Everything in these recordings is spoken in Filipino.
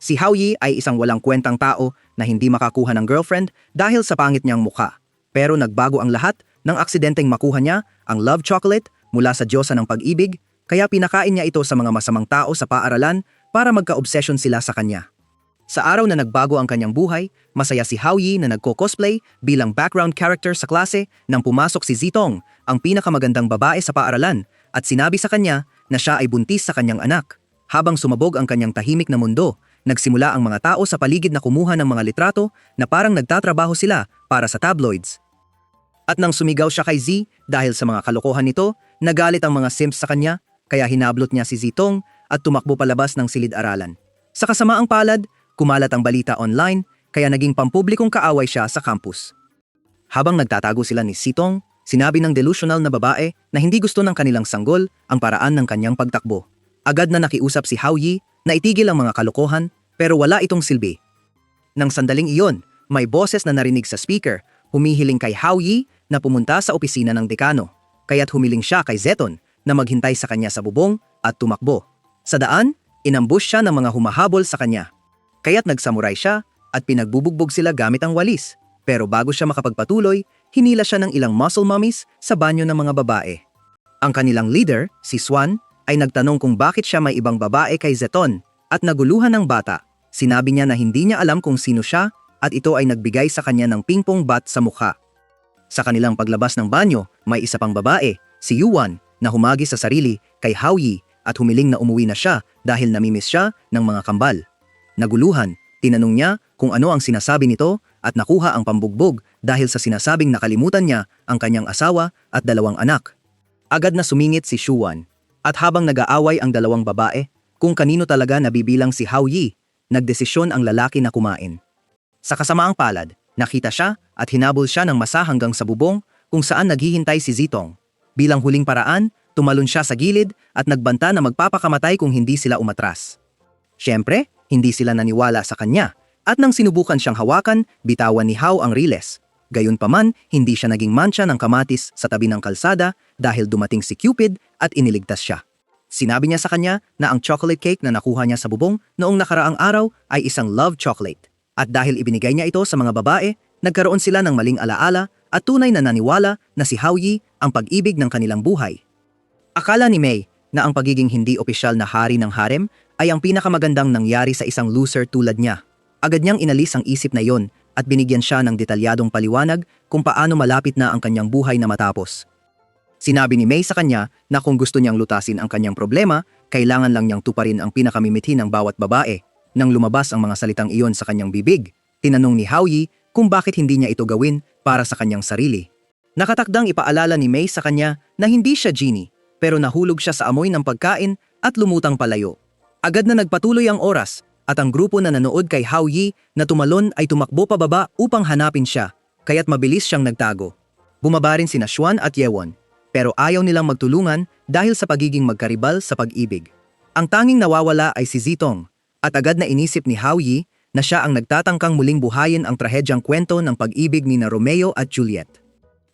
Si Haoyi ay isang walang kwentang tao na hindi makakuha ng girlfriend dahil sa pangit niyang mukha. Pero nagbago ang lahat nang aksidenteng makuha niya ang love chocolate mula sa Diyosa ng pag-ibig, kaya pinakain niya ito sa mga masamang tao sa paaralan para magka-obsession sila sa kanya. Sa araw na nagbago ang kanyang buhay, masaya si Haoyi na nagko-cosplay bilang background character sa klase nang pumasok si Zitong, ang pinakamagandang babae sa paaralan, at sinabi sa kanya na siya ay buntis sa kanyang anak. Habang sumabog ang kanyang tahimik na mundo, nagsimula ang mga tao sa paligid na kumuha ng mga litrato na parang nagtatrabaho sila para sa tabloids. At nang sumigaw siya kay Z dahil sa mga kalokohan nito, nagalit ang mga simps sa kanya, kaya hinablot niya si Zitong at tumakbo palabas ng silid-aralan. Sa kasamaang palad, kumalat ang balita online, kaya naging pampublikong kaaway siya sa campus. Habang nagtatago sila ni Zitong, sinabi ng delusional na babae na hindi gusto ng kanilang sanggol ang paraan ng kanyang pagtakbo. Agad na nakiusap si Haoyi na itigil ang mga kalokohan, pero wala itong silbi. Nang sandaling iyon, may boses na narinig sa speaker, humihiling kay Haoyi na pumunta sa opisina ng dekano, kaya't humiling siya kay Zeton na maghintay sa kanya sa bubong at tumakbo. Sa daan, inambush siya ng mga humahabol sa kanya. Kaya't nagsamuray siya at pinagbubugbog sila gamit ang walis. Pero bago siya makapagpatuloy, hinila siya ng ilang muscle mummies sa banyo ng mga babae. Ang kanilang leader, si Swan, ay nagtanong kung bakit siya may ibang babae kay Zeton at naguluhan ng bata. Sinabi niya na hindi niya alam kung sino siya at ito ay nagbigay sa kanya ng pingpong bat sa mukha. Sa kanilang paglabas ng banyo, may isa pang babae, si Yuan, na humagi sa sarili kay Haoyi at humiling na umuwi na siya dahil namimiss siya ng mga kambal. Naguluhan, tinanong niya kung ano ang sinasabi nito at nakuha ang pambugbog dahil sa sinasabing nakalimutan niya ang kanyang asawa at 2 anak. Agad na sumingit si Shuan. At habang nag-aaway ang 2 babae, kung kanino talaga nabibilang si Haoyi, nagdesisyon ang lalaki na kumain. Sa kasamaang palad, nakita siya at hinabol siya ng masa hanggang sa bubong kung saan naghihintay si Zitong. Bilang huling paraan, tumalon siya sa gilid at nagbanta na magpapakamatay kung hindi sila umatras. Siyempre, hindi sila naniwala sa kanya at nang sinubukan siyang hawakan, bitawan ni Hao ang riles. Gayunpaman, hindi siya naging mantsa ng kamatis sa tabi ng kalsada dahil dumating si Cupid at iniligtas siya. Sinabi niya sa kanya na ang chocolate cake na nakuha niya sa bubong noong nakaraang araw ay isang love chocolate. At dahil ibinigay niya ito sa mga babae, nagkaroon sila ng maling alaala at tunay na naniwala na si Haoyi ang pag-ibig ng kanilang buhay. Akala ni May na ang pagiging hindi opisyal na hari ng harem ay ang pinakamagandang nangyari sa isang loser tulad niya. Agad niyang inalis ang isip na yon at binigyan siya ng detalyadong paliwanag kung paano malapit na ang kanyang buhay na matapos. Sinabi ni May sa kanya na kung gusto niyang lutasin ang kanyang problema, kailangan lang niyang tuparin ang pinakamimithi ng bawat babae. Nang lumabas ang mga salitang iyon sa kanyang bibig, tinanong ni Haoyi kung bakit hindi niya ito gawin para sa kanyang sarili. Nakatakdang ipaalala ni May sa kanya na hindi siya genie, pero nahulog siya sa amoy ng pagkain at lumutang palayo. Agad na nagpatuloy ang oras at ang grupo na nanood kay Haoyi na tumalon ay tumakbo pababa upang hanapin siya, kaya't mabilis siyang nagtago. Bumaba rin sina Xuan at Yewon, pero ayaw nilang magtulungan dahil sa pagiging magkaribal sa pag-ibig. Ang tanging nawawala ay si Zitong, at agad na inisip ni Haoyi na siya ang nagtatangkang muling buhayin ang trahedyang kwento ng pag-ibig ni na Romeo at Juliet.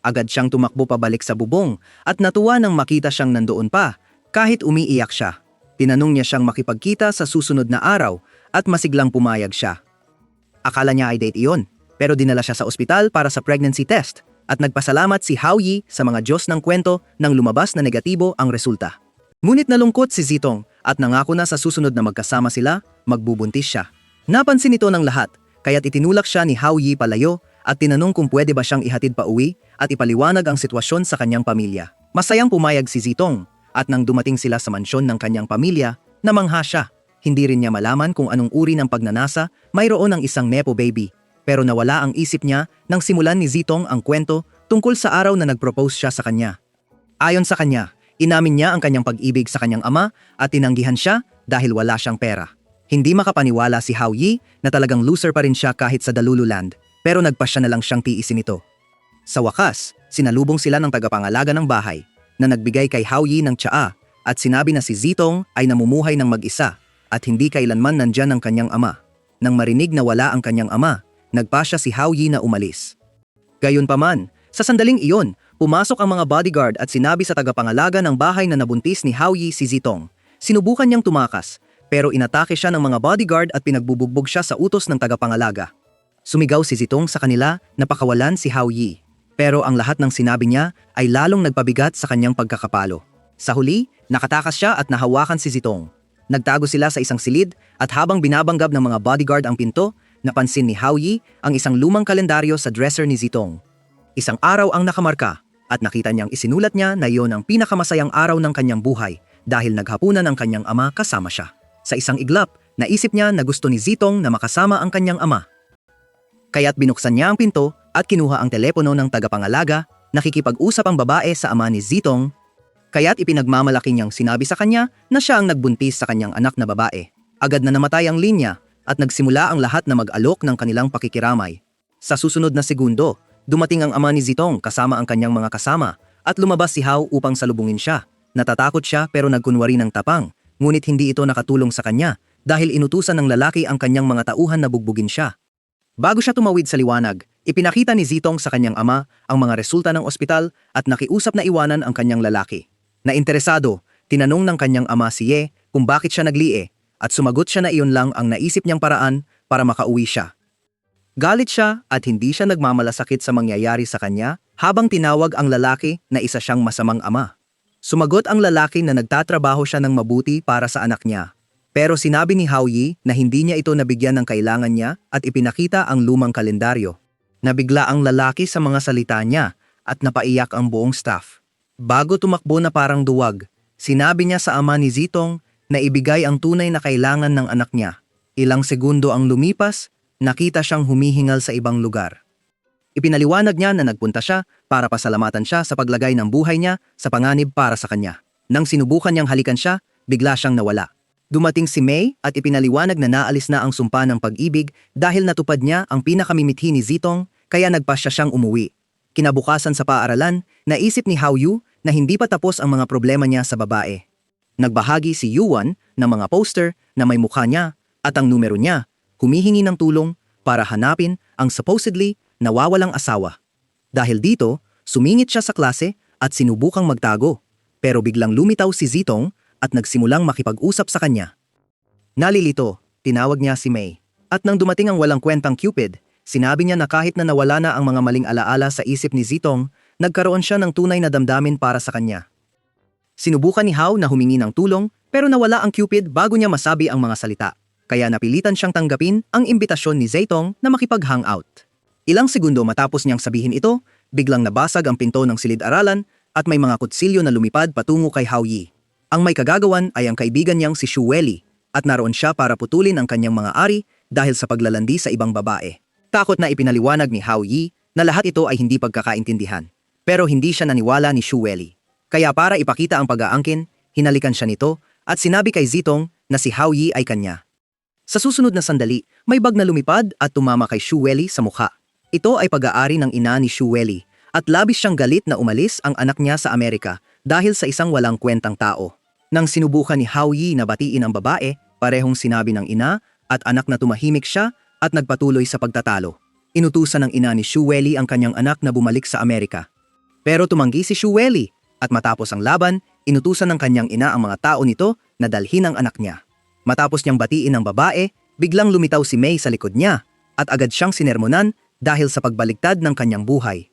Agad siyang tumakbo pabalik sa bubong at natuwa nang makita siyang nandoon pa, kahit umiiyak siya. Tinanong niya siyang makipagkita sa susunod na araw at masiglang pumayag siya. Akala niya ay date iyon, pero dinala siya sa ospital para sa pregnancy test at nagpasalamat si Haoyi sa mga Diyos ng kwento nang lumabas na negatibo ang resulta. Ngunit nalungkot si Zitong at nangako na sa susunod na magkasama sila, magbubuntis siya. Napansin ito ng lahat, kaya't itinulak siya ni Haoyi palayo at tinanong kung pwede ba siyang ihatid pa uwi at ipaliwanag ang sitwasyon sa kanyang pamilya. Masayang pumayag si Zitong at nang dumating sila sa mansyon ng kanyang pamilya, namangha siya. Hindi rin niya malaman kung anong uri ng pagnanasa mayroon ng isang nepo baby, pero nawala ang isip niya nang simulan ni Zitong ang kwento tungkol sa araw na nag-propose siya sa kanya. Ayon sa kanya, inamin niya ang kanyang pag-ibig sa kanyang ama at tinanggihan siya dahil wala siyang pera. Hindi makapaniwala si Haoyi na talagang loser pa rin siya kahit sa Dalululand, pero nagpasya na lang siyang tiisin ito. Sa wakas, sinalubong sila ng tagapangalaga ng bahay na nagbigay kay Haoyi ng tsaa at sinabi na si Zitong ay namumuhay ng mag-isa at hindi kailanman nandyan ang kanyang ama. Nang marinig na wala ang kanyang ama, nagpasya si Haoyi na umalis. Gayunpaman, sa sandaling iyon, pumasok ang mga bodyguard at sinabi sa tagapangalaga ng bahay na nabuntis ni Haoyi si Zitong. Sinubukan niyang tumakas, pero inatake siya ng mga bodyguard at pinagbubugbog siya sa utos ng tagapangalaga. Sumigaw si Zitong sa kanila na pakawalan si Hao Yi. Pero ang lahat ng sinabi niya ay lalong nagpabigat sa kanyang pagkakapalo. Sa huli, nakatakas siya at nahawakan si Zitong. Nagtago sila sa isang silid at habang binabanggab ng mga bodyguard ang pinto, napansin ni Hao Yi ang isang lumang kalendaryo sa dresser ni Zitong. Isang araw ang nakamarka at nakita niyang isinulat niya na iyon ang pinakamasayang araw ng kanyang buhay dahil naghapunan ang kanyang ama kasama siya. Sa isang iglap, naisip niya na gusto ni Zitong na makasama ang kanyang ama. Kaya't binuksan niya ang pinto at kinuha ang telepono ng tagapangalaga, nakikipag-usap ang babae sa ama ni Zitong. Kaya't ipinagmamalaki niyang sinabi sa kanya na siya ang nagbuntis sa kanyang anak na babae. Agad na namatay ang linya at nagsimula ang lahat na mag-alok ng kanilang pakikiramay. Sa susunod na segundo, dumating ang ama ni Zitong kasama ang kanyang mga kasama at lumabas si Hao upang salubungin siya. Natatakot siya pero nagkunwari ng tapang, ngunit hindi ito nakatulong sa kanya dahil inutusan ng lalaki ang kanyang mga tauhan na bugbugin siya. Bago siya tumawid sa liwanag, ipinakita ni Zitong sa kanyang ama ang mga resulta ng ospital at nakiusap na iwanan ang kanyang lalaki. Na interesado, tinanong ng kanyang ama si Ye kung bakit siya naglie at sumagot siya na iyon lang ang naisip niyang paraan para makauwi siya. Galit siya at hindi siya nagmamalasakit sa mangyayari sa kanya habang tinawag ang lalaki na isa siyang masamang ama. Sumagot ang lalaki na nagtatrabaho siya ng mabuti para sa anak niya. Pero sinabi ni Hao Yi na hindi niya ito nabigyan ng kailangan niya at ipinakita ang lumang kalendaryo. Nabigla ang lalaki sa mga salita niya at napaiyak ang buong staff. Bago tumakbo na parang duwag, sinabi niya sa ama ni Zitong na ibigay ang tunay na kailangan ng anak niya. Ilang segundo ang lumipas, nakita siyang humihingal sa ibang lugar. Ipinaliwanag niya na nagpunta siya para pasalamatan siya sa paglagay ng buhay niya sa panganib para sa kanya. Nang sinubukan niyang halikan siya, bigla siyang nawala. Dumating si May at ipinaliwanag na naalis na ang sumpa ng pag-ibig dahil natupad niya ang pinakamimithi ni Zitong kaya nagpasya siyang umuwi. Kinabukasan sa paaralan, naisip ni Hao Yu na hindi pa tapos ang mga problema niya sa babae. Nagbahagi si Yuan ng mga poster na may mukha niya at ang numero niya, humihingi ng tulong para hanapin ang supposedly nawawalang asawa. Dahil dito, sumingit siya sa klase at sinubukang magtago, pero biglang lumitaw si Zitong at nagsimulang makipag-usap sa kanya. Nalilito, tinawag niya si May. At nang dumating ang walang kwentang Cupid, sinabi niya na kahit na nawala na ang mga maling alaala sa isip ni Zitong, nagkaroon siya ng tunay na damdamin para sa kanya. Sinubukan ni Hao na humingi ng tulong pero nawala ang Cupid bago niya masabi ang mga salita. Kaya napilitan siyang tanggapin ang imbitasyon ni Zitong na makipag-hangout. Ilang segundo matapos niyang sabihin ito, biglang nabasag ang pinto ng silid-aralan at may mga kutsilyo na lumipad patungo kay Hao Yi. Ang may kagagawan ay ang kaibigan niyang si Shu Weili at naroon siya para putulin ang kanyang mga ari dahil sa paglalandi sa ibang babae. Takot na ipinaliwanag ni Hao Yi na lahat ito ay hindi pagkakaintindihan. Pero hindi siya naniwala ni Shu Weili. Kaya para ipakita ang pag-aangkin, hinalikan siya nito at sinabi kay Zitong na si Hao Yi ay kanya. Sa susunod na sandali, may bag na lumipad at tumama kay Shu Weili sa mukha. Ito ay pag-aari ng ina ni Shu Weili at labis siyang galit na umalis ang anak niya sa Amerika dahil sa isang walang kwentang tao. Nang sinubukan ni Hao Yi na batiin ang babae, parehong sinabi ng ina at anak na tumahimik siya at nagpatuloy sa pagtatalo. Inutusan ng ina ni Shu Weili ang kanyang anak na bumalik sa Amerika. Pero tumanggi si Shu Weili at matapos ang laban, inutusan ng kanyang ina ang mga tao nito na dalhin ang anak niya. Matapos niyang batiin ang babae, biglang lumitaw si May sa likod niya at agad siyang sinermonan dahil sa pagbaligtad ng kanyang buhay.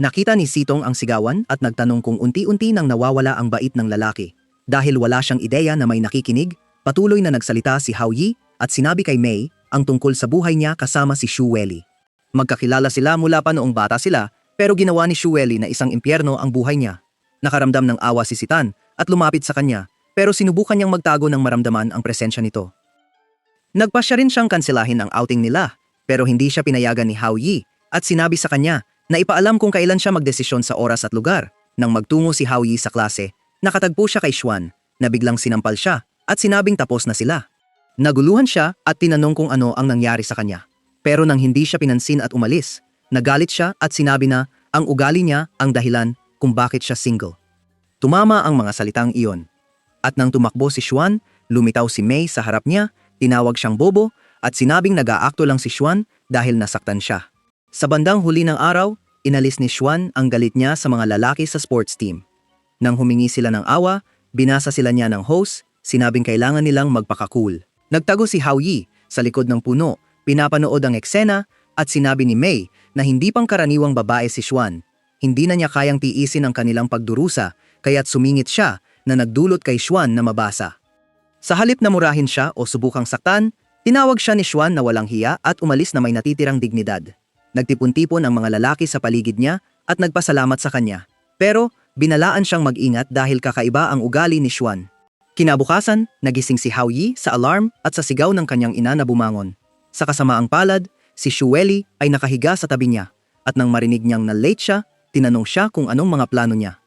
Nakita ni Zitong ang sigawan at nagtanong kung unti-unti nang nawawala ang bait ng lalaki. Dahil wala siyang ideya na may nakikinig, patuloy na nagsalita si Hao Yi at sinabi kay May ang tungkol sa buhay niya kasama si Shu Weili. Magkakilala sila mula pa noong bata sila pero ginawa ni Shu Weili na isang impyerno ang buhay niya. Nakaramdam ng awa si Sitan at lumapit sa kanya pero sinubukan niyang magtago ng maramdaman ang presensya nito. Nagpasya rin siyang kanselahin ang outing nila pero hindi siya pinayagan ni Hao Yi at sinabi sa kanya na ipaalam kung kailan siya magdesisyon sa oras at lugar. Nang magtungo si Hao Yi sa klase, nakatagpo siya kay Xuan na biglang sinampal siya at sinabing tapos na sila. Naguluhan siya at tinanong kung ano ang nangyari sa kanya. Pero nang hindi siya pinansin at umalis, nagalit siya at sinabi na ang ugali niya ang dahilan kung bakit siya single. Tumama ang mga salitang iyon. At nang tumakbo si Xuan, lumitaw si May sa harap niya, tinawag siyang bobo at sinabing nag-aakto lang si Xuan dahil nasaktan siya. Sa bandang huli ng araw, inalis ni Xuan ang galit niya sa mga lalaki sa sports team. Nang humingi sila ng awa, binasa sila niya ng host sinabing kailangan nilang magpaka-cool. Nagtago si Hao Yi sa likod ng puno, pinapanood ang eksena at sinabi ni Mei na hindi pang karaniwang babae si Xuan. Hindi na niya kayang tiisin ang kanilang pagdurusa kaya't sumingit siya na nagdulot kay Xuan na mabasa. Sa halip na murahin siya o subukang saktan, tinawag siya ni Xuan na walang hiya at umalis na may natitirang dignidad. Nagtipon-tipon ang mga lalaki sa paligid niya at nagpasalamat sa kanya. Pero binalaan siyang mag-ingat dahil kakaiba ang ugali ni Xuan. Kinabukasan, nagising si Hao Yi sa alarm at sa sigaw ng kanyang ina na bumangon. Sa kasamaang palad, si Xueli ay nakahiga sa tabi niya at nang marinig niyang na late siya, tinanong siya kung anong mga plano niya.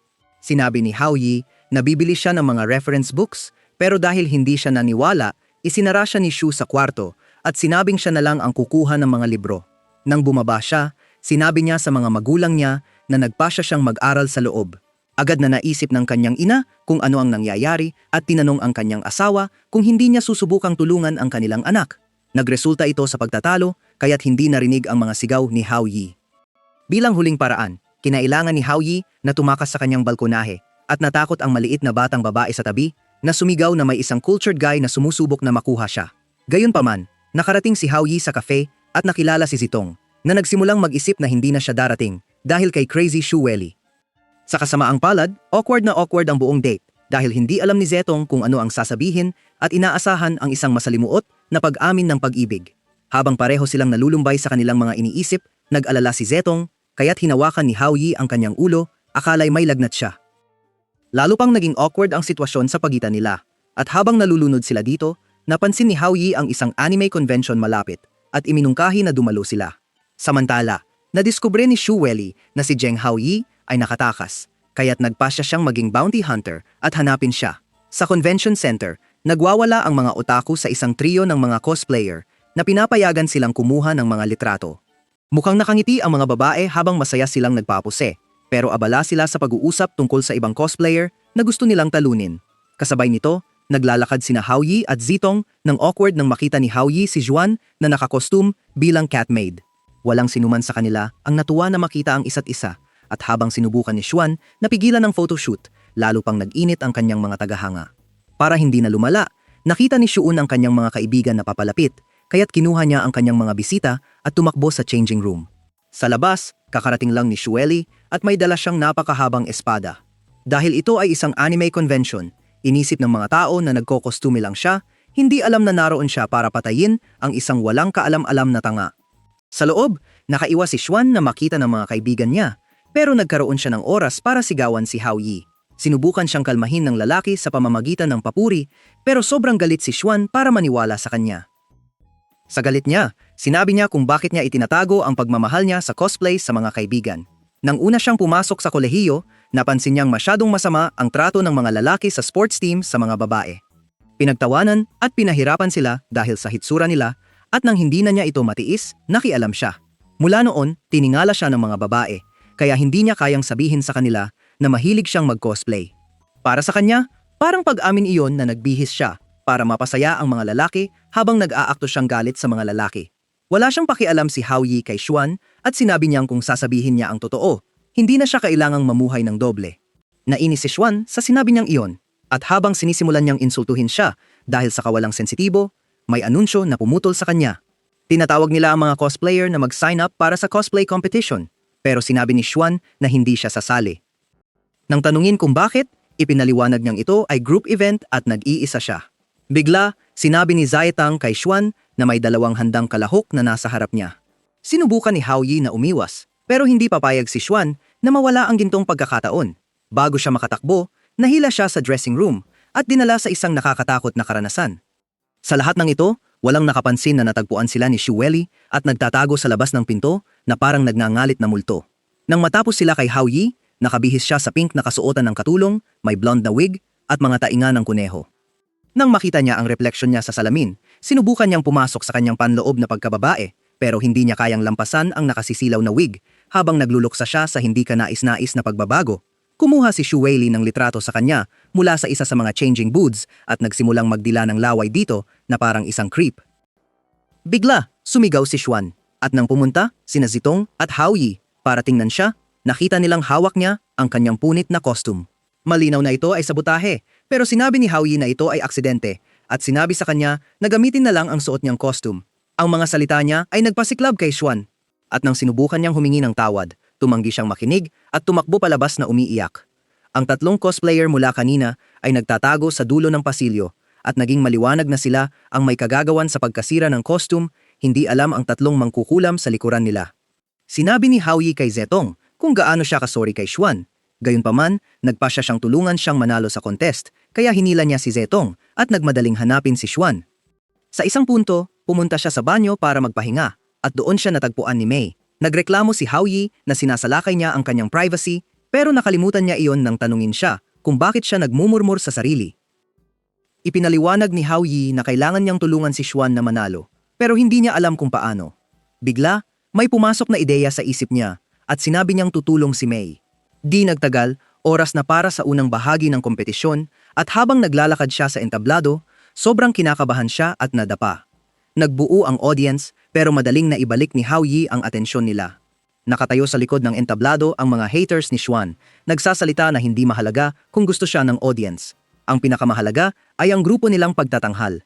Sinabi ni Hao Yi na bibili siya ng mga reference books pero dahil hindi siya naniwala, isinara siya ni Shu sa kwarto at sinabing siya na lang ang kukuha ng mga libro. Nang bumaba siya, sinabi niya sa mga magulang niya na nagpasya siyang mag-aral sa loob. Agad na naisip ng kanyang ina kung ano ang nangyayari at tinanong ang kanyang asawa kung hindi niya susubukang tulungan ang kanilang anak. Nagresulta ito sa pagtatalo kaya't hindi narinig ang mga sigaw ni Hao Yi. Bilang huling paraan, kinailangan ni Hao Yi na tumakas sa kanyang balkonahe at natakot ang maliit na batang babae sa tabi na sumigaw na may isang cultured guy na sumusubok na makuha siya. Gayunpaman, nakarating si Hao Yi sa cafe at nakilala si Zitong na nagsimulang mag-isip na hindi na siya darating dahil kay Crazy Xueli. Sa kasamaang palad, awkward na awkward ang buong date dahil hindi alam ni Zetong kung ano ang sasabihin at inaasahan ang isang masalimuot na pag-amin ng pag-ibig. Habang pareho silang nalulumbay sa kanilang mga iniisip, nag-alala si Zetong kaya't hinawakan ni Hao Yi ang kanyang ulo, akala'y may lagnat siya. Lalo pang naging awkward ang sitwasyon sa pagitan nila. At habang nalulunod sila dito, napansin ni Hao Yi ang isang anime convention malapit at iminungkahi na dumalo sila. Samantala, nadiskubre ni Xueli na si Zheng Hao Yi ay nakatakas, kaya't nagpasya siyang maging bounty hunter at hanapin siya. Sa convention center, nagwawala ang mga otaku sa isang trio ng mga cosplayer na pinapayagan silang kumuha ng mga litrato. Mukhang nakangiti ang mga babae habang masaya silang nagpapuse. Pero abala sila sa pag-uusap tungkol sa ibang cosplayer na gusto nilang talunin. Kasabay nito, naglalakad sina Hao Yi at Zitong nang awkward nang makita ni Hao Yi si Xuan na nakakostum bilang catmaid. Walang sinuman sa kanila ang natuwa na makita ang isa't isa at habang sinubukan ni Xuan napigilan ng photoshoot, lalo pang nag-init ang kanyang mga tagahanga. Para hindi na lumala, nakita ni Xuan ang kanyang mga kaibigan na papalapit kaya't kinuha niya ang kanyang mga bisita at tumakbo sa changing room. Sa labas, kakarating lang ni Xueli at may dala siyang napakahabang espada. Dahil ito ay isang anime convention, inisip ng mga tao na nagkokostume lang siya, hindi alam na naroon siya para patayin ang isang walang kaalam-alam na tanga. Sa loob, nakaiwas si Xuan na makita ng mga kaibigan niya, pero nagkaroon siya ng oras para sigawan si Hao Yi. Sinubukan siyang kalmahin ng lalaki sa pamamagitan ng papuri, pero sobrang galit si Xuan para maniwala sa kanya. Sa galit niya, sinabi niya kung bakit niya itinatago ang pagmamahal niya sa cosplay sa mga kaibigan. Nang una siyang pumasok sa kolehiyo, napansin niyang masyadong masama ang trato ng mga lalaki sa sports team sa mga babae. Pinagtawanan at pinahirapan sila dahil sa hitsura nila at nang hindi na niya ito matiis, nakialam siya. Mula noon, tiningala siya ng mga babae, kaya hindi niya kayang sabihin sa kanila na mahilig siyang mag-cosplay. Para sa kanya, parang pag-amin iyon na nagbihis siya para mapasaya ang mga lalaki habang nag-aakto siyang galit sa mga lalaki. Wala siyang pakialam si Hao Yi kay Xuan at sinabi niyang kung sasabihin niya ang totoo, hindi na siya kailangang mamuhay ng doble. Nainis si Xuan sa sinabi niyang iyon at habang sinisimulan niyang insultuhin siya dahil sa kawalang sensitibo, may anunsyo na pumutol sa kanya. Tinatawag nila ang mga cosplayer na mag-sign up para sa cosplay competition, pero sinabi ni Xuan na hindi siya sasali. Nang tanungin kung bakit, ipinaliwanag niyang ito ay group event at nag-iisa siya. Bigla, sinabi ni Zaitang kay Xuan na may dalawang handang kalahok na nasa harap niya. Sinubukan ni Hao Yi na umiwas, pero hindi papayag si Xuan na mawala ang gintong pagkakataon. Bago siya makatakbo, nahila siya sa dressing room at dinala sa isang nakakatakot na karanasan. Sa lahat ng ito, walang nakapansin na natagpuan sila ni Xueli at nagtatago sa labas ng pinto na parang nagngangalit na multo. Nang matapos sila kay Hao Yi, nakabihis siya sa pink na kasuotan ng katulong, may blonde na wig at mga tainga ng kuneho. Nang makita niya ang refleksyon niya sa salamin, sinubukan niyang pumasok sa kanyang panloob na pagkababae pero hindi niya kayang lampasan ang nakasisilaw na wig habang nagluluksa siya sa hindi kanais-nais na pagbabago. Kumuha si Xueli ng litrato sa kanya mula sa isa sa mga changing booths at nagsimulang magdila ng laway dito na parang isang creep. Bigla, sumigaw si Xuan at nang pumunta sina Zitong at Hao Yi para tingnan siya, nakita nilang hawak niya ang kanyang punit na costume. Malinaw na ito ay sabotahe, pero sinabi ni Hao Yi na ito ay aksidente at sinabi sa kanya na gamitin na lang ang suot niyang costume. Ang mga salita niya ay nagpasiklab kay Xuan at nang sinubukan niyang humingi ng tawad, tumanggi siyang makinig at tumakbo palabas na umiiyak. Ang tatlong cosplayer mula kanina ay nagtatago sa dulo ng pasilyo at naging maliwanag na sila ang may kagagawan sa pagkasira ng costume, hindi alam ang tatlong mangkukulam sa likuran nila. Sinabi ni Hao Yi kay Zetong kung gaano siya kasori kay Xuan. Gayunpaman, nagpasya siyang tulungan siyang manalo sa contest, kaya hinila niya si Zetong at nagmadaling hanapin si Xuan. Sa isang punto, pumunta siya sa banyo para magpahinga at doon siya natagpuan ni Mei. Nagreklamo si Hao Yi na sinasalakay niya ang kanyang privacy pero nakalimutan niya iyon nang tanungin siya kung bakit siya nagmumurmur sa sarili. Ipinaliwanag ni Hao Yi na kailangan niyang tulungan si Xuan na manalo pero hindi niya alam kung paano. Bigla, may pumasok na ideya sa isip niya at sinabi niyang tutulong si Mei. Di nagtagal, oras na para sa unang bahagi ng kompetisyon at habang naglalakad siya sa entablado, sobrang kinakabahan siya at nadapa. Nagbuo ang audience pero madaling na ibalik ni Hao Yi ang atensyon nila. Nakatayo sa likod ng entablado ang mga haters ni Xuan, nagsasalita na hindi mahalaga kung gusto siya ng audience. Ang pinakamahalaga ay ang grupo nilang pagtatanghal.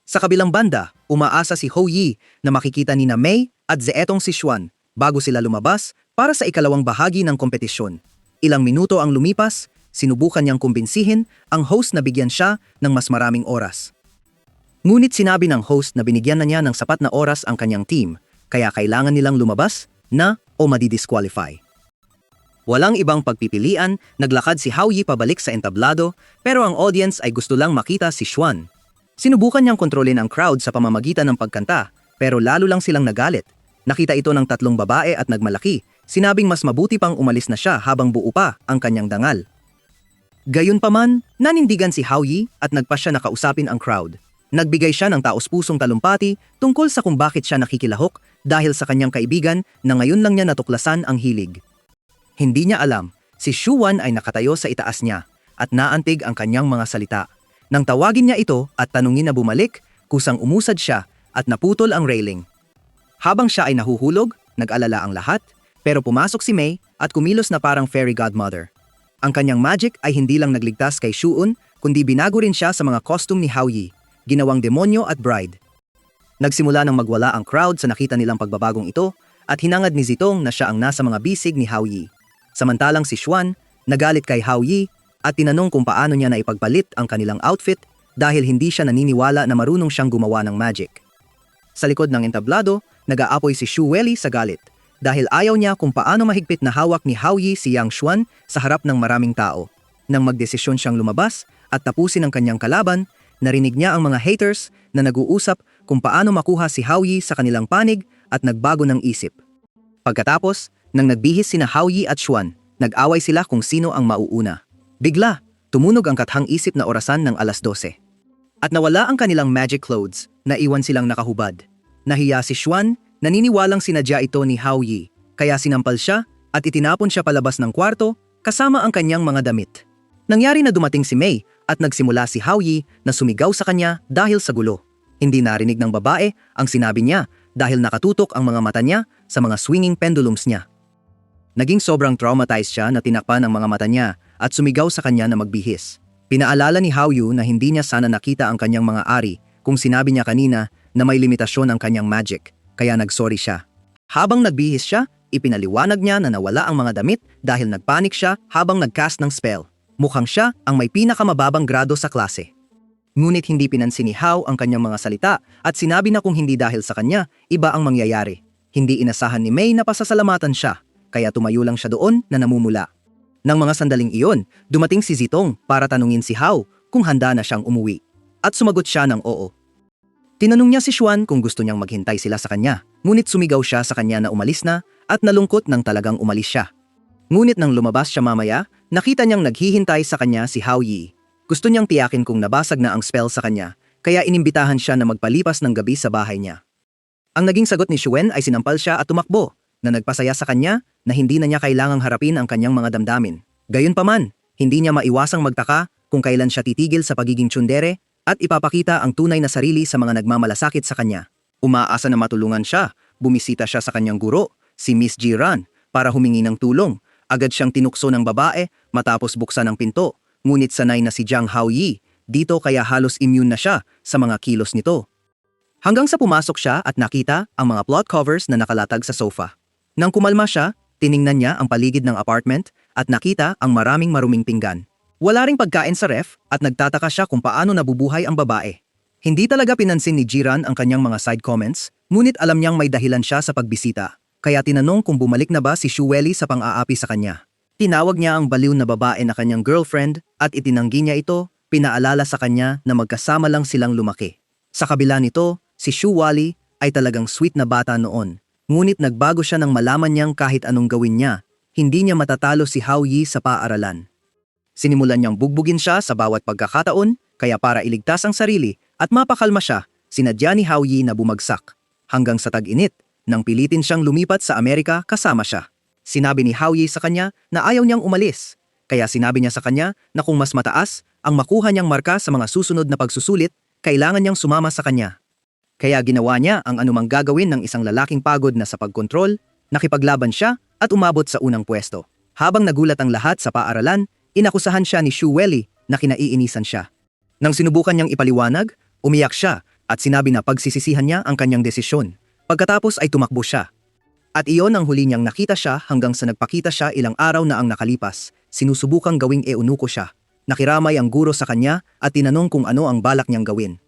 Sa kabilang banda, umaasa si Hao Yi na makikita ni Mei at Zetong si Xuan bago sila lumabas para sa ikalawang bahagi ng kompetisyon. Ilang minuto ang lumipas, sinubukan niyang kumbinsihin ang host na bigyan siya ng mas maraming oras. Ngunit sinabi ng host na binigyan na niya ng sapat na oras ang kanyang team, kaya kailangan nilang lumabas na o madidisqualify. Walang ibang pagpipilian, naglakad si Hao Yi pabalik sa entablado pero ang audience ay gusto lang makita si Xuan. Sinubukan niyang kontrolin ang crowd sa pamamagitan ng pagkanta pero lalo lang silang nagalit. Nakita ito ng tatlong babae at nagmalaki, sinabing mas mabuti pang umalis na siya habang buo pa ang kanyang dangal. Gayunpaman, nanindigan si Hao Yi at nagpa siya na kausapin ang crowd. Nagbigay siya ng taos-pusong talumpati tungkol sa kung bakit siya nakikilahok dahil sa kanyang kaibigan na ngayon lang niya natuklasan ang hilig. Hindi niya alam, si Xuan ay nakatayo sa itaas niya at naantig ang kanyang mga salita. Nang tawagin niya ito at tanungin na bumalik, kusang umusad siya at naputol ang railing. Habang siya ay nahuhulog, nag-alala ang lahat, pero pumasok si Mei at kumilos na parang fairy godmother. Ang kanyang magic ay hindi lang nagligtas kay Xuan, kundi binago rin siya sa mga costume ni Hao Yi, ginawang demonyo at bride. Nagsimula nang magwala ang crowd sa nakita nilang pagbabagong ito at hinangad ni Zetong na siya ang nasa mga bisig ni Hao Yi. Samantalang si Xuan, nagalit kay Hao Yi at tinanong kung paano niya na ipagpalit ang kanilang outfit dahil hindi siya naniniwala na marunong siyang gumawa ng magic. Sa likod ng entablado, nag-aapoy si Xu Weli sa galit dahil ayaw niya kung paano mahigpit na hawak ni Hao Yi si Yang Xuan sa harap ng maraming tao. Nang magdesisyon siyang lumabas at tapusin ang kanyang kalaban, narinig niya ang mga haters na nag-uusap kung paano makuha si Hao Yi sa kanilang panig at nagbago ng isip. Pagkatapos, nang nagbihis sina Hao Yi at Xuan, nag-away sila kung sino ang mauuna. Bigla, tumunog ang kathang isip na orasan ng 12:00. At nawala ang kanilang magic clothes, naiwan silang nakahubad. Nahiya si Xuan, naniniwalang sinadya ito ni Hao Yi, kaya sinampal siya at itinapon siya palabas ng kwarto kasama ang kanyang mga damit. Nangyari na dumating si Mei at nagsimula si Hao Yi na sumigaw sa kanya dahil sa gulo. Hindi narinig ng babae ang sinabi niya dahil nakatutok ang mga mata niya sa mga swinging pendulums niya. Naging sobrang traumatized siya na tinakpan ang mga mata niya at sumigaw sa kanya na magbihis. Pinaalala ni Hao Yu na hindi niya sana nakita ang kanyang mga ari kung sinabi niya kanina na may limitasyon ang kanyang magic, kaya nagsorry siya. Habang nagbihis siya, ipinaliwanag niya na nawala ang mga damit dahil nagpanik siya habang nagcast ng spell. Mukhang siya ang may pinakamababang grado sa klase. Ngunit hindi pinansin ni Hao ang kanyang mga salita at sinabi na kung hindi dahil sa kanya, iba ang mangyayari. Hindi inasahan ni Mei na pasasalamatan siya, kaya tumayo lang siya doon na namumula. Nang mga sandaling iyon, dumating si Zetong para tanungin si Hao kung handa na siyang umuwi. At sumagot siya ng oo. Tinanong niya si Xuan kung gusto niyang maghintay sila sa kanya, ngunit sumigaw siya sa kanya na umalis na at nalungkot nang talagang umalis siya. Ngunit nang lumabas siya mamaya, nakita niyang naghihintay sa kanya si Hao Yi. Gusto niyang tiyakin kung nabasag na ang spell sa kanya, kaya inimbitahan siya na magpalipas ng gabi sa bahay niya. Ang naging sagot ni Xuan ay sinampal siya at tumakbo, na nagpasaya sa kanya na hindi na niya kailangang harapin ang kanyang mga damdamin. Gayunpaman, hindi niya maiwasang magtaka kung kailan siya titigil sa pagiging tsundere at ipapakita ang tunay na sarili sa mga nagmamalasakit sa kanya. Umaasa na matulungan siya, bumisita siya sa kanyang guro, si Miss Jiran, para humingi ng tulong. Agad siyang tinukso ng babae matapos buksan ang pinto, ngunit sanay na si Jiang Haoyi dito kaya halos immune na siya sa mga kilos nito. Hanggang sa pumasok siya at nakita ang mga plot covers na nakalatag sa sofa. Nang kumalma siya, tiningnan niya ang paligid ng apartment at nakita ang maraming maruming pinggan. Wala ring pagkain sa ref at nagtataka siya kung paano nabubuhay ang babae. Hindi talaga pinansin ni Jiran ang kanyang mga side comments, ngunit alam niyang may dahilan siya sa pagbisita. Kaya tinanong kung bumalik na ba si Shueli sa pang-aapi sa kanya. Tinawag niya ang baliw na babae na kanyang girlfriend at itinanggi niya ito, pinaalala sa kanya na magkasama lang silang lumaki. Sa kabila nito, si Shueli ay talagang sweet na bata noon. Ngunit nagbago siya nang malaman niyang kahit anong gawin niya, hindi niya matatalo si Haoyi sa paaralan. Sinimulan niyang bugbugin siya sa bawat pagkakataon, kaya para iligtas ang sarili at mapakalma siya, sinadya ni Haoyi na bumagsak. Hanggang sa tag-init, nang pilitin siyang lumipat sa Amerika kasama siya. Sinabi ni Haoyi sa kanya na ayaw niyang umalis, kaya sinabi niya sa kanya na kung mas mataas ang makuha niyang marka sa mga susunod na pagsusulit, kailangan niyang sumama sa kanya. Kaya ginawa niya ang anumang gagawin ng isang lalaking pagod na sa pagkontrol, nakipaglaban siya at umabot sa unang pwesto. Habang nagulat ang lahat sa paaralan, inakusahan siya ni Shueli na kinaiinisan siya. Nang sinubukan niyang ipaliwanag, umiyak siya at sinabi na pagsisisihan niya ang kanyang desisyon. Pagkatapos ay tumakbo siya. At iyon ang huli niyang nakita siya hanggang sa nagpakita siya ilang araw na ang nakalipas, sinusubukang gawing eunuko siya. Nakiramay ang guro sa kanya at tinanong kung ano ang balak niyang gawin.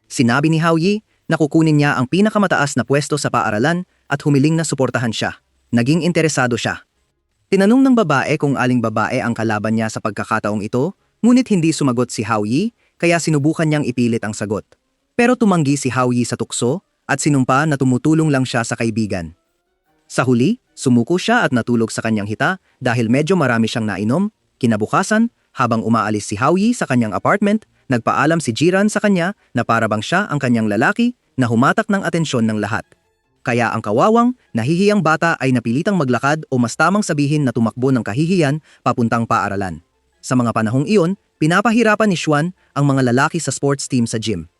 Sinabi ni Haoyi na kukunin niya ang pinakamataas na pwesto sa paaralan at humiling na suportahan siya. Naging interesado siya. Tinanong ng babae kung aling babae ang kalaban niya sa pagkakataong ito, ngunit hindi sumagot si Haoyi, kaya sinubukan niyang ipilit ang sagot. Pero tumanggi si Haoyi sa tukso at sinumpa na tumutulong lang siya sa kaibigan. Sa huli, sumuko siya at natulog sa kanyang hita dahil medyo marami siyang nainom. Kinabukasan, habang umaalis si Haoyi sa kanyang apartment, nagpaalam si Jiran sa kanya na parabang siya ang kanyang lalaki na humatak ng atensyon ng lahat. Kaya ang kawawang, nahihiyang bata ay napilitang maglakad o mas tamang sabihin na tumakbo ng kahihiyan papuntang paaralan. Sa mga panahong iyon, pinapahirapan ni Xuan ang mga lalaki sa sports team sa gym.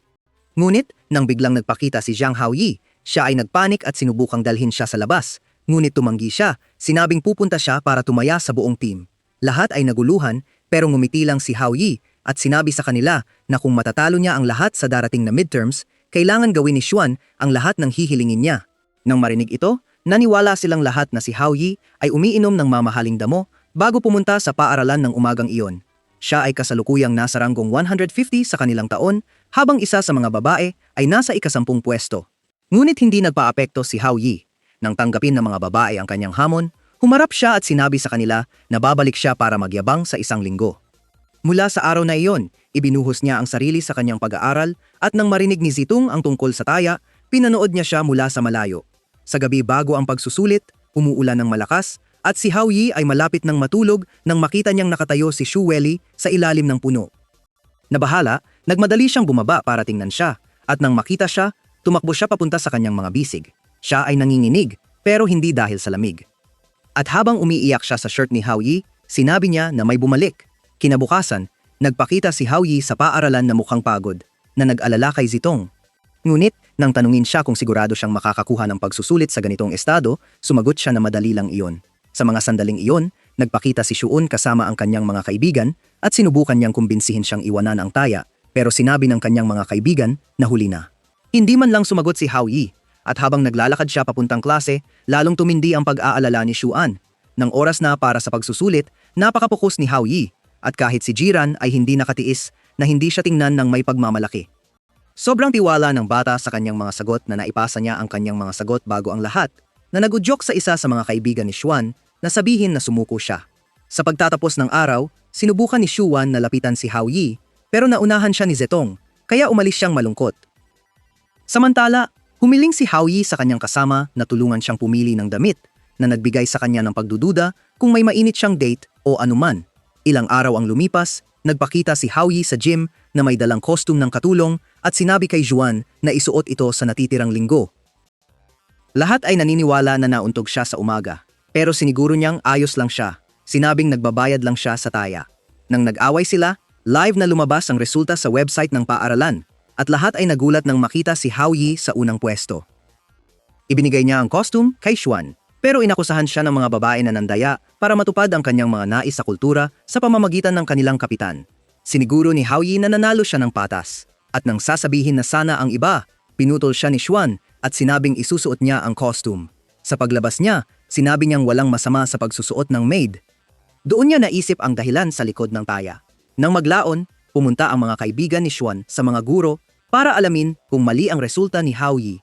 Ngunit, nang biglang nagpakita si Jiang Haoyi, siya ay nagpanik at sinubukang dalhin siya sa labas. Ngunit tumanggi siya, sinabing pupunta siya para tumaya sa buong team. Lahat ay naguluhan pero ngumiti lang si Haoyi at sinabi sa kanila na kung matatalo niya ang lahat sa darating na midterms, kailangan gawin ni Xuan ang lahat ng hihilingin niya. Nang marinig ito, naniwala silang lahat na si Haoyi ay umiinom ng mamahaling damo bago pumunta sa paaralan ng umagang iyon. Siya ay kasalukuyang nasa ranggong 150 sa kanilang taon, habang isa sa mga babae ay nasa ika-10 pwesto. Ngunit hindi nagpaapekto si Haoyi. Nang tanggapin ng mga babae ang kanyang hamon, humarap siya at sinabi sa kanila na babalik siya para magyabang sa 1 linggo. Mula sa araw na iyon, ibinuhos niya ang sarili sa kanyang pag-aaral at nang marinig ni Zitong ang tungkol sa taya, pinanood niya siya mula sa malayo. Sa gabi bago ang pagsusulit, umuulan ng malakas at si Haoyi ay malapit ng matulog nang makita niyang nakatayo si Shueli sa ilalim ng puno. Nabahala, nagmadali siyang bumaba para tingnan siya at nang makita siya, tumakbo siya papunta sa kanyang mga bisig. Siya ay nanginginig pero hindi dahil sa lamig. At habang umiiyak siya sa shirt ni Haoyi, sinabi niya na may bumalik. Kinabukasan, nagpakita si Haoyi sa paaralan na mukhang pagod, na nag-alala kay Zitong. Ngunit, nang tanungin siya kung sigurado siyang makakakuha ng pagsusulit sa ganitong estado, sumagot siya na madali lang iyon. Sa mga sandaling iyon, nagpakita si Xuan kasama ang kanyang mga kaibigan at sinubukan niyang kumbinsihin siyang iwanan ang taya, pero sinabi ng kanyang mga kaibigan na huli na. Hindi man lang sumagot si Haoyi, at habang naglalakad siya papuntang klase, lalong tumindi ang pag-aalala ni Xuan. Nang oras na para sa pagsusulit, napakapukus ni Haoyi, at kahit si Jiran ay hindi nakatiis na hindi siya tingnan ng may pagmamalaki. Sobrang tiwala ng bata sa kanyang mga sagot na naipasa niya ang kanyang mga sagot bago ang lahat, na nagudyok sa isa sa mga kaibigan ni Xuan na sabihin na sumuko siya. Sa pagtatapos ng araw, sinubukan ni Xuan na lapitan si Haoyi, pero naunahan siya ni Zitong, kaya umalis siyang malungkot. Samantala, humiling si Haoyi sa kanyang kasama na tulungan siyang pumili ng damit na nagbigay sa kanya ng pagdududa kung may mainit siyang date o anuman. Ilang araw ang lumipas, nagpakita si Haoyi sa gym na may dalang costume ng katulong at sinabi kay Xuan na isuot ito sa natitirang linggo. Lahat ay naniniwala na nauntog siya sa umaga, pero siniguro niyang ayos lang siya. Sinabing nagbabayad lang siya sa taya. Nang nag-away sila, live na lumabas ang resulta sa website ng paaralan at lahat ay nagulat nang makita si Haoyi sa unang pwesto. Ibinigay niya ang costume kay Xuan Pero inakusahan siya ng mga babae na nandaya para matupad ang kanyang mga nais sa kultura sa pamamagitan ng kanilang kapitan. Siniguro ni Haoyi na nanalo siya ng patas. At nang sasabihin na sana ang iba, pinutol siya ni Xuan at sinabing isusuot niya ang costume. Sa paglabas niya, sinabi niyang walang masama sa pagsusuot ng maid. Doon niya naisip ang dahilan sa likod ng taya. Nang maglaon, pumunta ang mga kaibigan ni Xuan sa mga guro para alamin kung mali ang resulta ni Haoyi.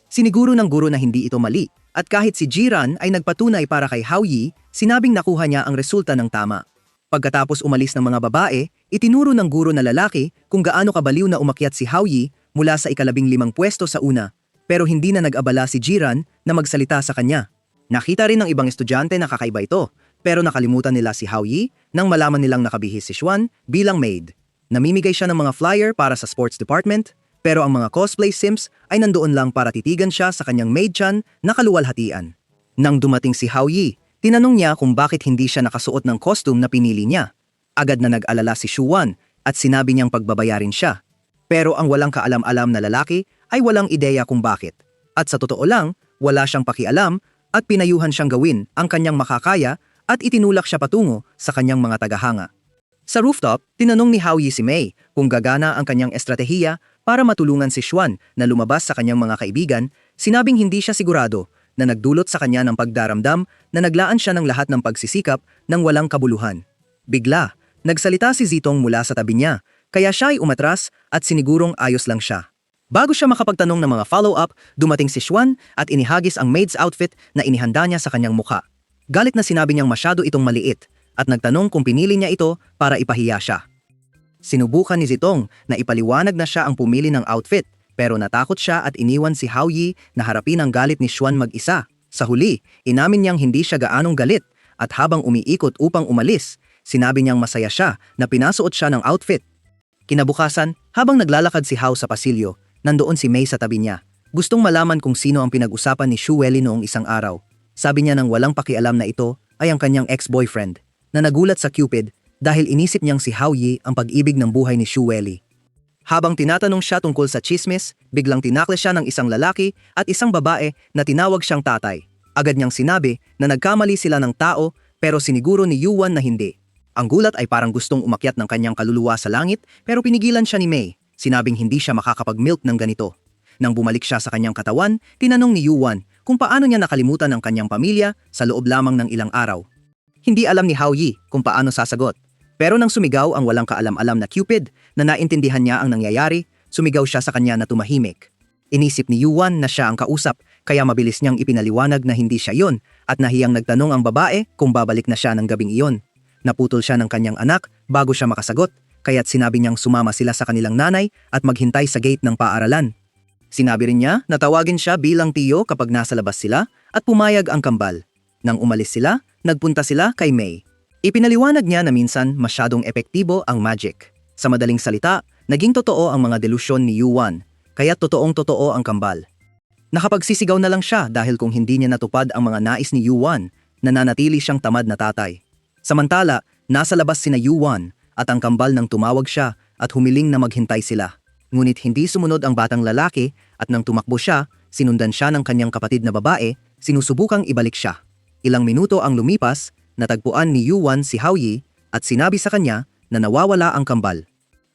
Siniguro ng guro na hindi ito mali at kahit si Jiran ay nagpatunay para kay Haoyi, sinabing nakuha niya ang resulta ng tama. Pagkatapos umalis ng mga babae, itinuro ng guro na lalaki kung gaano kabaliw na umakyat si Haoyi mula sa ika-15 pwesto sa una, pero hindi na nag-abala si Jiran na magsalita sa kanya. Nakita rin ng ibang estudyante na kakaiba ito, pero nakalimutan nila si Haoyi nang malaman nilang nakabihis si Xuan bilang maid. Namimigay siya ng mga flyer para sa sports department, pero ang mga cosplay sims ay nandoon lang para titigan siya sa kanyang maid-chan na kaluwalhatian. Nang dumating si Haoyi, tinanong niya kung bakit hindi siya nakasuot ng costume na pinili niya. Agad na nag-alala si Xuan at sinabi niyang pagbabayarin siya. Pero ang walang kaalam-alam na lalaki ay walang ideya kung bakit. At sa totoo lang, wala siyang pakialam at pinayuhan siyang gawin ang kanyang makakaya at itinulak siya patungo sa kanyang mga tagahanga. Sa rooftop, tinanong ni Haoyi si Mei kung gagana ang kanyang estratehiya para matulungan si Xuan na lumabas sa kanyang mga kaibigan, sinabing hindi siya sigurado na nagdulot sa kanya ng pagdaramdam na naglaan siya ng lahat ng pagsisikap ng walang kabuluhan. Bigla, nagsalita si Zitong mula sa tabi niya, kaya siya ay umatras at sinigurong ayos lang siya. Bago siya makapagtanong ng mga follow-up, dumating si Xuan at inihagis ang maid's outfit na inihanda niya sa kanyang mukha. Galit na sinabi niyang masyado itong maliit at nagtanong kung pinili niya ito para ipahiya siya. Sinubukan ni Zitong na ipaliwanag na siya ang pumili ng outfit, pero natakot siya at iniwan si Haoyi na harapin ang galit ni Xuan mag-isa. Sa huli, inamin niyang hindi siya gaanong galit at habang umiikot upang umalis, sinabi niyang masaya siya na pinasuot siya ng outfit. Kinabukasan, habang naglalakad si Hao sa pasilyo, nandoon si Mei sa tabi niya. Gustong malaman kung sino ang pinag-usapan ni Xueli noong isang araw. Sabi niya nang walang pakialam na ito ay ang kanyang ex-boyfriend, na nagulat sa Cupid dahil inisip niyang si Haoyi ang pag-ibig ng buhay ni Xueli. Habang tinatanong siya tungkol sa chismis, biglang tinakle siya ng isang lalaki at isang babae na tinawag siyang tatay. Agad niyang sinabi na nagkamali sila ng tao pero siniguro ni Yuan na hindi. Ang gulat ay parang gustong umakyat ng kanyang kaluluwa sa langit pero pinigilan siya ni Mei. Sinabing hindi siya makakapag-milk ng ganito. Nang bumalik siya sa kanyang katawan, tinanong ni Yuan kung paano niya nakalimutan ang kanyang pamilya sa loob lamang ng ilang araw. Hindi alam ni Haoyi kung paano sasagot. Pero nang sumigaw ang walang kaalam-alam na Cupid na naintindihan niya ang nangyayari, sumigaw siya sa kanya na tumahimik. Inisip ni Yuan na siya ang kausap kaya mabilis niyang ipinaliwanag na hindi siya yon at nahiyang nagtanong ang babae kung babalik na siya ng gabing iyon. Naputol siya ng kanyang anak bago siya makasagot kaya't sinabi niyang sumama sila sa kanilang nanay at maghintay sa gate ng paaralan. Sinabi rin niya na tawagin siya bilang tiyo kapag nasa labas sila at pumayag ang kambal. Nang umalis sila, nagpunta sila kay Mei. Ipinaliwanag niya na minsan masyadong epektibo ang magic. Sa madaling salita, naging totoo ang mga delusyon ni Yuan, kaya totoong totoo ang kambal. Nakapagsisigaw na lang siya dahil kung hindi niya natupad ang mga nais ni Yuan, nananatili siyang tamad na tatay. Samantala, nasa labas sina Yuan at ang kambal nang tumawag siya at humiling na maghintay sila. Ngunit hindi sumunod ang batang lalaki at nang tumakbo siya, sinundan siya ng kanyang kapatid na babae, sinusubukang ibalik siya. Ilang minuto ang lumipas, natagpuan ni Yuan si Haoyi at sinabi sa kanya na nawawala ang kambal.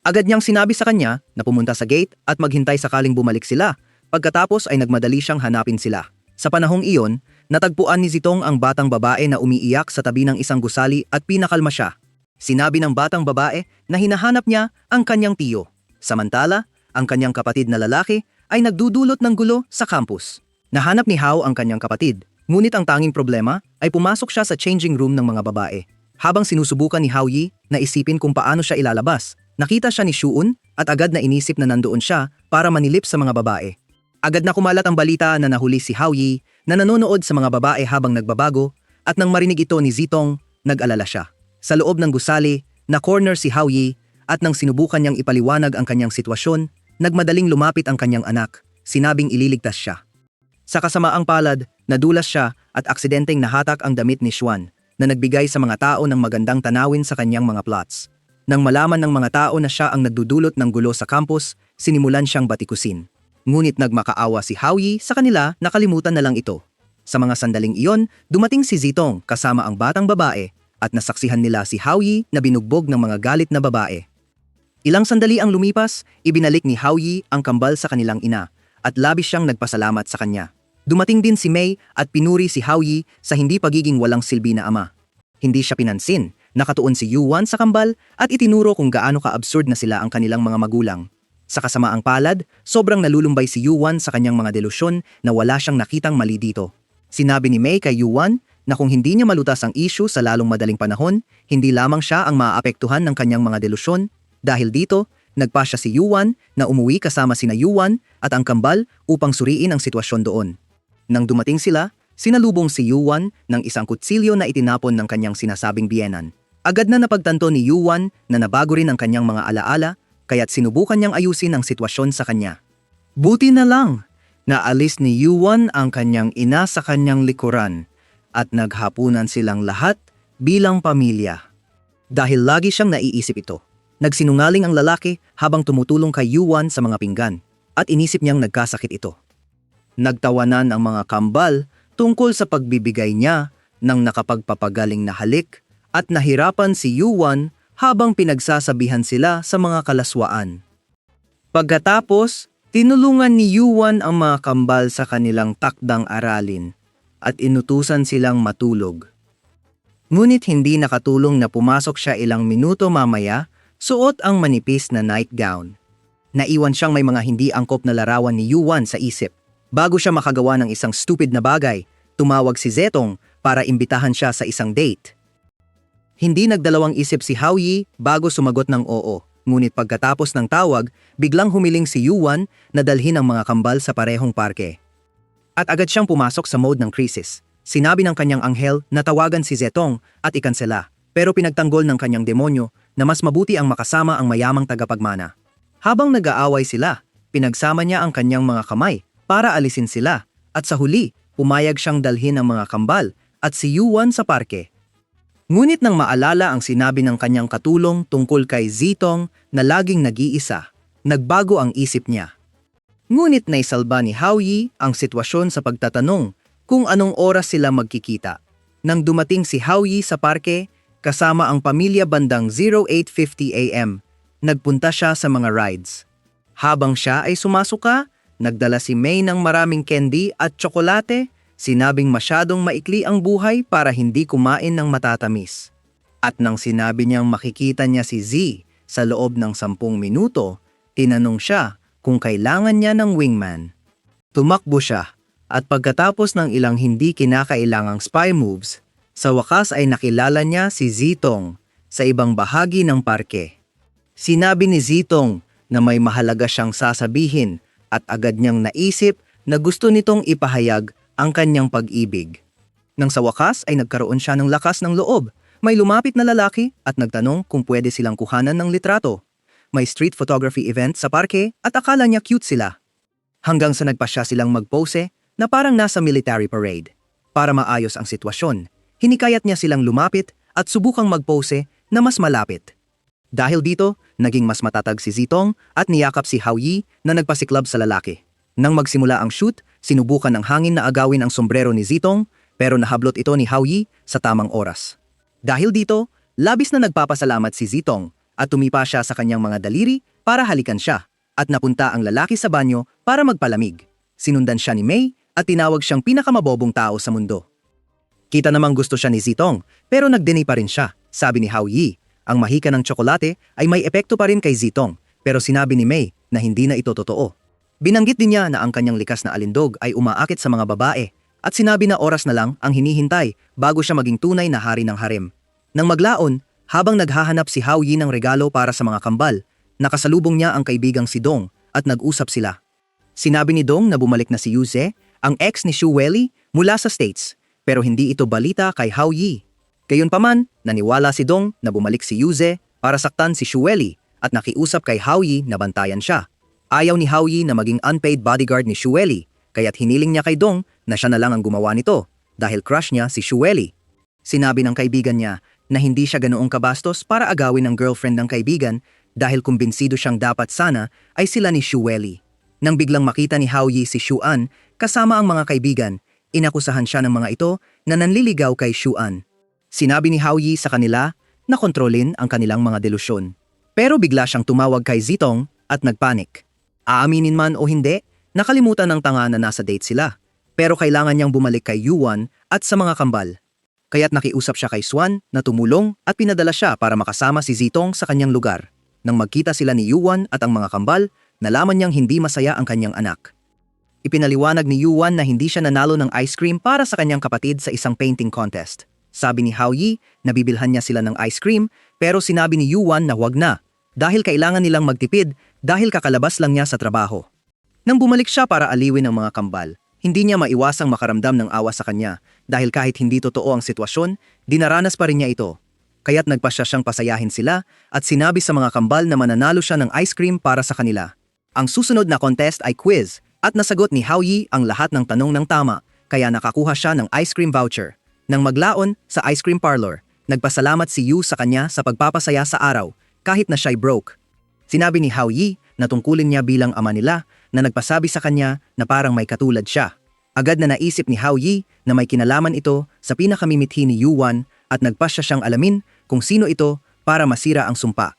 Agad niyang sinabi sa kanya na pumunta sa gate at maghintay sakaling bumalik sila, pagkatapos ay nagmadali siyang hanapin sila. Sa panahong iyon, natagpuan ni Zitong ang batang babae na umiiyak sa tabi ng isang gusali at pinakalma siya. Sinabi ng batang babae na hinahanap niya ang kanyang tiyo. Samantala, ang kanyang kapatid na lalaki ay nagdudulot ng gulo sa campus. Nahanap ni Hao ang kanyang kapatid, ngunit ang tanging problema ay pumasok siya sa changing room ng mga babae. Habang sinusubukan ni Haoyi na isipin kung paano siya ilalabas, nakita siya ni Xuan at agad na inisip na nandoon siya para manilip sa mga babae. Agad na kumalat ang balita na nahuli si Haoyi na nanonood sa mga babae habang nagbabago at nang marinig ito ni Zitong, nag-alala siya. Sa loob ng gusali, na-corner si Haoyi at nang sinubukan niyang ipaliwanag ang kanyang sitwasyon, nagmadaling lumapit ang kanyang anak, sinabing ililigtas siya. Sa kasamaang palad, nadulas siya at aksidenteng nahatak ang damit ni Xuan na nagbigay sa mga tao ng magandang tanawin sa kanyang mga plots. Nang malaman ng mga tao na siya ang nagdudulot ng gulo sa campus, sinimulan siyang batikusin. Ngunit nagmakaawa si Haoyi sa kanila, nakalimutan na lang ito. Sa mga sandaling iyon, dumating si Zitong kasama ang batang babae at nasaksihan nila si Haoyi na binugbog ng mga galit na babae. Ilang sandali ang lumipas, ibinalik ni Haoyi ang kambal sa kanilang ina at labis siyang nagpasalamat sa kanya. Dumating din si Mei at pinuri si Haoyi sa hindi pagiging walang silbi na ama. Hindi siya pinansin, nakatuon si Yuan sa kambal at itinuro kung gaano ka-absurd na sila ang kanilang mga magulang. Sa kasamaang palad, sobrang nalulumbay si Yuan sa kanyang mga delusyon na wala siyang nakitang mali dito. Sinabi ni Mei kay Yuan na kung hindi niya malutas ang issue sa lalong madaling panahon, hindi lamang siya ang maaapektuhan ng kanyang mga delusyon. Dahil dito, nagpasya si Yuan na umuwi kasama sina Yuan at ang kambal upang suriin ang sitwasyon doon. Nang dumating sila, sinalubong si Yuan ng isang kutsilyo na itinapon ng kanyang sinasabing biyenan. Agad na napagtanto ni Yuan na nabago rin ang kanyang mga alaala, kaya't sinubukan niyang ayusin ang sitwasyon sa kanya. Buti na lang! Naalis ni Yuan ang kanyang ina sa kanyang likuran at naghapunan silang lahat bilang pamilya. Dahil lagi siyang naiisip ito, nagsinungaling ang lalaki habang tumutulong kay Yuan sa mga pinggan at inisip niyang nagkasakit ito. Nagtawanan ang mga kambal tungkol sa pagbibigay niya ng nakapagpapagaling na halik at nahirapan si Yuan habang pinagsasabihan sila sa mga kalaswaan. Pagkatapos, tinulungan ni Yuan ang mga kambal sa kanilang takdang aralin at inutusan silang matulog. Ngunit hindi nakatulong na pumasok siya ilang minuto mamaya, suot ang manipis na nightgown. Naiwan siyang may mga hindi angkop na larawan ni Yuan sa isip. Bago siya makagawa ng isang stupid na bagay, tumawag si Zetong para imbitahan siya sa isang date. Hindi nagdalawang isip si Haoyi bago sumagot ng oo. Ngunit pagkatapos ng tawag, biglang humiling si Yuan na dalhin ang mga kambal sa parehong parke. At agad siyang pumasok sa mode ng crisis. Sinabi ng kanyang anghel na tawagan si Zetong at ikansela, pero pinagtanggol ng kanyang demonyo na mas mabuti ang makasama ang mayamang tagapagmana. Habang nag-aaway sila, pinagsama niya ang kanyang mga kamay para alisin sila at sa huli, pumayag siyang dalhin ang mga kambal at si Yuan sa parke. Ngunit nang maalala ang sinabi ng kanyang katulong tungkol kay Zitong na laging nag-iisa, nagbago ang isip niya. Ngunit naisalba ni Haoyi ang sitwasyon sa pagtatanong kung anong oras sila magkikita. Nang dumating si Haoyi sa parke, kasama ang pamilya bandang 08:50 AM, nagpunta siya sa mga rides. Habang siya ay sumasuka, nagdala si Mei ng maraming candy at tsokolate. Sinabing masyadong maikli ang buhay para hindi kumain ng matatamis. At nang sinabi niyang makikita niya si Z sa loob ng 10 minuto, tinanong siya kung kailangan niya ng wingman. Tumakbo siya at pagkatapos ng ilang hindi kinakailangang spy moves, sa wakas ay nakilala niya si Zitong sa ibang bahagi ng parke. Sinabi ni Zitong na may mahalaga siyang sasabihin at agad niyang naisip na gusto nitong ipahayag ang kanyang pag-ibig. Nang sa wakas ay nagkaroon siya ng lakas ng loob. May lumapit na lalaki at nagtanong kung pwede silang kuhanan ng litrato. May street photography event sa parke at akala niya cute sila. Hanggang sa nagpasya silang magpose na parang nasa military parade. Para maayos ang sitwasyon, hinikayat niya silang lumapit at subukang magpose na mas malapit. Dahil dito, naging mas matatag si Zitong at niyakap si Haoyi na nagpasiklab sa lalaki. Nang magsimula ang shoot, sinubukan ng hangin na agawin ang sombrero ni Zitong pero nahablot ito ni Haoyi sa tamang oras. Dahil dito, labis na nagpapasalamat si Zitong at tumipa siya sa kanyang mga daliri para halikan siya at napunta ang lalaki sa banyo para magpalamig. Sinundan siya ni Mei at tinawag siyang pinakamabobong tao sa mundo. Kita namang gusto siya ni Zitong pero nagdeny pa rin siya. Sabi ni Haoyi, ang mahika ng tsokolate ay may epekto pa rin kay Zitong pero sinabi ni Mei na hindi na ito totoo. Binanggit din niya na ang kanyang likas na alindog ay umaakit sa mga babae at sinabi na oras na lang ang hinihintay bago siya maging tunay na hari ng harem. Nang maglaon, habang naghahanap si Haoyi ng regalo para sa mga kambal, nakasalubong niya ang kaibigang si Dong at nag-usap sila. Sinabi ni Dong na bumalik na si Yuze, ang ex ni Shu Weili, mula sa States, pero hindi ito balita kay Haoyi. Gayunpaman, naniwala si Dong na bumalik si Yuze para saktan si Shu Weili at nakiusap kay Haoyi na bantayan siya. Ayaw ni Haoyi na maging unpaid bodyguard ni Shu Weili, kaya't hiniling niya kay Dong na siya na lang ang gumawa nito dahil crush niya si Shu Weili. Sinabi ng kaibigan niya na hindi siya ganoong kabastos para agawin ang girlfriend ng kaibigan dahil kumbinsido siyang dapat sana ay sila ni Shu Weili. Nang biglang makita ni Haoyi si Shu An kasama ang mga kaibigan, Inakusahan siya ng mga ito na nanliligaw kay Xuan. Sinabi ni Hao Yi sa kanila na kontrolin ang kanilang mga delusyon. Pero bigla siyang tumawag kay Zitong at nagpanik. Aaminin man o hindi, nakalimutan ng tanga na nasa date sila. Pero kailangan niyang bumalik kay Yuan at sa mga kambal. Kaya't nakiusap siya kay Swan na tumulong at pinadala siya para makasama si Zitong sa kanyang lugar. Nang magkita sila ni Yuan at ang mga kambal, nalaman niyang hindi masaya ang kanyang anak. Ipinaliwanag ni Yuan na hindi siya nanalo ng ice cream para sa kanyang kapatid sa isang painting contest. Sabi ni Hao Yi na bibilhan niya sila ng ice cream pero sinabi ni Yuan na wag na dahil kailangan nilang magtipid dahil kakalabas lang niya sa trabaho. Nang bumalik siya para aliwin ang mga kambal, hindi niya maiwasang makaramdam ng awa sa kanya dahil kahit hindi totoo ang sitwasyon, dinaranas pa rin niya ito. Kaya't nagpasya siyang pasayahin sila at sinabi sa mga kambal na mananalo siya ng ice cream para sa kanila. Ang susunod na contest ay quiz at nasagot ni Hao Yi ang lahat ng tanong ng tama kaya nakakuha siya ng ice cream voucher. Nang maglaon sa ice cream parlor, nagpasalamat si Yu sa kanya sa pagpapasaya sa araw kahit na siya'y broke. Sinabi ni Hao Yi na tungkulin niya bilang ama nila na nagpasabi sa kanya na parang may katulad siya. Agad na naisip ni Hao Yi na may kinalaman ito sa pinakamimithi ni Yuan at nagpasya siyang alamin kung sino ito para masira ang sumpa.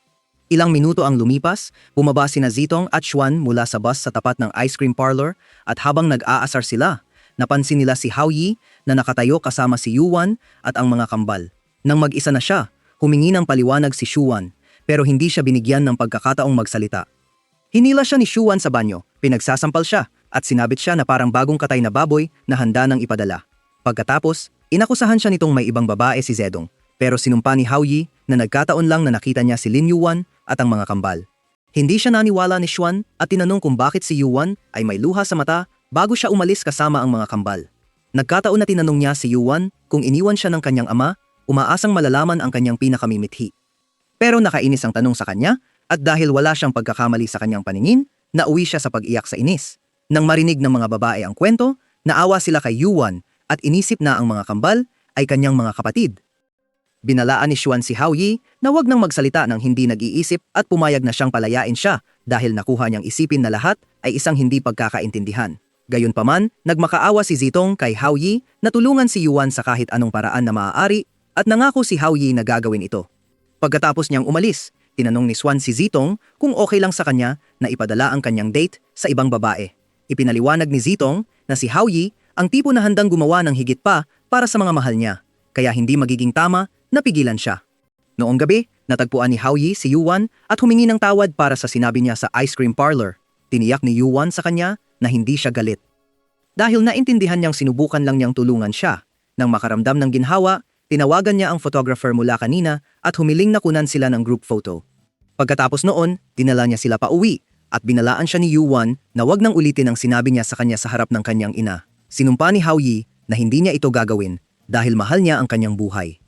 Ilang minuto ang lumipas, bumaba sina Zitong at Xuan mula sa bus sa tapat ng ice cream parlor at habang nag-aasar sila, napansin nila si Hao Yi na nakatayo kasama si Yuan at ang mga kambal. Nang mag-isa na siya, humingi ng paliwanag si Xuan pero hindi siya binigyan ng pagkakataong magsalita. Hinila siya ni Xuan sa banyo, pinagsasampal siya at sinabit siya na parang bagong katay na baboy na handa ng ipadala. Pagkatapos, inakusahan siya nitong may ibang babae si Zedong pero sinumpa ni Hao Yi na nagkataon lang na nakita niya si Lin Yuan at ang mga kambal. Hindi siya naniwala ni Xuan at tinanong kung bakit si Yuan ay may luha sa mata bago siya umalis kasama ang mga kambal. Nagkataon na tinanong niya si Yuan kung iniwan siya ng kanyang ama, umaasang malalaman ang kanyang pinakamimithi. Pero nakainis ang tanong sa kanya at dahil wala siyang pagkakamali sa kanyang paningin, nauwi siya sa pag-iyak sa inis. Nang marinig ng mga babae ang kwento, naawa sila kay Yuan at inisip na ang mga kambal ay kanyang mga kapatid. Binalaan ni Xuan si Hao Yi na wag nang magsalita ng hindi nag-iisip at pumayag na siyang palayain siya dahil nakuha niyang isipin na lahat ay isang hindi pagkakaintindihan. Gayunpaman, nagmakaawa si Zitong kay Hao Yi na tulungan si Yuan sa kahit anong paraan na maaari at nangako si Hao Yi na gagawin ito. Pagkatapos niyang umalis, tinanong ni Xuan si Zitong kung okay lang sa kanya na ipadala ang kanyang date sa ibang babae. Ipinaliwanag ni Zitong na si Hao Yi ang tipo na handang gumawa ng higit pa para sa mga mahal niya, kaya hindi magiging tama napigilan siya. Noong gabi, natagpuan ni Hao Yi si Yuan at humingi ng tawad para sa sinabi niya sa ice cream parlor. Tiniyak ni Yuan sa kanya na hindi siya galit. Dahil naintindihan niyang sinubukan lang niyang tulungan siya. Nang makaramdam ng ginhawa, tinawagan niya ang photographer mula kanina at humiling na kunan sila ng group photo. Pagkatapos noon, dinala niya sila pa uwi at binalaan siya ni Yuan na wag nang ulitin ang sinabi niya sa kanya sa harap ng kanyang ina. Sinumpa ni Hao Yi na hindi niya ito gagawin dahil mahal niya ang kanyang buhay.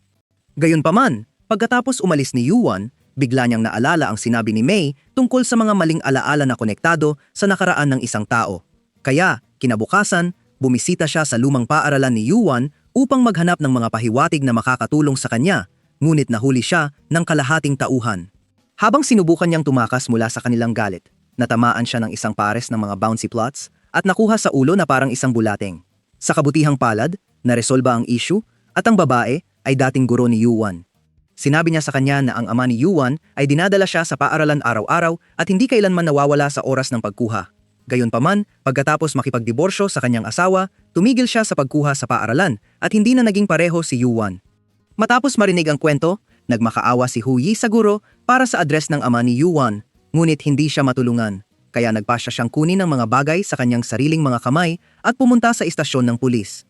Gayunpaman, pagkatapos umalis ni Yuan, bigla niyang naalala ang sinabi ni Mei tungkol sa mga maling alaala na konektado sa nakaraan ng isang tao. Kaya, kinabukasan, bumisita siya sa lumang paaralan ni Yuan upang maghanap ng mga pahiwatig na makakatulong sa kanya, ngunit nahuli siya ng kalahating tauhan. Habang sinubukan niyang tumakas mula sa kanilang galit, natamaan siya ng isang pares ng mga bouncy plots at nakuha sa ulo na parang isang bulateng. Sa kabutihang palad, naresolba ang issue at ang babae ay dating guro ni Yuan. Sinabi niya sa kanya na ang ama ni Yuan ay dinadala siya sa paaralan araw-araw at hindi kailanman nawawala sa oras ng pagkuha. Gayunpaman, pagkatapos makipagdiborsyo sa kanyang asawa, tumigil siya sa pagkuha sa paaralan at hindi na naging pareho si Yuan. Matapos marinig ang kwento, nagmakaawa si Hu Yi sa guro para sa address ng ama ni Yuan, ngunit hindi siya matulungan. Kaya nagpasya siyang kunin ng mga bagay sa kanyang sariling mga kamay at pumunta sa istasyon ng pulis.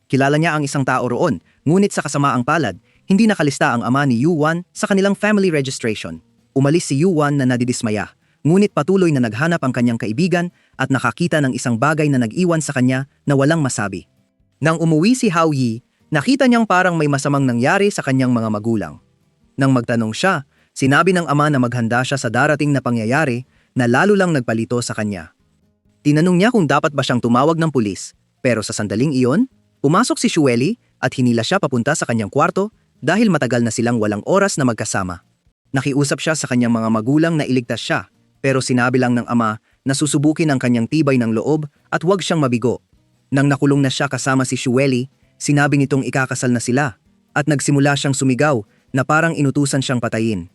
Kilala niya ang isang tao roon, ngunit sa kasamaang palad, hindi nakalista ang ama ni Yuan sa kanilang family registration. Umalis si Yuan na nadidismaya, ngunit patuloy na naghanap ang kanyang kaibigan at nakakita ng isang bagay na nag-iwan sa kanya na walang masabi. Nang umuwi si Hao Yi, nakita niyang parang may masamang nangyari sa kanyang mga magulang. Nang magtanong siya, sinabi ng ama na maghanda siya sa darating na pangyayari na lalo lang nagpalito sa kanya. Tinanong niya kung dapat ba siyang tumawag ng pulis, pero sa sandaling iyon, pumasok si Xueli at hinila siya papunta sa kanyang kwarto dahil matagal na silang walang oras na magkasama. Nakiusap siya sa kanyang mga magulang na iligtas siya, pero sinabi lang ng ama na susubukin ang kanyang tibay ng loob at huwag siyang mabigo. Nang nakulong na siya kasama si Shueli, sinabi nitong ikakasal na sila at nagsimula siyang sumigaw na parang inutusan siyang patayin.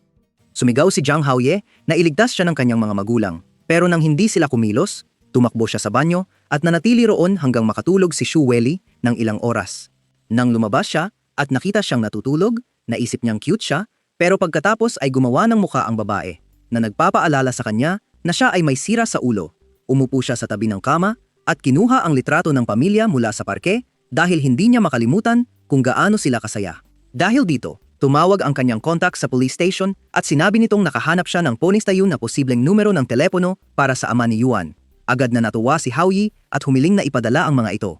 Sumigaw si Zhang Haoye na iligtas siya ng kanyang mga magulang. Pero nang hindi sila kumilos, tumakbo siya sa banyo at nanatili roon hanggang makatulog si Shueli ng ilang oras. Nang lumabas siya at nakita siyang natutulog, naisip niyang cute siya, pero pagkatapos ay gumawa ng mukha ang babae na nagpapaalala sa kanya na siya ay may sira sa ulo. Umupo siya sa tabi ng kama at kinuha ang litrato ng pamilya mula sa parke dahil hindi niya makalimutan kung gaano sila kasaya. Dahil dito, tumawag ang kanyang contact sa police station at sinabi nitong nakahanap siya ng ponistayon na posibleng numero ng telepono para sa ama ni Yuan. Agad na natuwa si Haoye at humiling na ipadala ang mga ito.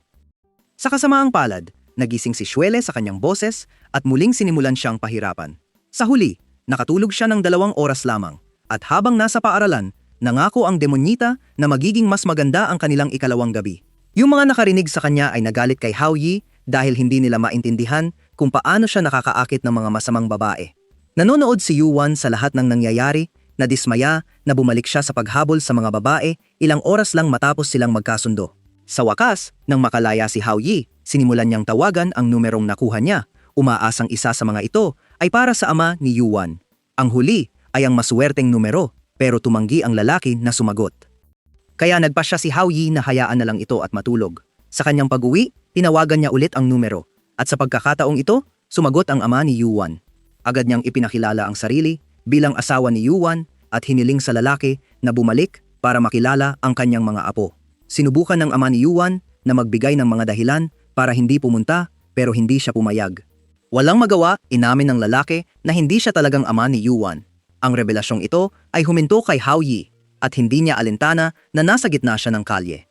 Sa kasamaang palad, nagising si Shuele sa kanyang boses at muling sinimulan siyang pahirapan. Sa huli, nakatulog siya ng 2 oras lamang at habang nasa paaralan, nangako ang demonyita na magiging mas maganda ang kanilang ikalawang gabi. Yung mga nakarinig sa kanya ay nagalit kay Haoye dahil hindi nila maintindihan kung paano siya nakakaakit ng mga masamang babae. Nanonood si Yuan sa lahat ng nangyayari, nadismaya na bumalik siya sa paghabol sa mga babae ilang oras lang matapos silang magkasundo. Sa wakas, nang makalaya si Haoye, sinimulan niyang tawagan ang numerong nakuha niya. Umaasang isa sa mga ito ay para sa ama ni Yuan. Ang huli ay ang masuwerteng numero, pero tumanggi ang lalaki na sumagot. Kaya nagpasya si Haoye na hayaan na lang ito at matulog. Sa kanyang pag-uwi, tinawagan niya ulit ang numero at sa pagkakataong ito, sumagot ang ama ni Yuan. Agad niyang ipinakilala ang sarili bilang asawa ni Yuan at hiniling sa lalaki na bumalik para makilala ang kanyang mga apo. Sinubukan ng ama ni Yuan na magbigay ng mga dahilan para hindi pumunta pero hindi siya pumayag. Walang magawa, inamin ng lalaki na hindi siya talagang ama ni Yuan. Ang revelasyong ito ay huminto kay Haoye at hindi niya alintana na nasa gitna siya ng kalye.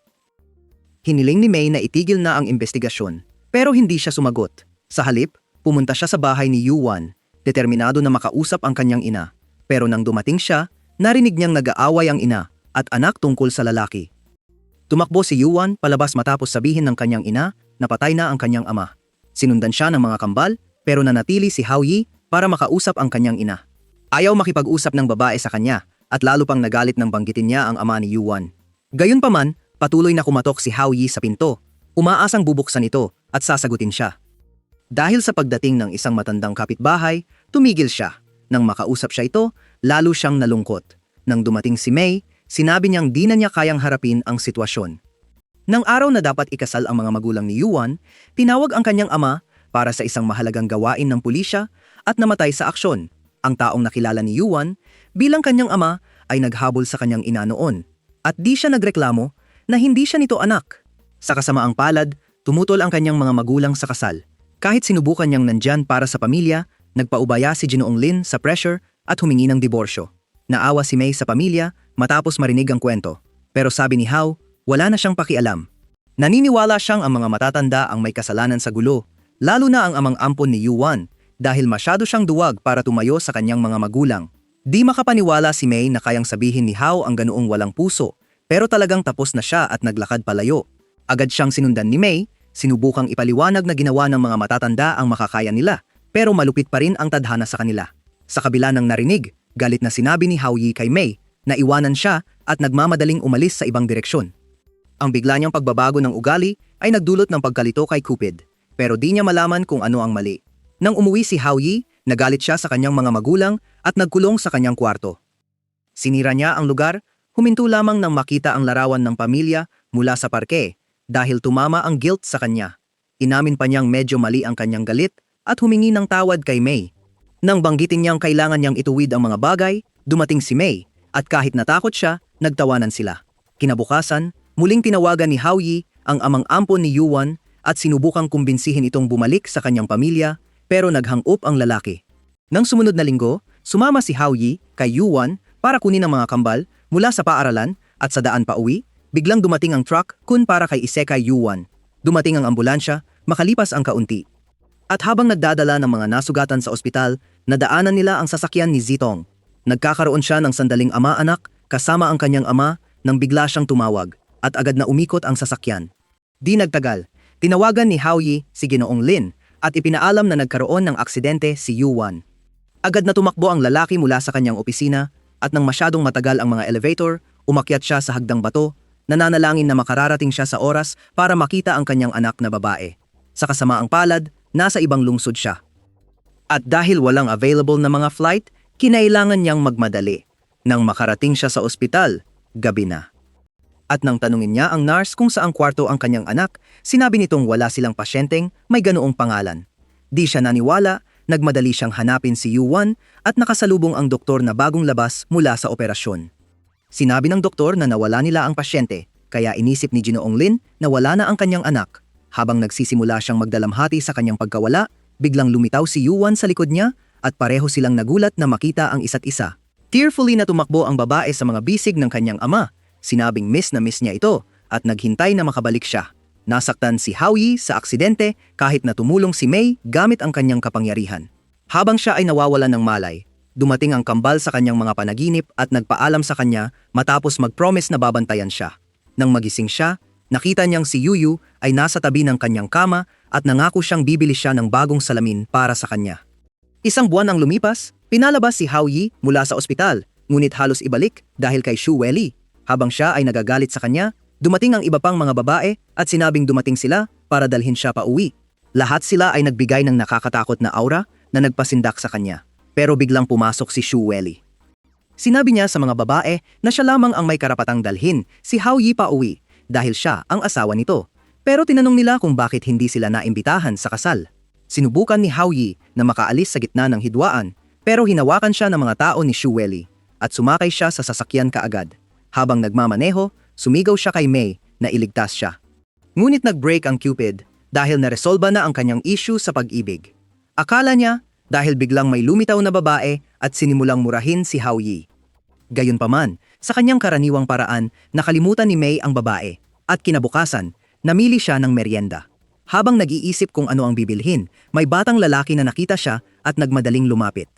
Hiniling ni May na itigil na ang investigasyon, pero hindi siya sumagot. Sa halip, pumunta siya sa bahay ni Yuan, determinado na makausap ang kanyang ina. Pero nang dumating siya, narinig niyang nag-aaway ang ina at anak tungkol sa lalaki. Tumakbo si Yuan palabas matapos sabihin ng kanyang ina na patay na ang kanyang ama. Sinundan siya ng mga kambal, pero nanatili si Haoye para makausap ang kanyang ina. Ayaw makipag-usap ng babae sa kanya at lalo pang nagalit nang banggitin niya ang ama ni Yuan. Gayunpaman, patuloy na kumatok si Haoye sa pinto. Umaasang bubuksan ito at sasagutin siya. Dahil sa pagdating ng isang matandang kapitbahay, tumigil siya. Nang makausap siya ito, lalo siyang nalungkot. Nang dumating si May, sinabi niyang di na niya kayang harapin ang sitwasyon. Nang araw na dapat ikasal ang mga magulang ni Yuan, tinawag ang kanyang ama para sa isang mahalagang gawain ng pulisya at namatay sa aksyon. Ang taong nakilala ni Yuan bilang kanyang ama ay naghabol sa kanyang ina noon at di siya nagreklamo na hindi siya nito anak. Sa kasamaang palad, tumutol ang kanyang mga magulang sa kasal. Kahit sinubukan niyang nandyan para sa pamilya, nagpaubaya si Ginoong Lin sa pressure at humingi ng diborsyo. Naawa si May sa pamilya matapos marinig ang kwento. Pero sabi ni Hao, wala na siyang pakialam. Naniniwala siyang ang mga matatanda ang may kasalanan sa gulo, lalo na ang amang ampon ni Yuan dahil masyado siyang duwag para tumayo sa kanyang mga magulang. Di makapaniwala si May na kayang sabihin ni Hao ang ganoong walang puso. Pero talagang tapos na siya at naglakad palayo. Agad siyang sinundan ni May, sinubukang ipaliwanag na ginawa ng mga matatanda ang makakaya nila, pero malupit pa rin ang tadhana sa kanila. Sa kabila ng narinig, galit na sinabi ni Haoye kay May na iwanan siya at nagmamadaling umalis sa ibang direksyon. Ang bigla niyang pagbabago ng ugali ay nagdulot ng pagkalito kay Cupid, pero di niya malaman kung ano ang mali. Nang umuwi si Haoye, nagalit siya sa kanyang mga magulang at nagkulong sa kanyang kwarto. Sinira niya ang lugar. Huminto lamang nang makita ang larawan ng pamilya mula sa parke dahil tumama ang guilt sa kanya. Inamin pa niyang medyo mali ang kanyang galit at humingi ng tawad kay May. Nang banggitin niyang kailangan niyang ituwid ang mga bagay, dumating si May at kahit natakot siya, nagtawanan sila. Kinabukasan, muling tinawagan ni Haoye ang amang ampon ni Yuan at sinubukang kumbinsihin itong bumalik sa kanyang pamilya pero naghang-up ang lalaki. Nang sumunod na linggo, sumama si Haoye kay Yuan para kunin ang mga kambal mula sa paaralan at sa daan pa uwi, biglang dumating ang truck kun para kay Isekay Yuan. Dumating ang ambulansya, makalipas ang kaunti. At habang nagdadala ng mga nasugatan sa ospital, nadaanan nila ang sasakyan ni Zitong. Nagkakaroon siya ng sandaling ama-anak kasama ang kanyang ama nang bigla siyang tumawag at agad na umikot ang sasakyan. Di nagtagal, tinawagan ni Haoye si Ginoong Lin at ipinaalam na nagkaroon ng aksidente si Yuan. Agad na tumakbo ang lalaki mula sa kanyang opisina at nang masyadong matagal ang mga elevator, umakyat siya sa hagdang bato nananalangin na makararating siya sa oras para makita ang kanyang anak na babae. Sa kasamaang palad, nasa ibang lungsod siya. At dahil walang available na mga flight, kinailangan niyang magmadali. Nang makarating siya sa ospital, gabi na. At nang tanungin niya ang nurse kung saang kwarto ang kanyang anak, sinabi nitong wala silang pasyenteng may ganoong pangalan. Di siya naniwala, nagmadali siyang hanapin si Yuan at nakasalubong ang doktor na bagong labas mula sa operasyon. Sinabi ng doktor na nawala nila ang pasyente, kaya inisip ni Ginoong Lin na wala na ang kanyang anak. Habang nagsisimula siyang magdalamhati sa kanyang pagkawala, biglang lumitaw si Yuan sa likod niya at pareho silang nagulat na makita ang isa't isa. Tearfully na tumakbo ang babae sa mga bisig ng kanyang ama. Sinabing miss na miss niya ito at naghintay na makabalik siya. Nasaktan si Hao Yi sa aksidente kahit na tumulong si Mei gamit ang kanyang kapangyarihan. Habang siya ay nawawalan ng malay, dumating ang kambal sa kanyang mga panaginip at nagpaalam sa kanya matapos mag-promise na babantayan siya. Nang magising siya, nakita niyang si Yuyu ay nasa tabi ng kanyang kama at nangako siyang bibili siya ng bagong salamin para sa kanya. Isang buwan ang lumipas, pinalabas si Hao Yi mula sa ospital, ngunit halos ibalik dahil kay Xu Weili. Habang siya ay nagagalit sa kanya, dumating ang iba pang mga babae at sinabing dumating sila para dalhin siya pa uwi. Lahat sila ay nagbigay ng nakakatakot na aura na nagpasindak sa kanya. Pero biglang pumasok si Xu Weili. Sinabi niya sa mga babae na siya lamang ang may karapatang dalhin si Hao Yi pa uwi dahil siya ang asawa nito. Pero tinanong nila kung bakit hindi sila naimbitahan sa kasal. Sinubukan ni Hao Yi na makaalis sa gitna ng hidwaan pero hinawakan siya ng mga tao ni Xu Weili at sumakay siya sa sasakyan kaagad. Habang nagmamaneho, sumigaw siya kay Mei na iligtas siya. Ngunit nag-break ang Cupid dahil naresolba na ang kanyang issue sa pag-ibig. Akala niya dahil biglang may lumitaw na babae at sinimulang murahin si Hao Yi. Gayunpaman, sa kanyang karaniwang paraan, nakalimutan ni Mei ang babae at kinabukasan, namili siya ng merienda. Habang nag-iisip kung ano ang bibilhin, may batang lalaki na nakita siya at nagmadaling lumapit.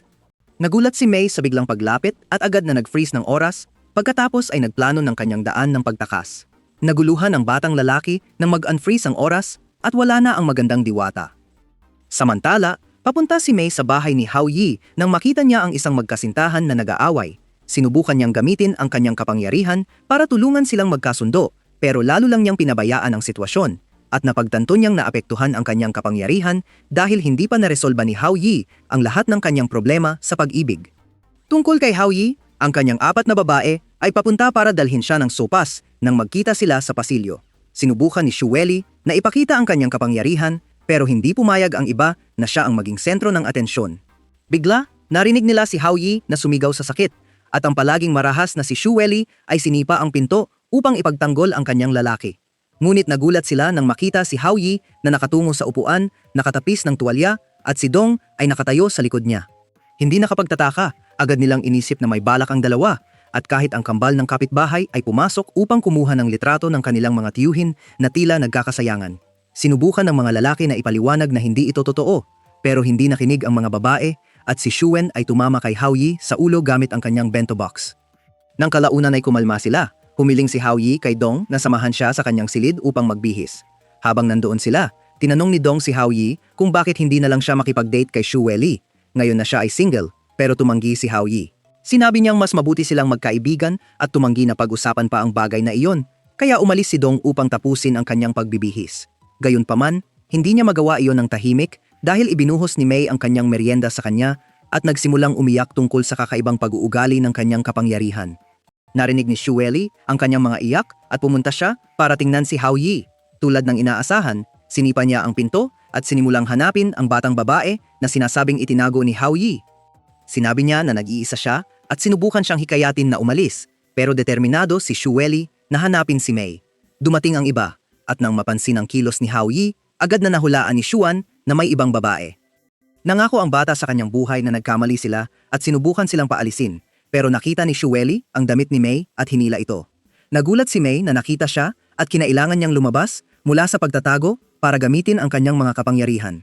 Nagulat si Mei sa biglang paglapit at agad na nag-freeze ng oras, pagkatapos ay nagplano ng kanyang daan ng pagtakas. Naguluhan ang batang lalaki nang mag-unfreeze ang oras at wala na ang magandang diwata. Samantala, papunta si Mei sa bahay ni Hao Yi nang makita niya ang isang magkasintahan na nag-aaway. Sinubukan niyang gamitin ang kanyang kapangyarihan para tulungan silang magkasundo, pero lalo lang niyang pinabayaan ang sitwasyon at napagtanto niyang naapektuhan ang kanyang kapangyarihan dahil hindi pa naresolba ni Hao Yi ang lahat ng kanyang problema sa pag-ibig. Tungkol kay Hao Yi, ang kanyang 4 na babae ay papunta para dalhin siya ng sopas nang magkita sila sa pasilyo. Sinubukan ni Xu Weili na ipakita ang kanyang kapangyarihan pero hindi pumayag ang iba na siya ang maging sentro ng atensyon. Bigla, narinig nila si Hao Yi na sumigaw sa sakit at ang palaging marahas na si Xu Weili ay sinipa ang pinto upang ipagtanggol ang kanyang lalaki. Ngunit nagulat sila nang makita si Hao Yi na nakatungo sa upuan, nakatapis ng tuwalya at si Dong ay nakatayo sa likod niya. Hindi nakapagtataka, agad nilang inisip na may balak ang dalawa at kahit ang kambal ng kapitbahay ay pumasok upang kumuha ng litrato ng kanilang mga tiyuhin na tila nagkakasayangan. Sinubukan ng mga lalaki na ipaliwanag na hindi ito totoo, pero hindi nakinig ang mga babae at si Xuen ay tumama kay Hao Yi sa ulo gamit ang kanyang bento box. Nang kalaunan ay kumalma sila, humiling si Hao Yi kay Dong na samahan siya sa kanyang silid upang magbihis. Habang nandoon sila, tinanong ni Dong si Hao Yi kung bakit hindi na lang siya makipag-date kay Xu Weili. Ngayon na siya ay single, pero tumanggi si Hao Yi. Sinabi niyang mas mabuti silang magkaibigan at tumanggi na pag-usapan pa ang bagay na iyon, kaya umalis si Dong upang tapusin ang kanyang pagbibihis. Gayunpaman, hindi niya magawa iyon ng tahimik dahil ibinuhos ni Mei ang kanyang merienda sa kanya at nagsimulang umiyak tungkol sa kakaibang pag-uugali ng kanyang kapangyarihan. Narinig ni Xu Weili ang kanyang mga iyak at pumunta siya para tingnan si Hao Yi. Tulad ng inaasahan, sinipa niya ang pinto at sinimulang hanapin ang batang babae na sinasabing itinago ni Hao Yi. Sinabi niya na nag-iisa siya at sinubukan siyang hikayatin na umalis, pero determinado si Xu Weili na hanapin si Mei. Dumating ang iba at nang mapansin ang kilos ni Hao Yi, agad na nahulaan ni Xuan na may ibang babae. Nangako ang bata sa kanyang buhay na nagkamali sila at sinubukan silang paalisin, pero nakita ni Xu Weili ang damit ni Mei at hinila ito. Nagulat si Mei na nakita siya at kinailangan niyang lumabas mula sa pagtatago para gamitin ang kanyang mga kapangyarihan.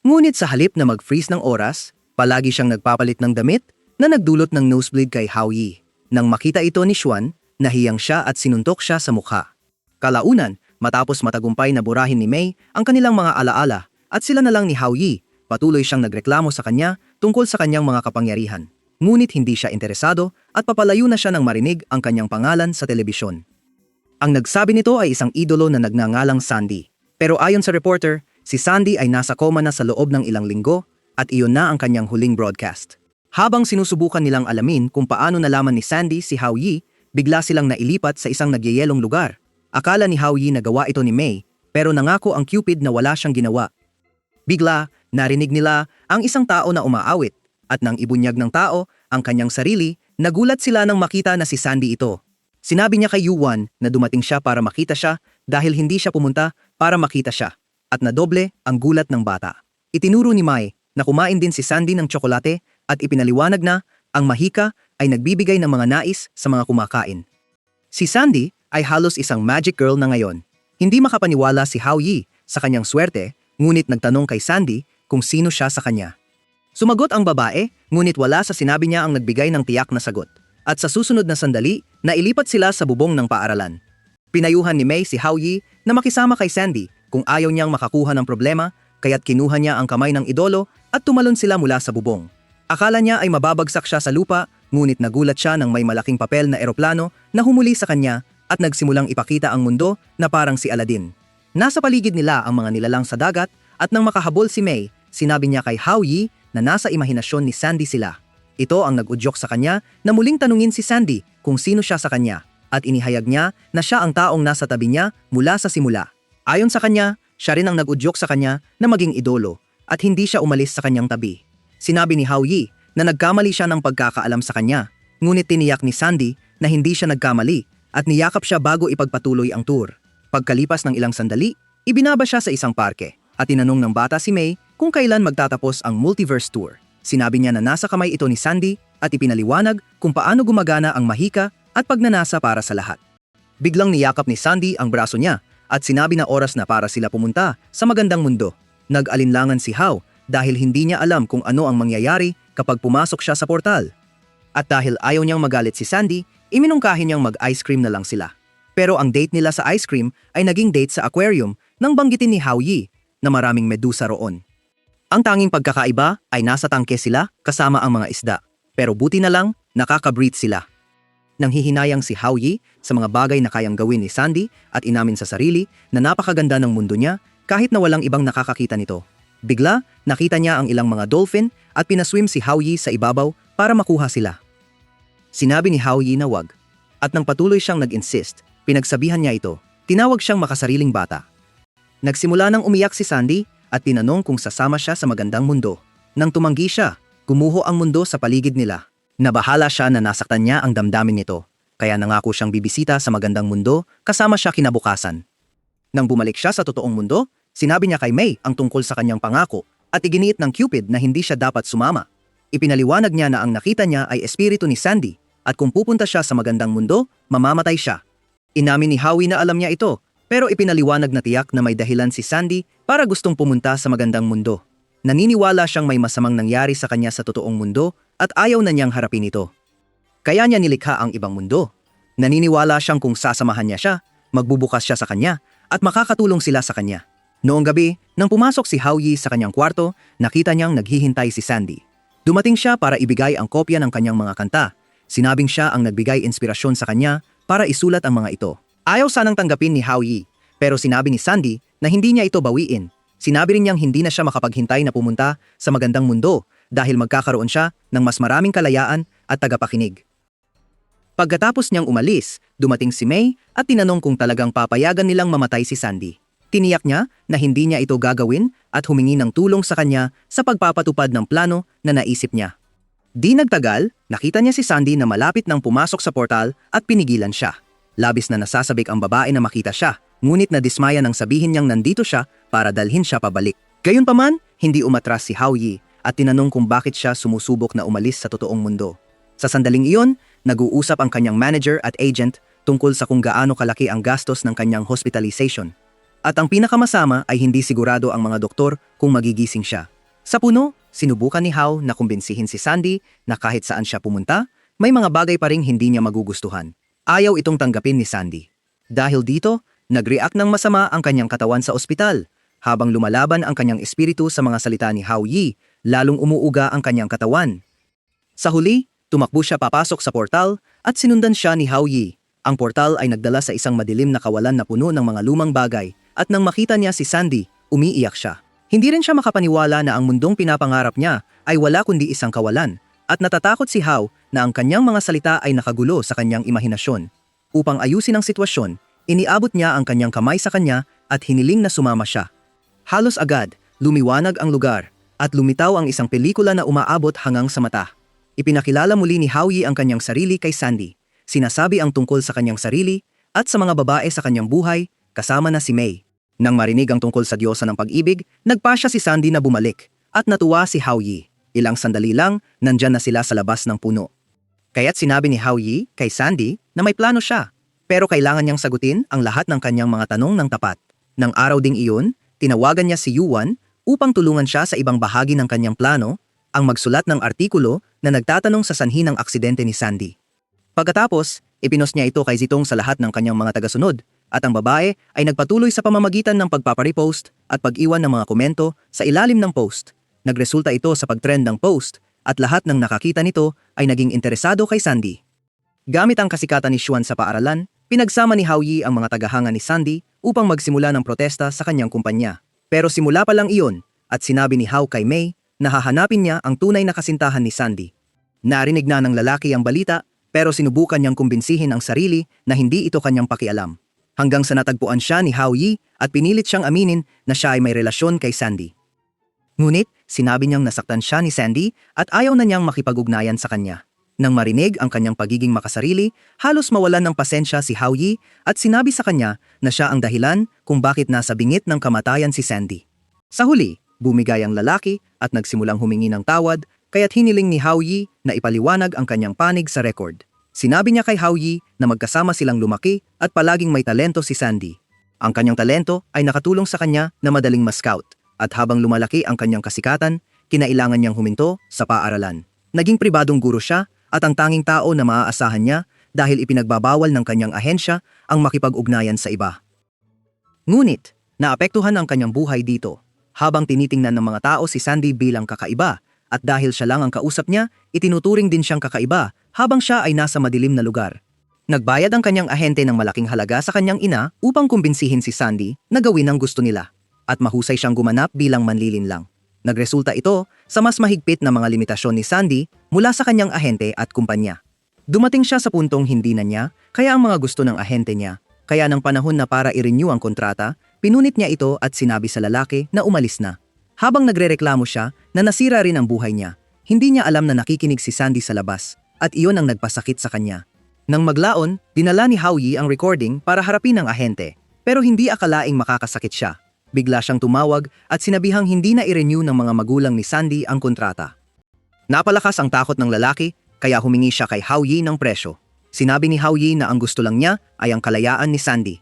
Ngunit sa halip na mag-freeze ng oras, palagi siyang nagpapalit ng damit na nagdulot ng nosebleed kay Hao Yi. Nang makita ito ni Xuan, nahiyang siya at sinuntok siya sa mukha. Kalaunan, matapos matagumpay na burahin ni Mei ang kanilang mga alaala at sila na lang ni Hao Yi, patuloy siyang nagreklamo sa kanya tungkol sa kanyang mga kapangyarihan. Ngunit hindi siya interesado at papalayo na siya nang marinig ang kanyang pangalan sa telebisyon. Ang nagsabi nito ay isang idolo na nagngangalang Sandy. Pero ayon sa reporter, si Sandy ay nasa coma na sa loob ng ilang linggo at iyon na ang kanyang huling broadcast. Habang sinusubukan nilang alamin kung paano nalaman ni Sandy si Hao Yi, bigla silang nailipat sa isang nagyayelong lugar. Akala ni Hao Yi na gawa ito ni May, pero nangako ang Cupid na wala siyang ginawa. Bigla, narinig nila ang isang tao na umaawit at nang ibunyag ng tao ang kanyang sarili, nagulat sila nang makita na si Sandy ito. Sinabi niya kay Yuan na dumating siya para makita siya dahil hindi siya pumunta para makita siya at nadoble ang gulat ng bata. Itinuro ni Mai na kumain din si Sandy ng tsokolate at ipinaliwanag na ang mahika ay nagbibigay ng mga nais sa mga kumakain. Si Sandy ay halos isang magic girl na ngayon. Hindi makapaniwala si Hao Yi sa kanyang swerte, ngunit nagtanong kay Sandy kung sino siya sa kanya. Sumagot ang babae, ngunit wala sa sinabi niya ang nagbigay ng tiyak na sagot. At sa susunod na sandali, nailipat sila sa bubong ng paaralan. Pinayuhan ni May si Hao Yi na makisama kay Sandy kung ayaw niyang makakuha ng problema, kaya't kinuha niya ang kamay ng idolo at tumalon sila mula sa bubong. Akala niya ay mababagsak siya sa lupa, ngunit nagulat siya nang may malaking papel na eroplano na humuli sa kanya at nagsimulang ipakita ang mundo na parang si Aladdin. Nasa paligid nila ang mga nilalang sa dagat at nang makahabol si May, sinabi niya kay Hao Yi na nasa imahinasyon ni Sandy sila. Ito ang nag-udyok sa kanya na muling tanungin si Sandy kung sino siya sa kanya at inihayag niya na siya ang taong nasa tabi niya mula sa simula. Ayon sa kanya, siya rin ang nag-udyok sa kanya na maging idolo at hindi siya umalis sa kanyang tabi. Sinabi ni Hao Yi na nagkamali siya ng pagkakaalam sa kanya, ngunit tiniyak ni Sandy na hindi siya nagkamali at niyakap siya bago ipagpatuloy ang tour. Pagkalipas ng ilang sandali, ibinaba siya sa isang parke at tinanong ng bata si May kung kailan magtatapos ang multiverse tour. Sinabi niya na nasa kamay ito ni Sandy at ipinaliwanag kung paano gumagana ang mahika at pagnanasa para sa lahat. Biglang niyakap ni Sandy ang braso niya at sinabi na oras na para sila pumunta sa magandang mundo. Nag-alinlangan si Hao dahil hindi niya alam kung ano ang mangyayari kapag pumasok siya sa portal. At dahil ayaw niyang magalit si Sandy, iminungkahi niyang mag-ice cream na lang sila. Pero ang date nila sa ice cream ay naging date sa aquarium nang banggitin ni Hao Yi na maraming medusa roon. Ang tanging pagkakaiba ay nasa tangke sila kasama ang mga isda, pero buti na lang nakaka-breathe sila. Nang hihinayang si Hao Yi sa mga bagay na kayang gawin ni Sandy at inamin sa sarili na napakaganda ng mundo niya kahit na walang ibang nakakakita nito. Bigla, nakita niya ang ilang mga dolphin at pinaswim si Hao Yi sa ibabaw para makuha sila. Sinabi ni Hao Yi na wag, at nang patuloy siyang nag-insist, pinagsabihan niya ito. Tinawag siyang makasariling bata. Nagsimula nang umiyak si Sandy at tinanong kung sasama siya sa magandang mundo. Nang tumanggi siya, gumuho ang mundo sa paligid nila. Nabahala siya na nasaktan niya ang damdamin nito, kaya nangako siyang bibisita sa magandang mundo kasama siya kinabukasan. Nang bumalik siya sa totoong mundo, sinabi niya kay May ang tungkol sa kanyang pangako at iginiit ng Cupid na hindi siya dapat sumama. Ipinaliwanag niya na ang nakita niya ay espiritu ni Sandy at kung pupunta siya sa magandang mundo, mamamatay siya. Inamin ni Hao Yi na alam niya ito, pero ipinaliwanag na tiyak na may dahilan si Sandy para gustong pumunta sa magandang mundo. Naniniwala siyang may masamang nangyari sa kanya sa totoong mundo at ayaw na niyang harapin ito. Kaya niya nilikha ang ibang mundo. Naniniwala siyang kung sasamahan niya siya, magbubukas siya sa kanya at makakatulong sila sa kanya. Noong gabi, nang pumasok si Hao Yi sa kanyang kwarto, nakita niyang naghihintay si Sandy. Dumating siya para ibigay ang kopya ng kanyang mga kanta. Sinabing siya ang nagbigay inspirasyon sa kanya para isulat ang mga ito. Ayaw sanang tanggapin ni Hao Yi, pero sinabi ni Sandy na hindi niya ito bawiin. Sinabi rin niyang hindi na siya makapaghintay na pumunta sa magandang mundo dahil magkakaroon siya ng mas maraming kalayaan at tagapakinig. Pagkatapos niyang umalis, dumating si May at tinanong kung talagang papayagan nilang mamatay si Sandy. Tiniyak niya na hindi niya ito gagawin at humingi ng tulong sa kanya sa pagpapatupad ng plano na naisip niya. Di nagtagal, nakita niya si Sandy na malapit nang pumasok sa portal at pinigilan siya. Labis na nasasabik ang babae na makita siya, ngunit nadismaya nang sabihin niyang nandito siya para dalhin siya pabalik. Gayunpaman, hindi umatras si Hao Yi at tinanong kung bakit siya sumusubok na umalis sa totoong mundo. Sa sandaling iyon, nag-uusap ang kanyang manager at agent tungkol sa kung gaano kalaki ang gastos ng kanyang hospitalization. At ang pinakamasama ay hindi sigurado ang mga doktor kung magigising siya. Sa puno, sinubukan ni Hao na kumbinsihin si Sandy na kahit saan siya pumunta, may mga bagay pa ring hindi niya magugustuhan. Ayaw itong tanggapin ni Sandy. Dahil dito, nag-react ng masama ang kanyang katawan sa ospital. Habang lumalaban ang kanyang espiritu sa mga salita ni Hao Yi, lalong umuuga ang kanyang katawan. Sa huli, tumakbo siya papasok sa portal at sinundan siya ni Hao Yi. Ang portal ay nagdala sa isang madilim na kawalan na puno ng mga lumang bagay at nang makita niya si Sandy, umiiyak siya. Hindi rin siya makapaniwala na ang mundong pinapangarap niya ay wala kundi isang kawalan at natatakot si Hao na ang kanyang mga salita ay nakagulo sa kanyang imahinasyon. Upang ayusin ang sitwasyon, iniabot niya ang kanyang kamay sa kanya at hiniling na sumama siya. Halos agad, lumiwanag ang lugar at lumitaw ang isang pelikula na umaabot hanggang sa mata. Ipinakilala muli ni Haoyi ang kanyang sarili kay Sandy. Sinasabi ang tungkol sa kanyang sarili at sa mga babae sa kanyang buhay, kasama na si May. Nang marinig ang tungkol sa diyosa ng pag-ibig, nagpasya si Sandy na bumalik at natuwa si Haoyi. Ilang sandali lang, nandyan na sila sa labas ng puno. Kaya't sinabi ni Haoyi kay Sandy na may plano siya, pero kailangan niyang sagutin ang lahat ng kanyang mga tanong ng tapat. Nang araw ding iyon, tinawagan niya si Yuan upang tulungan siya sa ibang bahagi ng kanyang plano, ang magsulat ng artikulo na nagtatanong sa sanhi ng aksidente ni Sandy. Pagkatapos, ipinost niya ito kay Zitong sa lahat ng kanyang mga tagasunod at ang babae ay nagpatuloy sa pamamagitan ng pagpaparepost at pag-iwan ng mga komento sa ilalim ng post. Nagresulta ito sa pagtrend ng post at lahat ng nakakita nito ay naging interesado kay Sandy. Gamit ang kasikatan ni Xuan sa paaralan, pinagsama ni Haoyi ang mga tagahanga ni Sandy upang magsimula ng protesta sa kanyang kumpanya. Pero simula pa lang iyon at sinabi ni Hao kay May na hahanapin niya ang tunay na kasintahan ni Sandy. Narinig na ng lalaki ang balita pero sinubukan niyang kumbinsihin ang sarili na hindi ito kanyang pakialam. Hanggang sa natagpuan siya ni Haoyi at pinilit siyang aminin na siya ay may relasyon kay Sandy. Ngunit sinabi niyang nasaktan siya ni Sandy at ayaw na niyang makipag-ugnayan sa kanya. Nang marinig ang kanyang pagiging makasarili, halos mawalan ng pasensya si Haoyi at sinabi sa kanya na siya ang dahilan kung bakit nasa bingit ng kamatayan si Sandy. Sa huli, bumigay ang lalaki at nagsimulang humingi ng tawad kaya't hiniling ni Haoyi na ipaliwanag ang kanyang panig sa record. Sinabi niya kay Haoyi na magkasama silang lumaki at palaging may talento si Sandy. Ang kanyang talento ay nakatulong sa kanya na madaling ma-scout at habang lumalaki ang kanyang kasikatan, kinailangan niyang huminto sa paaralan. Naging pribadong guro siya at ang tanging tao na maaasahan niya dahil ipinagbabawal ng kanyang ahensya ang makipag-ugnayan sa iba. Ngunit, naapektuhan ang kanyang buhay dito habang tinitingnan ng mga tao si Sandy bilang kakaiba at dahil siya lang ang kausap niya, itinuturing din siyang kakaiba habang siya ay nasa madilim na lugar. Nagbayad ang kanyang ahente ng malaking halaga sa kanyang ina upang kumbinsihin si Sandy na gawin ang gusto nila at mahusay siyang gumanap bilang manlilinlang. Nagresulta ito sa mas mahigpit na mga limitasyon ni Sandy mula sa kanyang ahente at kumpanya. Dumating siya sa puntong hindi na niya kaya ang mga gusto ng ahente niya, kaya ng panahon na para i-renew ang kontrata, pinunit niya ito at sinabi sa lalaki na umalis na. Habang nagrereklamo siya na nasira rin ang buhay niya, hindi niya alam na nakikinig si Sandy sa labas at iyon ang nagpasakit sa kanya. Nang maglaon, dinala ni Haoyi ang recording para harapin ang ahente, pero hindi akalaing makakasakit siya. Bigla siyang tumawag at sinabihang hindi na i-renew ng mga magulang ni Sandy ang kontrata. Napalakas ang takot ng lalaki kaya humingi siya kay Haoyi ng presyo. Sinabi ni Haoyi na ang gusto lang niya ay ang kalayaan ni Sandy.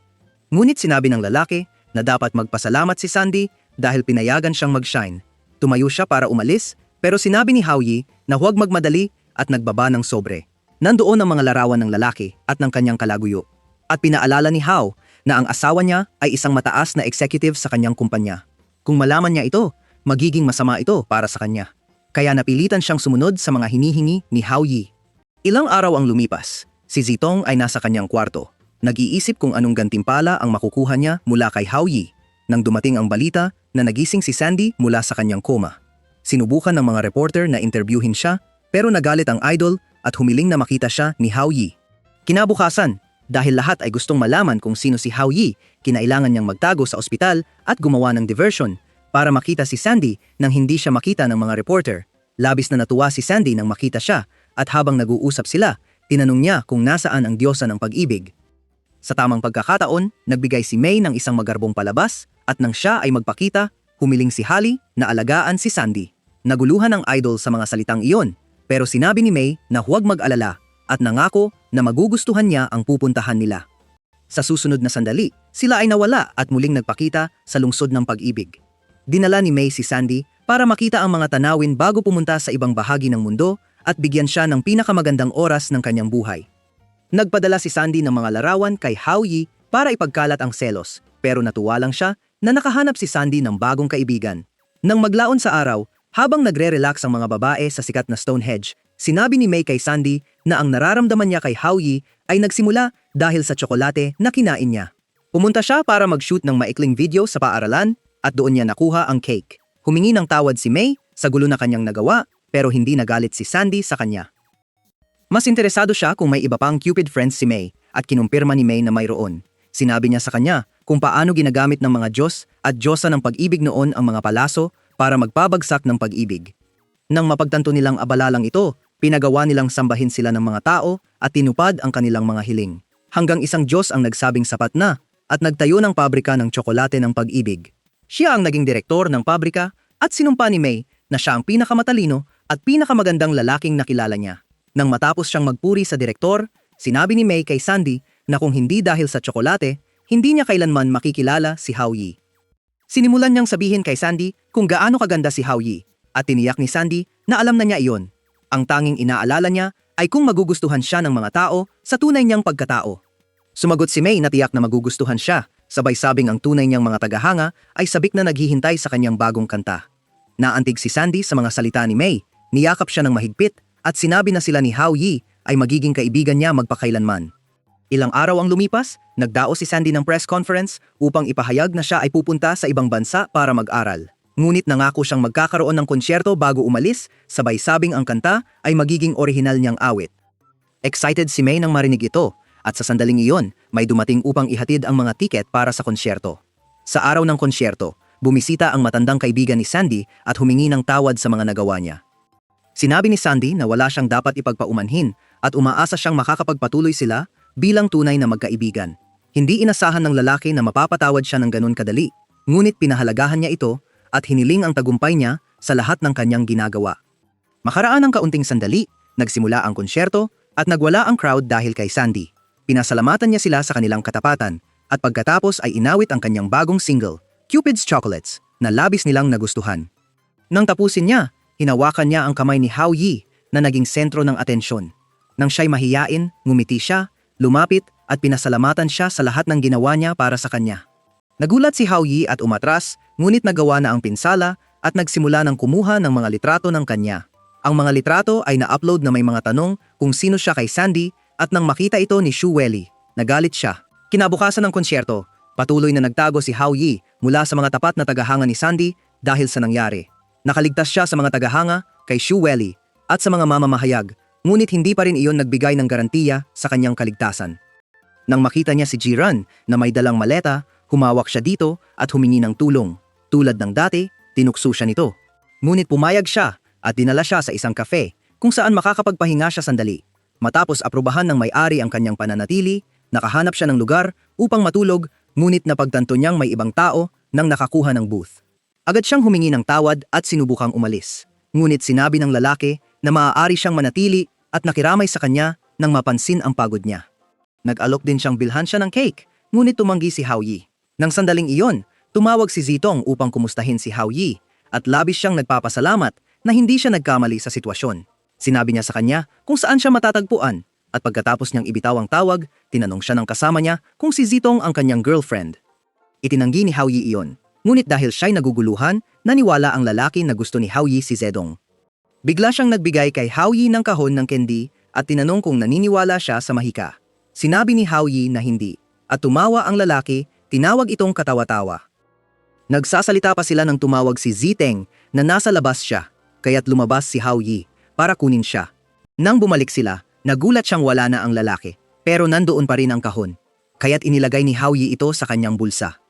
Ngunit sinabi ng lalaki na dapat magpasalamat si Sandy dahil pinayagan siyang mag-shine. Tumayo siya para umalis pero sinabi ni Haoyi na huwag magmadali at nagbaba ng sobre. Nandoon ang mga larawan ng lalaki at ng kanyang kalaguyo. At pinaalala ni Hao na ang asawa niya ay isang mataas na executive sa kanyang kumpanya. Kung malaman niya ito, magiging masama ito para sa kanya. Kaya napilitan siyang sumunod sa mga hinihingi ni Haoyi. Ilang araw ang lumipas. Si Zitong ay nasa kanyang kwarto. Nag-iisip kung anong gantimpala ang makukuha niya mula kay Haoyi. Nang dumating ang balita na nagising si Sandy mula sa kanyang koma. Sinubukan ng mga reporter na interviewin siya pero nagalit ang idol at humiling na makita siya ni Haoyi. Kinabukasan, dahil lahat ay gustong malaman kung sino si Haoyi, kinailangan niyang magtago sa ospital at gumawa ng diversion para makita si Sandy nang hindi siya makita ng mga reporter. Labis na natuwa si Sandy nang makita siya at habang nag-uusap sila, tinanong niya kung nasaan ang diyosa ng pag-ibig. Sa tamang pagkakataon, nagbigay si May ng isang magarbong palabas at nang siya ay magpakita, humiling si Holly na alagaan si Sandy. Naguluhan ang idol sa mga salitang iyon, pero sinabi ni May na huwag mag-alala at nangako na magugustuhan niya ang pupuntahan nila. Sa susunod na sandali, sila ay nawala at muling nagpakita sa lungsod ng pag-ibig. Dinala ni May si Sandy para makita ang mga tanawin bago pumunta sa ibang bahagi ng mundo at bigyan siya ng pinakamagandang oras ng kanyang buhay. Nagpadala si Sandy ng mga larawan kay Haoyi para ipagkalat ang selos, pero natuwa lang siya na nakahanap si Sandy ng bagong kaibigan. Nang maglaon sa araw, habang nagre-relax ang mga babae sa sikat na Stonehenge, sinabi ni May kay Sandy na ang nararamdaman niya kay Haoyi ay nagsimula dahil sa tsokolate na kinain niya. Pumunta siya para mag-shoot ng maikling video sa paaralan at doon niya nakuha ang cake. Humingi ng tawad si May sa gulo na kanyang nagawa pero hindi nagalit si Sandy sa kanya. Mas interesado siya kung may iba pang Cupid friends si May at kinumpirma ni May na mayroon. Sinabi niya sa kanya kung paano ginagamit ng mga Diyos at Diyosa ng pag-ibig noon ang mga palaso para magpabagsak ng pag-ibig. Nang mapagtanto nilang abalalang ito, pinagawa nilang sambahin sila ng mga tao at tinupad ang kanilang mga hiling. Hanggang isang Diyos ang nagsabing sapat na at nagtayo ng pabrika ng tsokolate ng pag-ibig. Siya ang naging direktor ng pabrika at sinumpa ni May na siya ang pinakamatalino at pinakamagandang lalaking nakilala niya. Nang matapos siyang magpuri sa direktor, sinabi ni May kay Sandy na kung hindi dahil sa tsokolate, hindi niya kailanman makikilala si Hao Yi. Sinimulan niyang sabihin kay Sandy kung gaano kaganda si Hao Yi at tiniyak ni Sandy na alam na niya iyon. Ang tanging inaalala niya ay kung magugustuhan siya ng mga tao sa tunay niyang pagkatao. Sumagot si May na tiyak na magugustuhan siya, sabay sabing ang tunay niyang mga tagahanga ay sabik na naghihintay sa kanyang bagong kanta. Naantig si Sandy sa mga salita ni May, niyakap siya ng mahigpit at sinabi na sila ni Hao Yi ay magiging kaibigan niya magpakailanman. Ilang araw ang lumipas, nagdao si Sandy ng press conference upang ipahayag na siya ay pupunta sa ibang bansa para mag-aral. Ngunit nangako siyang magkakaroon ng konsyerto bago umalis, sabay sabing ang kanta ay magiging orihinal niyang awit. Excited si May nang marinig ito at sa sandaling iyon may dumating upang ihatid ang mga tiket para sa konsyerto. Sa araw ng konsyerto, bumisita ang matandang kaibigan ni Sandy at humingi ng tawad sa mga nagawa niya. Sinabi ni Sandy na wala siyang dapat ipagpaumanhin at umaasa siyang makakapagpatuloy sila bilang tunay na magkaibigan. Hindi inasahan ng lalaki na mapapatawad siya ng ganun kadali, ngunit pinahalagahan niya ito at hiniling ang tagumpay niya sa lahat ng kanyang ginagawa. Makaraan ng kaunting sandali, nagsimula ang konsyerto at nagwala ang crowd dahil kay Sandy. Pinasalamatan niya sila sa kanilang katapatan at pagkatapos ay inawit ang kanyang bagong single, Cupid's Chocolates, na labis nilang nagustuhan. Nang tapusin niya, hinawakan niya ang kamay ni Hao Yi na naging sentro ng atensyon. Nang siya'y mahiyain, ngumiti siya, lumapit at pinasalamatan siya sa lahat ng ginawa niya para sa kanya. Nagulat si Hao Yi at umatras, ngunit nagawa na ang pinsala at nagsimula ng kumuha ng mga litrato ng kanya. Ang mga litrato ay na-upload na may mga tanong kung sino siya kay Sandy at nang makita ito ni Shu Weili, nagalit siya. Kinabukasan ng konsyerto, patuloy na nagtago si Hao Yi mula sa mga tapat na tagahanga ni Sandy dahil sa nangyari. Nakaligtas siya sa mga tagahanga, kay Shu Weili, at sa mga mamamahayag, ngunit hindi pa rin iyon nagbigay ng garantiya sa kanyang kaligtasan. Nang makita niya si Jiran na may dalang maleta, humawak siya dito at humingi ng tulong. Tulad ng dati, tinukso siya nito. Ngunit pumayag siya at dinala siya sa isang cafe kung saan makakapagpahinga siya sandali. Matapos aprubahan ng may-ari ang kanyang pananatili, nakahanap siya ng lugar upang matulog, ngunit napagtanto niyang may ibang tao nang nakakuha ng booth. Agad siyang humingi ng tawad at sinubukang umalis. Ngunit sinabi ng lalaki na maaari siyang manatili at nakiramay sa kanya nang mapansin ang pagod niya. Nag-alok din siyang bilhan siya ng cake, ngunit tumanggi si Hao Yi. Nang sandaling iyon, tumawag si Zitong upang kumustahin si Hao Yi at labis siyang nagpapasalamat na hindi siya nagkamali sa sitwasyon. Sinabi niya sa kanya kung saan siya matatagpuan at pagkatapos niyang ibitaw ang tawag, tinanong siya ng kasama niya kung si Zitong ang kanyang girlfriend. Itinanggi ni Hao Yi iyon. Ngunit dahil siya'y naguguluhan, naniwala ang lalaki na gusto ni Hao Yi si Zedong. Bigla siyang nagbigay kay Hao Yi ng kahon ng candy at tinanong kung naniniwala siya sa mahika. Sinabi ni Hao Yi na hindi, at tumawa ang lalaki, tinawag itong katawa-tawa. Nagsasalita pa sila nang tumawag si Ziteng na nasa labas siya, kaya't lumabas si Hao Yi para kunin siya. Nang bumalik sila, nagulat siyang wala na ang lalaki, pero nandoon pa rin ang kahon, kaya't inilagay ni Hao Yi ito sa kanyang bulsa.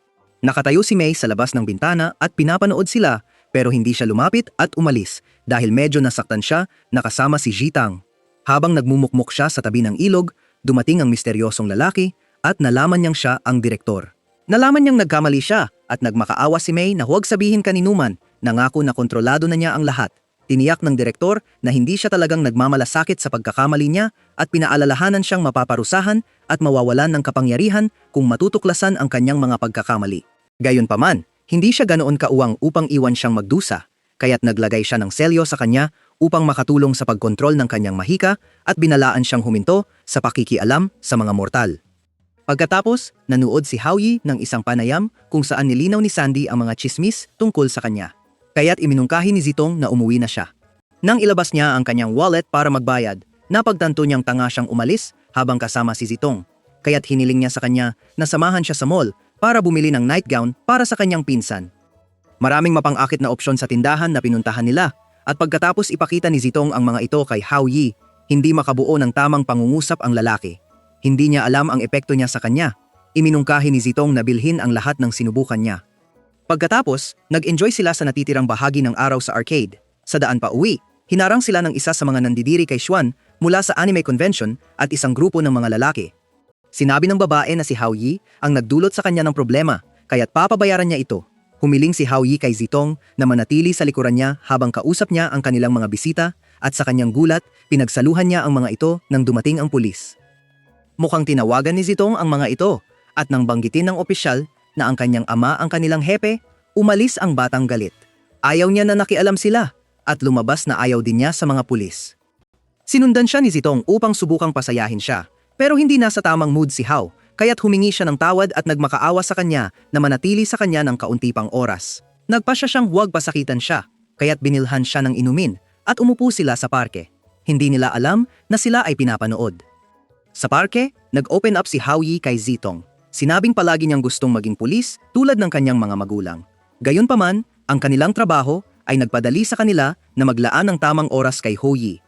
Nakatayo si May sa labas ng bintana at pinapanood sila pero hindi siya lumapit at umalis dahil medyo nasaktan siya na kasama si Jitang. Habang nagmumukmok siya sa tabi ng ilog, dumating ang misteryosong lalaki at nalaman niyang siya ang direktor. Nalaman niyang nagkamali siya at nagmakaawa si May na huwag sabihin kaninuman, nangako na kontrolado na niya ang lahat. Tiniyak ng direktor na hindi siya talagang nagmamalasakit sa pagkakamali niya at pinaalalahanan siyang mapaparusahan at mawawalan ng kapangyarihan kung matutuklasan ang kanyang mga pagkakamali. Gayunpaman, hindi siya ganoon kauwang upang iwan siyang magdusa, kaya't naglagay siya ng selyo sa kanya upang makatulong sa pagkontrol ng kanyang mahika at binalaan siyang huminto sa pakikialam sa mga mortal. Pagkatapos, nanuod si Hao Yi ng isang panayam kung saan nilinaw ni Sandy ang mga tsismis tungkol sa kanya. Kaya't iminungkahi ni Zitong na umuwi na siya. Nang ilabas niya ang kanyang wallet para magbayad, napagtanto niyang tanga siyang umalis habang kasama si Zitong. kaya't hiniling niya sa kanya na samahan siya sa mall para bumili ng nightgown para sa kanyang pinsan. Maraming mapang-akit na opsyon sa tindahan na pinuntahan nila at pagkatapos ipakita ni Zitong ang mga ito kay Hao Yi, hindi makabuo ng tamang pangungusap ang lalaki. Hindi niya alam ang epekto niya sa kanya. Iminungkahi ni Zitong na bilhin ang lahat ng sinubukan niya. Pagkatapos, nag-enjoy sila sa natitirang bahagi ng araw sa arcade. Sa daan pa uwi, hinarang sila ng isa sa mga nandidiri kay Xuan mula sa anime convention at isang grupo ng mga lalaki. Sinabi ng babae na si Hao Yi ang nagdulot sa kanya ng problema, kaya't papabayaran niya ito. Humiling si Hao Yi kay Zitong na manatili sa likuran niya habang kausap niya ang kanilang mga bisita at sa kanyang gulat, pinagsaluhan niya ang mga ito nang dumating ang pulis. Mukhang tinawagan ni Zitong ang mga ito at nang banggitin ng opisyal na ang kanyang ama ang kanilang hepe, umalis ang batang galit. Ayaw niya na nakialam sila at lumabas na ayaw din niya sa mga pulis. Sinundan siya ni Zitong upang subukang pasayahin siya. Pero hindi nasa tamang mood si Hao, kaya't humingi siya ng tawad at nagmakaawa sa kanya na manatili sa kanya ng kaunti pang oras. Nagpasya siyang huwag pasakitan siya, kaya't binilhan siya ng inumin at umupo sila sa parke. Hindi nila alam na sila ay pinapanood. Sa parke, nag-open up si Hao Yi kay Zitong. Sinabing palagi niyang gustong maging pulis tulad ng kanyang mga magulang. Gayunpaman, ang kanilang trabaho ay nagpadali sa kanila na maglaan ng tamang oras kay Hao Yi.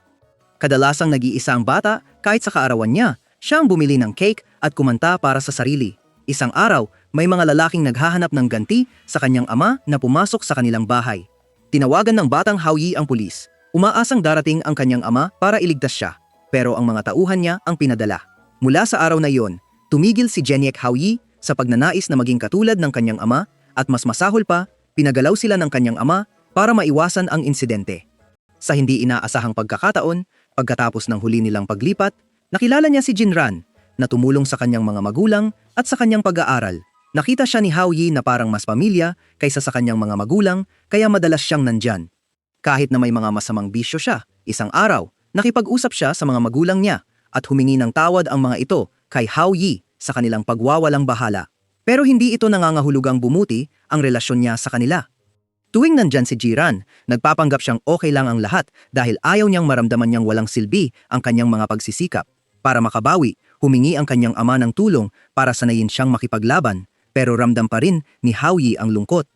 Kadalasang nag-iisa ang bata kahit sa kaarawan niya. Siya ang bumili ng cake at kumanta para sa sarili. Isang araw, may mga lalaking naghahanap ng ganti sa kanyang ama na pumasok sa kanilang bahay. Tinawagan ng batang Hao Yi ang pulis. Umaasang darating ang kanyang ama para iligtas siya. Pero ang mga tauhan niya ang pinadala. Mula sa araw na iyon, tumigil si Geniek Hao Yi sa pagnanais na maging katulad ng kanyang ama at mas masahol pa, pinagalaw sila ng kanyang ama para maiwasan ang insidente. Sa hindi inaasahang pagkakataon, pagkatapos ng huli nilang paglipat, nakilala niya si Jinran na tumulong sa kanyang mga magulang at sa kanyang pag-aaral. Nakita siya ni Hao Yi na parang mas pamilya kaysa sa kanyang mga magulang kaya madalas siyang nandyan. Kahit na may mga masamang bisyo siya, isang araw, nakipag-usap siya sa mga magulang niya at humingi ng tawad ang mga ito kay Hao Yi sa kanilang pagwawalang bahala. Pero hindi ito nangangahulugang bumuti ang relasyon niya sa kanila. Tuwing nandyan si Jiran, nagpapanggap siyang okay lang ang lahat dahil ayaw niyang maramdaman niyang walang silbi ang kanyang mga pagsisikap. Para makabawi, humingi ang kanyang ama ng tulong para sanayin siyang makipaglaban, pero ramdam pa rin ni Hao Yi ang lungkot.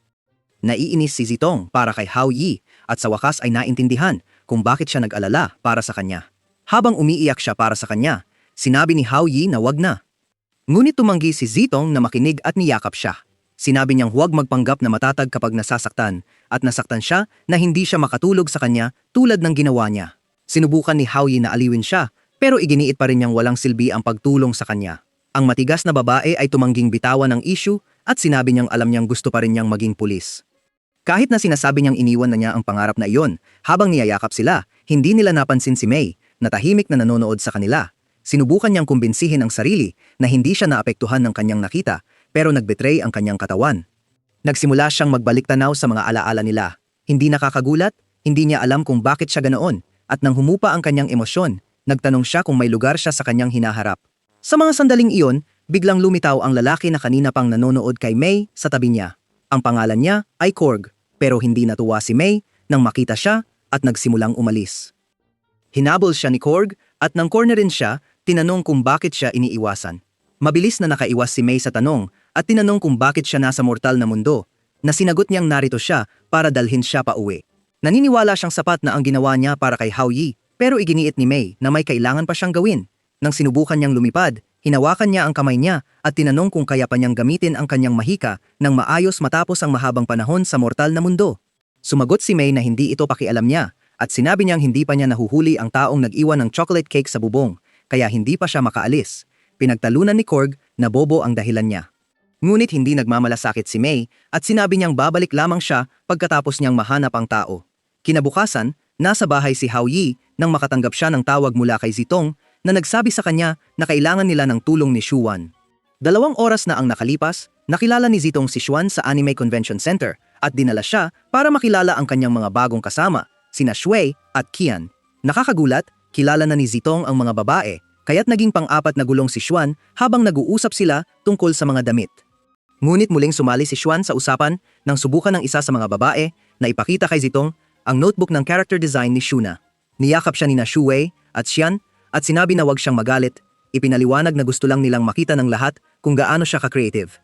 Naiinis si Zitong para kay Hao Yi at sa wakas ay naintindihan kung bakit siya nag-alala para sa kanya. Habang umiiyak siya para sa kanya, sinabi ni Hao Yi na wag na. Ngunit tumanggi si Zitong na makinig at niyakap siya. Sinabi niyang huwag magpanggap na matatag kapag nasasaktan at nasaktan siya na hindi siya makatulog sa kanya tulad ng ginawa niya. Sinubukan ni Hao Yi na aliwin siya pero iginiit pa rin niyang walang silbi ang pagtulong sa kanya. Ang matigas na babae ay tumangging bitawan ng issue at sinabi niyang alam niyang gusto pa rin niyang maging pulis. Kahit na sinasabi niyang iniwan na niya ang pangarap na iyon, habang niyayakap sila, hindi nila napansin si Mei na tahimik na nanonood sa kanila. Sinubukan niyang kumbinsihin ang sarili na hindi siya naapektuhan ng kanyang nakita pero nagbetray ang kanyang katawan. Nagsimula siyang magbalik tanaw sa mga alaala nila. Hindi nakakagulat, hindi niya alam kung bakit siya ganoon at nang humupa ang kanyang emosyon, nagtanong siya kung may lugar siya sa kanyang hinaharap. Sa mga sandaling iyon, biglang lumitaw ang lalaki na kanina pang nanonood kay Mei sa tabi niya. Ang pangalan niya ay Korg, pero hindi natuwa si Mei nang makita siya at nagsimulang umalis. Hinabol siya ni Korg at nang cornerin siya, tinanong kung bakit siya iniiwasan. Mabilis na nakaiwas si Mei sa tanong at tinanong kung bakit siya nasa mortal na mundo, na sinagot niyang narito siya para dalhin siya pa uwi. Naniniwala siyang sapat na ang ginawa niya para kay Hao Yi, pero iginiit ni Mei na may kailangan pa siyang gawin. Nang sinubukan niyang lumipad, hinawakan niya ang kamay niya at tinanong kung kaya pa niyang gamitin ang kanyang mahika nang maayos matapos ang mahabang panahon sa mortal na mundo. Sumagot si Mei na hindi ito pakialam niya at sinabi niyang hindi pa niya nahuhuli ang taong nag-iwan ng chocolate cake sa bubong, kaya hindi pa siya makaalis. Pinagtalunan ni Korg na bobo ang dahilan niya. Ngunit hindi nagmamalasakit si Mei at sinabi niyang babalik lamang siya pagkatapos niyang mahanap ang tao. Kinabukasan, nasa bahay si Hao Yi nang makatanggap siya ng tawag mula kay Zitong na nagsabi sa kanya na kailangan nila ng tulong ni Xuan. 2 oras na ang nakalipas, nakilala ni Zitong si Xuan sa Anime Convention Center at dinala siya para makilala ang kanyang mga bagong kasama, sina Shui at Qian. Nakakagulat, kilala na ni Zitong ang mga babae, kaya't naging pang-apat na gulong si Xuan habang nag-uusap sila tungkol sa mga damit. Ngunit muling sumali si Xuan sa usapan nang subukan ng isa sa mga babae na ipakita kay Zitong ang notebook ng character design ni Shuna. Niyakap siya nina Shuwei at Xian at sinabi na wag siyang magalit Ipinaliwanag na gusto lang nilang makita ng lahat kung gaano siya ka-creative.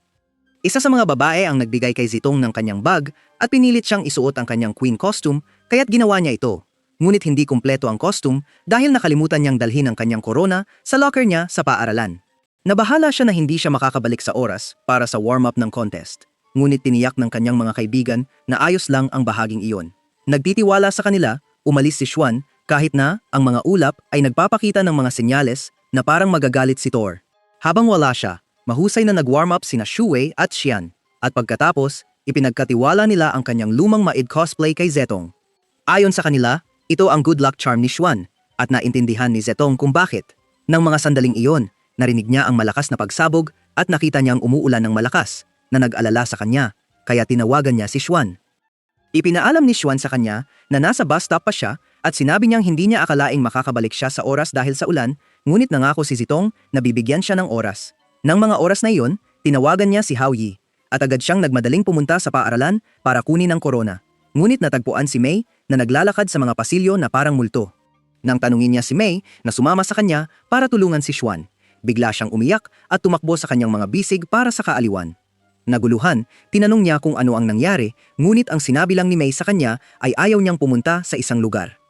Isa sa mga babae ang nagbigay kay Zitong ng kanyang bag at pinilit siyang isuot ang kanyang queen costume kaya't ginawa niya ito. Ngunit hindi kumpleto ang costume dahil nakalimutan niyang dalhin ang kanyang corona sa locker niya sa paaralan. Nabahala siya na hindi siya makakabalik sa oras para sa warm-up ng contest. Ngunit tiniyak ng kanyang mga kaibigan na ayos lang ang bahaging iyon. Nagtitiwala sa kanila, umalis si Xuan kahit na ang mga ulap ay nagpapakita ng mga senyales na parang magagalit si Thor. Habang wala siya, mahusay na nag-warm up sina Shuwei at Xian. At pagkatapos, ipinagkatiwala nila ang kanyang lumang maid cosplay kay Zetong. Ayon sa kanila, ito ang good luck charm ni Xuan at naintindihan ni Zetong kung bakit. Nang mga sandaling iyon, narinig niya ang malakas na pagsabog at nakita niyang umuulan ng malakas na nag-alala sa kanya kaya tinawagan niya si Xuan. Ipinaalam ni Xuan sa kanya na nasa bus stop pa siya at sinabi niyang hindi niya akalaing makakabalik siya sa oras dahil sa ulan, ngunit nangako si Zitong na bibigyan siya ng oras. Nang mga oras na iyon, tinawagan niya si Hao Yi at agad siyang nagmadaling pumunta sa paaralan para kunin ang corona. Ngunit natagpuan si Mei na naglalakad sa mga pasilyo na parang multo. Nang tanungin niya si Mei na sumama sa kanya para tulungan si Xuan, bigla siyang umiyak at tumakbo sa kanyang mga bisig para sa kaaliwan. Naguluhan, tinanong niya kung ano ang nangyari, ngunit ang sinabi lang ni Mei sa kanya ay ayaw niyang pumunta sa isang lugar.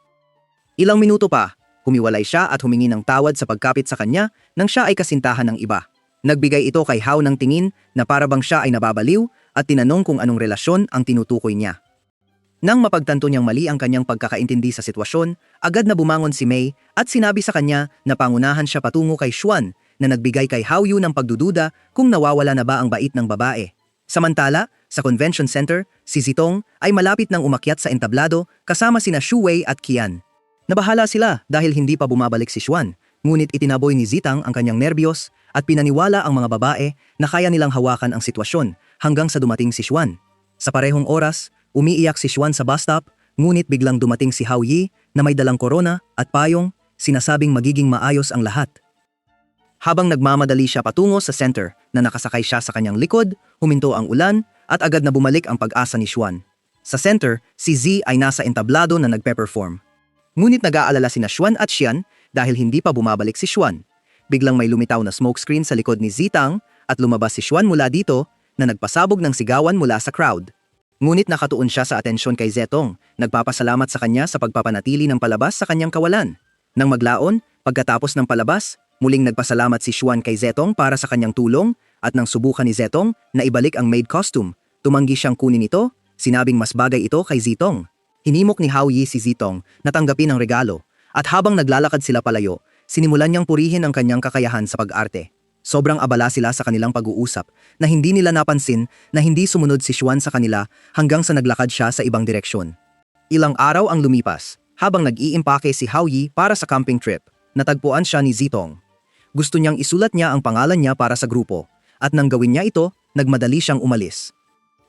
Ilang minuto pa, humiwalay siya at humingi ng tawad sa pagkapit sa kanya nang siya ay kasintahan ng iba. Nagbigay ito kay Hao ng tingin na parabang siya ay nababaliw at tinanong kung anong relasyon ang tinutukoy niya. Nang mapagtanto niyang mali ang kanyang pagkakaintindi sa sitwasyon, agad na bumangon si Mei at sinabi sa kanya na pangunahan siya patungo kay Xuan na nagbigay kay Hao Yu ng pagdududa kung nawawala na ba ang bait ng babae. Samantala, sa convention center, si Zitong ay malapit nang umakyat sa entablado kasama sina Shuwei at Qian. Nabahala sila dahil hindi pa bumabalik si Xuan, ngunit itinaboy ni Zitang ang kanyang nerbiyos at pinaniwala ang mga babae na kaya nilang hawakan ang sitwasyon hanggang sa dumating si Xuan. Sa parehong oras, umiiyak si Xuan sa bus stop, ngunit biglang dumating si Hao Yi na may dalang korona at payong, sinasabing magiging maayos ang lahat. Habang nagmamadali siya patungo sa center na nakasakay siya sa kanyang likod, huminto ang ulan at agad na bumalik ang pag-asa ni Xuan. Sa center, si Z ay nasa entablado na nagpe-perform. Ngunit nag-aalala sina Xuan at Xian dahil hindi pa bumabalik si Xuan. Biglang may lumitaw na smokescreen sa likod ni Zitang at lumabas si Xuan mula dito na nagpasabog ng sigawan mula sa crowd. Ngunit nakatuon siya sa atensyon kay Zetong, nagpapasalamat sa kanya sa pagpapanatili ng palabas sa kanyang kawalan. Nang maglaon, pagkatapos ng palabas, muling nagpasalamat si Xuan kay Zetong para sa kanyang tulong at nang subukan ni Zetong na ibalik ang maid costume, tumanggi siyang kunin ito, sinabing mas bagay ito kay Zitong. Hinimok ni Hao Yi si Zitong na tanggapin ang regalo at habang naglalakad sila palayo, sinimulan niyang purihin ang kanyang kakayahan sa pag-arte. Sobrang abala sila sa kanilang pag-uusap na hindi nila napansin na hindi sumunod si Xuan sa kanila hanggang sa naglakad siya sa ibang direksyon. Ilang araw ang lumipas, habang nag-iimpake si Hao Yi para sa camping trip, natagpuan siya ni Zitong. Gusto niyang isulat niya ang pangalan niya para sa grupo, at nang gawin niya ito, nagmadali siyang umalis.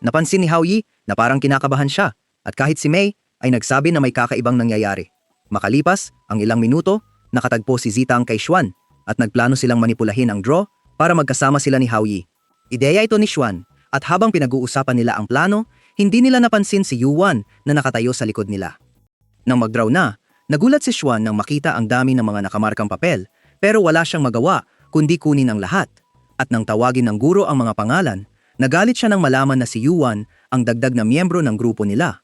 Napansin ni Hao Yi na parang kinakabahan siya, at kahit si Mei ay nagsabi na may kakaibang nangyayari. Makalipas ang ilang minuto, nakatagpo si Zitang kay Xuan, at nagplano silang manipulahin ang draw para magkasama sila ni Hao Yi. Ideya ito ni Xuan, at habang pinag-uusapan nila ang plano, hindi nila napansin si Yuan na nakatayo sa likod nila. Nang mag-draw na, nagulat si Xuan nang makita ang dami ng mga nakamarkang papel, pero wala siyang magawa kundi kunin ang lahat. At nang tawagin ng guro ang mga pangalan, nagalit siya nang malaman na si Yuan ang dagdag na miyembro ng grupo nila.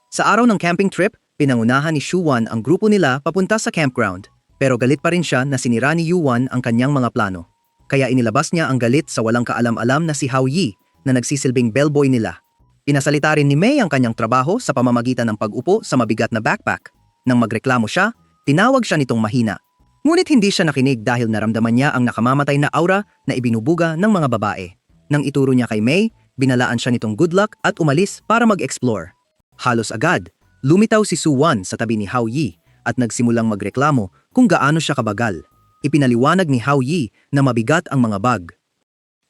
Sa araw ng camping trip, pinangunahan ni Xuan ang grupo nila papunta sa campground. Pero galit pa rin siya na sinira ni Yuan ang kanyang mga plano. Kaya inilabas niya ang galit sa walang kaalam-alam na si Hao Yi na nagsisilbing bellboy nila. Pinasalita rin ni Mei ang kanyang trabaho sa pamamagitan ng pag-upo sa mabigat na backpack. Nang magreklamo siya, tinawag siya nitong mahina. Ngunit hindi siya nakinig dahil naramdaman niya ang nakamamatay na aura na ibinubuga ng mga babae. Nang ituro niya kay Mei, binalaan siya nitong good luck at umalis para mag-explore. Halos agad, lumitaw si Suwan sa tabi ni Hao Yi at nagsimulang magreklamo kung gaano siya kabagal. Ipinaliwanag ni Hao Yi na mabigat ang mga bag.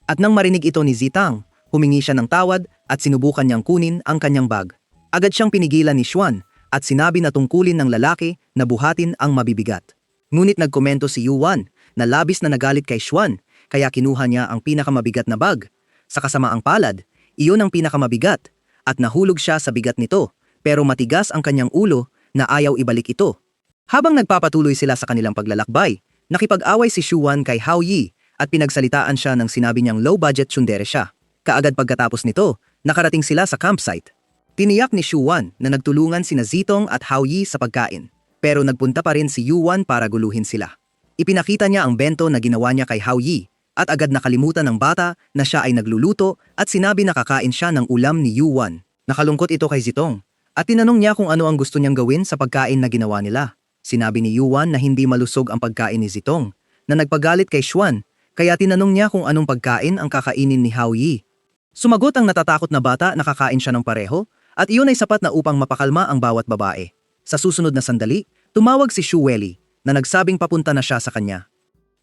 At nang marinig ito ni Zitang, humingi siya ng tawad at sinubukan niyang kunin ang kanyang bag. Agad siyang pinigilan ni Xuan at sinabi na tungkulin ng lalaki na buhatin ang mabibigat. Ngunit nagkomento si Yuan na labis na nagalit kay Xuan kaya kinuha niya ang pinakamabigat na bag. Sa kasamaang palad, iyon ang pinakamabigat at nahulog siya sa bigat nito pero matigas ang kanyang ulo na ayaw ibalik ito. Habang nagpapatuloy sila sa kanilang paglalakbay, Nakipag-away si Shuan kay Hao Yi at pinagsalitaan siya nang sinabi niyang low-budget tsundere siya. Kaagad pagkatapos nito, nakarating sila sa campsite. Tiniyak ni Shuan na nagtulungan sina Zitong at Hao Yi sa pagkain, pero nagpunta pa rin si Yuan para guluhin sila. Ipinakita niya ang bento na ginawa niya kay Hao Yi at agad nakalimutan ng bata na siya ay nagluluto at sinabi na kakain siya ng ulam ni Yuan. Nakalungkot ito kay Zitong at tinanong niya kung ano ang gusto niyang gawin sa pagkain na ginawa nila. Sinabi ni Yuan na hindi malusog ang pagkain ni Zitong, na nagpagalit kay Xuan, kaya tinanong niya kung anong pagkain ang kakainin ni Hao Yi. Sumagot ang natatakot na bata na kakain siya ng pareho at iyon ay sapat na upang mapakalma ang bawat babae. Sa susunod na sandali, tumawag si Shu Weili na nagsabing papunta na siya sa kanya.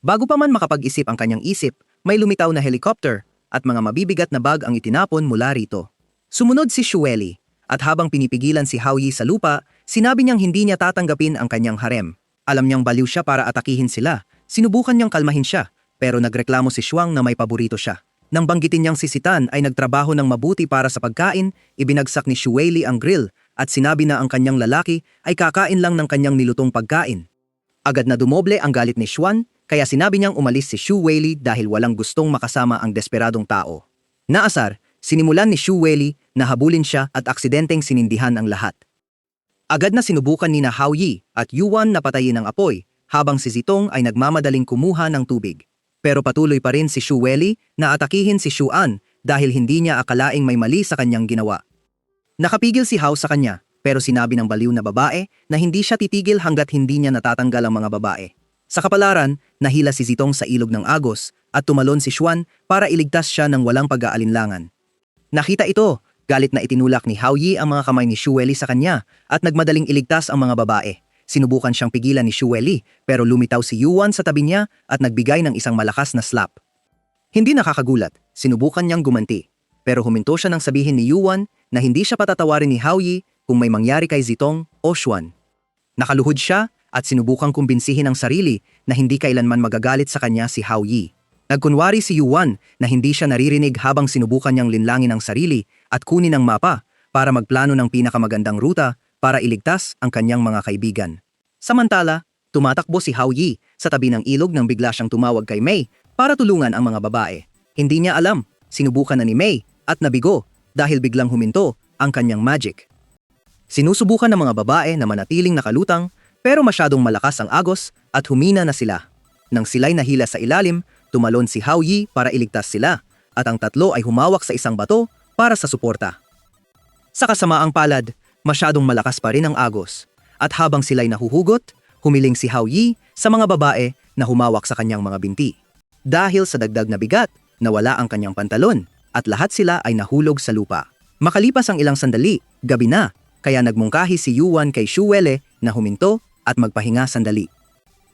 Bago pa man makapag-isip ang kanyang isip, may lumitaw na helicopter at mga mabibigat na bag ang itinapon mula rito. Sumunod si Shu Weili at habang pinipigilan si Hao Yi sa lupa, sinabi niyang hindi niya tatanggapin ang kanyang harem. Alam niyang baliw siya para atakihin sila. Sinubukan niyang kalmahin siya, pero nagreklamo si Shuang na may paborito siya. Nang banggitin niyang si Sitan ay nagtrabaho ng mabuti para sa pagkain, ibinagsak ni Shu Weili ang grill at sinabi na ang kanyang lalaki ay kakain lang ng kanyang nilutong pagkain. Agad na dumoble ang galit ni Xuan, kaya sinabi niyang umalis si Shu Weili dahil walang gustong makasama ang desperadong tao. Naasar, sinimulan ni Shu Weili na habulin siya at aksidenteng sinindihan ang lahat. Agad na sinubukan ni na Hao Yi at Yuan na patayin ang apoy, habang si Zitong ay nagmamadaling kumuha ng tubig. Pero patuloy pa rin si Shu Weili na atakihin si Shuan dahil hindi niya akalaing may mali sa kanyang ginawa. Nakapigil si Hao sa kanya, pero sinabi ng baliw na babae na hindi siya titigil hanggat hindi niya natatanggal ang mga babae. Sa kapalaran, nahila si Zitong sa ilog ng agos at tumalon si Xuan para iligtas siya ng walang pag-aalinlangan. Nakita ito, galit na itinulak ni Hao Yi ang mga kamay ni Shu Weili sa kanya at nagmadaling iligtas ang mga babae. Sinubukan siyang pigilan ni Shu Weili pero lumitaw si Yuan sa tabi niya at nagbigay ng isang malakas na slap. Hindi nakakagulat, sinubukan niyang gumanti. Pero huminto siya nang sabihin ni Yuan na hindi siya patatawarin ni Hao Yi kung may mangyari kay Zitong o Xuan. Nakaluhod siya at sinubukang kumbinsihin ang sarili na hindi kailanman magagalit sa kanya si Hao Yi. Nagkunwari si Yuan na hindi siya naririnig habang sinubukan niyang linlangin ang sarili at kunin ang mapa para magplano ng pinakamagandang ruta para iligtas ang kanyang mga kaibigan. Samantala, tumatakbo si Hao Yi sa tabi ng ilog nang bigla siyang tumawag kay Mei para tulungan ang mga babae. Hindi niya alam, sinubukan na ni Mei at nabigo dahil biglang huminto ang kanyang magic. Sinusubukan ng mga babae na manatiling nakalutang pero masyadong malakas ang agos at humina na sila. Nang sila'y nahila sa ilalim, tumalon si Hao Yi para iligtas sila at ang tatlo ay humawak sa isang bato para sa suporta. Sa kasamaang palad, masyadong malakas pa rin ang agos at habang sila'y nahuhugot, humiling si Hao Yi sa mga babae na humawak sa kanyang mga binti. Dahil sa dagdag na bigat, nawala ang kanyang pantalon at lahat sila ay nahulog sa lupa. Makalipas ang ilang sandali, gabi na, kaya nagmungkahi si Yuan kay Shu Weili na huminto at magpahinga sandali.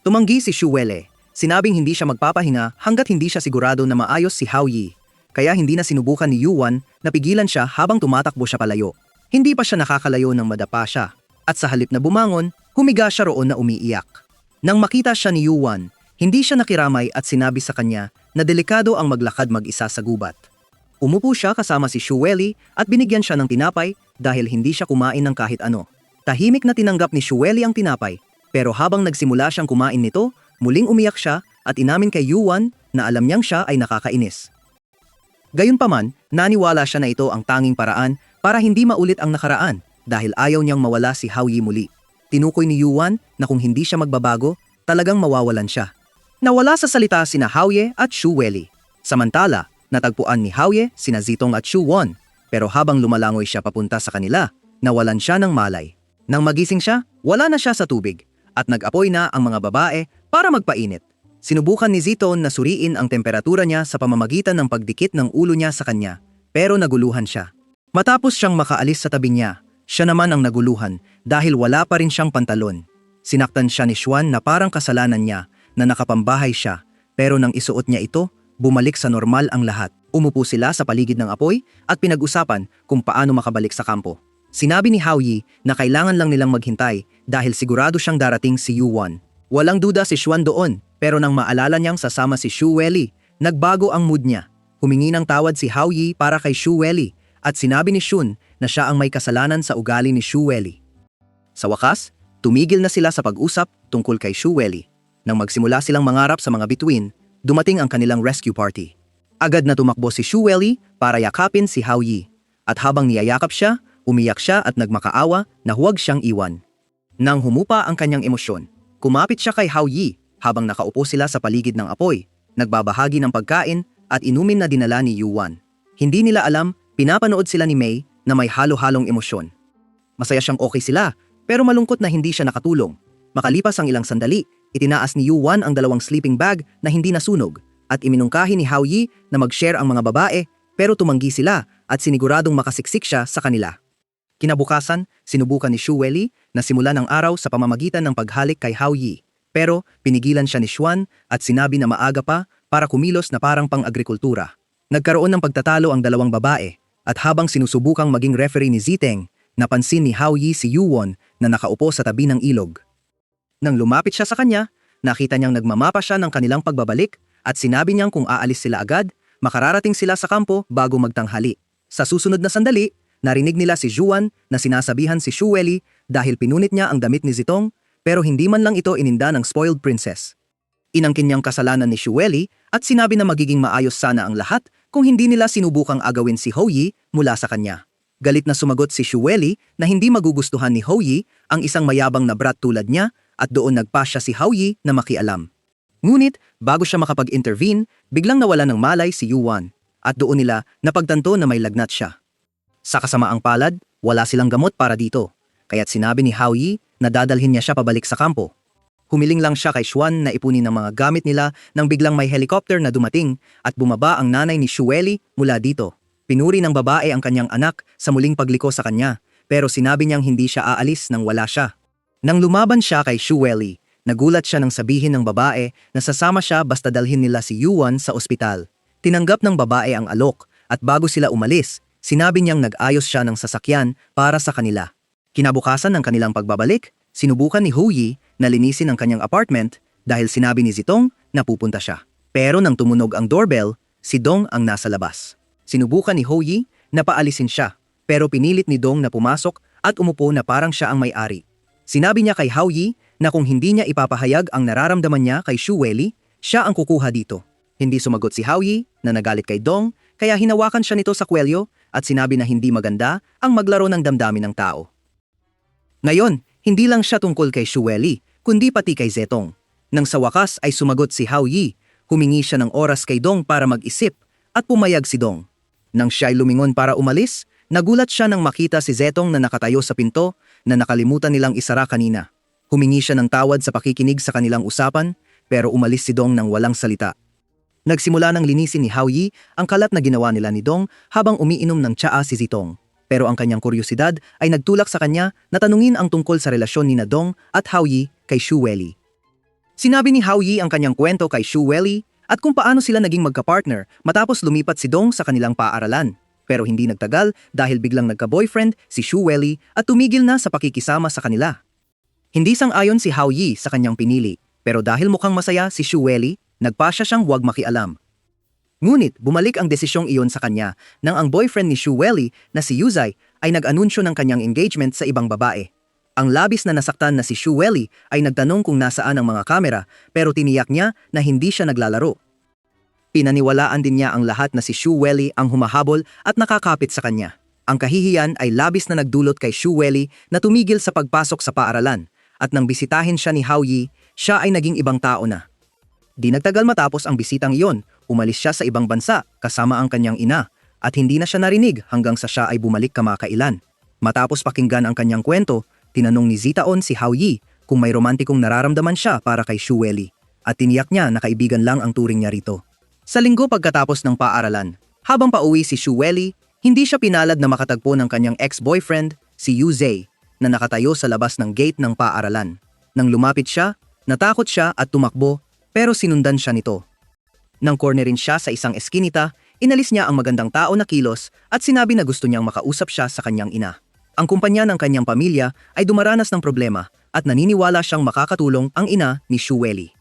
Tumanggi si Shu Weili, sinabing hindi siya magpapahinga hanggat hindi siya sigurado na maayos si Hao Yi. Kaya hindi na sinubukan ni Yuan na pigilan siya habang tumatakbo siya palayo. Hindi pa siya nakakalayo nang madapa siya. At sa halip na bumangon, humiga siya roon na umiiyak. Nang makita siya ni Yuan, hindi siya nakiramay at sinabi sa kanya na delikado ang maglakad mag-isa sa gubat. Umupo siya kasama si Shu Weili at binigyan siya ng tinapay dahil hindi siya kumain ng kahit ano. Tahimik na tinanggap ni Shu Weili ang tinapay, pero habang nagsimula siyang kumain nito, muling umiyak siya at inamin kay Yuan na alam niyang siya ay nakakainis. Gayunpaman, naniwala siya na ito ang tanging paraan para hindi maulit ang nakaraan dahil ayaw niyang mawala si Hao Yi muli. Tinukoy ni Yuan na kung hindi siya magbabago, talagang mawawalan siya. Nawala sa salita sina Hao Yi at Shu Weili. Samantala, natagpuan ni Hao Yi sina Zitong at Shu Won, pero habang lumalangoy siya papunta sa kanila, nawalan siya ng malay. Nang magising siya, wala na siya sa tubig at nag-apoy na ang mga babae para magpainit. Sinubukan ni Zitong na suriin ang temperatura niya sa pamamagitan ng pagdikit ng ulo niya sa kanya, pero naguluhan siya. Matapos siyang makaalis sa tabi niya, siya naman ang naguluhan dahil wala pa rin siyang pantalon. Sinaktan siya ni Xuan na parang kasalanan niya na nakapambahay siya, pero nang isuot niya ito, bumalik sa normal ang lahat. Umupo sila sa paligid ng apoy at pinag-usapan kung paano makabalik sa kampo. Sinabi ni Hao Yi na kailangan lang nilang maghintay dahil sigurado siyang darating si Yuan. Walang duda si Xuan doon, pero nang maalala niyang sasama si Shu Weili, nagbago ang mood niya. Humingi ng tawad si Hao Yi para kay Shu Weili at sinabi ni Shun na siya ang may kasalanan sa ugali ni Shu Weili. Sa wakas, tumigil na sila sa pag-usap tungkol kay Shu Weili. Nang magsimula silang mangarap sa mga bituin, dumating ang kanilang rescue party. Agad na tumakbo si Shu Wei para yakapin si Hao Yi. At habang niyayakap siya, umiyak siya at nagmakaawa na huwag siyang iwan. Nang humupa ang kanyang emosyon, kumapit siya kay Hao Yi habang nakaupo sila sa paligid ng apoy, nagbabahagi ng pagkain at inumin na dinala ni Yuan. Hindi nila alam, pinapanood sila ni Mei na may halo-halong emosyon. Masaya siyang okay sila, pero malungkot na hindi siya nakatulong. Makalipas ang ilang sandali, itinaas ni Yuan ang 2 sleeping bag na hindi nasunog at iminungkahi ni Hao Yi na mag-share ang mga babae, pero tumanggi sila at siniguradong makasiksik siya sa kanila. Kinabukasan, sinubukan ni Shu Wei na simulan ang araw sa pamamagitan ng paghalik kay Hao Yi. Pero pinigilan siya ni Xuan at sinabi na maaga pa para kumilos na parang pang-agrikultura. Nagkaroon ng pagtatalo ang 2 babae at habang sinusubukang maging referee ni Ziteng, napansin ni Hao Yi si Yuan na nakaupo sa tabi ng ilog. Nang lumapit siya sa kanya, nakita niyang nagmamapa siya ng kanilang pagbabalik at sinabi niyang kung aalis sila agad, makararating sila sa kampo bago magtanghali. Sa susunod na sandali, narinig nila si Juan na sinasabihan si Shu Wei dahil pinunit niya ang damit ni Zitong, pero hindi man lang ito ininda ng spoiled princess. Inangkin niyang kasalanan ni Shu Wei at sinabi na magiging maayos sana ang lahat kung hindi nila sinubukang agawin si Hou Yi mula sa kanya. Galit na sumagot si Shu Wei na hindi magugustuhan ni Hou Yi ang isang mayabang na brat tulad niya at doon nagpasya si Hou Yi na makialam. Ngunit bago siya makapag-intervene, biglang nawala ng malay si Yuan at doon nila napagtanto na may lagnat siya. Sa kasamaang palad, wala silang gamot para dito, kaya't sinabi ni Hou Yi na dadalhin niya siya pabalik sa kampo. Humiling lang siya kay Xuan na ipunin ang mga gamit nila nang biglang may helicopter na dumating at bumaba ang nanay ni Shu Wei mula dito. Pinuri ng babae ang kanyang anak sa muling pagliko sa kanya, pero sinabi niyang hindi siya aalis nang wala siya. Nang lumaban siya kay Shu Wei, nagulat siya nang sabihin ng babae na sasama siya basta dalhin nila si Yuan sa ospital. Tinanggap ng babae ang alok at bago sila umalis, sinabi niyang nag-ayos siya ng sasakyan para sa kanila. Kinabukasan ng kanilang pagbabalik, sinubukan ni Hou Yi na linisin ang kanyang apartment dahil sinabi ni Zitong na pupunta siya. Pero nang tumunog ang doorbell, si Dong ang nasa labas. Sinubukan ni Hou Yi na paalisin siya, pero pinilit ni Dong na pumasok at umupo na parang siya ang may-ari. Sinabi niya kay Hou Yi na kung hindi niya ipapahayag ang nararamdaman niya kay Shu Wei, siya ang kukuha dito. Hindi sumagot si Hou Yi na nagalit kay Dong, kaya hinawakan siya nito sa kwelyo at sinabi na hindi maganda ang maglaro ng damdamin ng tao. Ngayon, hindi lang siya tungkol kay Shu Wei, kundi pati kay Zetong. Nang sa wakas ay sumagot si Hou Yi, humingi siya ng oras kay Dong para mag-isip at pumayag si Dong. Nang siya'y lumingon para umalis, nagulat siya nang makita si Zetong na nakatayo sa pinto na nakalimutan nilang isara kanina. Humingi siya ng tawad sa pakikinig sa kanilang usapan, pero umalis si Dong nang walang salita. Nagsimula ng linisin ni Hou Yi ang kalat na ginawa nila ni Dong habang umiinom ng tsaa si Zitong. Pero ang kanyang kuryosidad ay nagtulak sa kanya na tanungin ang tungkol sa relasyon ni Dong at Hou Yi kay Shu Wei. Sinabi ni Hou Yi ang kanyang kwento kay Shu Wei at kung paano sila naging magka-partner matapos lumipat si Dong sa kanilang paaralan. Pero hindi nagtagal dahil biglang nagka-boyfriend si Shu Wei at tumigil na sa pakikisama sa kanila. Hindi sang-ayon si Hou Yi sa kanyang pinili, pero dahil mukhang masaya si Shu Wei, nagpasya siyang huwag makialam. Ngunit bumalik ang desisyong iyon sa kanya nang ang boyfriend ni Shu Wei na si Yuzai ay nag-anunsyo ng kanyang engagement sa ibang babae. Ang labis na nasaktan na si Shu Wei ay nagtanong kung nasaan ang mga kamera pero tiniyak niya na hindi siya naglalaro. Pinaniwalaan din niya ang lahat na si Shu Wei ang humahabol at nakakapit sa kanya. Ang kahihiyan ay labis na nagdulot kay Shu Wei na tumigil sa pagpasok sa paaralan at nang bisitahin siya ni Hou Yi, siya ay naging ibang tao na. Di nagtagal matapos ang bisitang iyon, umalis siya sa ibang bansa kasama ang kanyang ina at hindi na siya narinig hanggang sa siya ay bumalik kamakailan. Matapos pakinggan ang kanyang kwento, tinanong ni Zitaon si Hou Yi kung may romantikong nararamdaman siya para kay Shu Wei at tiniyak niya na kaibigan lang ang turing niya rito. Sa linggo pagkatapos ng paaralan, habang pauwi si Shu Wei, hindi siya pinalad na makatagpo ng kanyang ex-boyfriend, si Yu Zai, na nakatayo sa labas ng gate ng paaralan. Nang lumapit siya, natakot siya at tumakbo pero sinundan siya nito. Nang cornerin siya sa isang eskinita, inalis niya ang magandang tao na kilos at sinabi na gusto niyang makausap siya sa kanyang ina. Ang kumpanya ng kanyang pamilya ay dumaranas ng problema at naniniwala siyang makakatulong ang ina ni Shu Wei.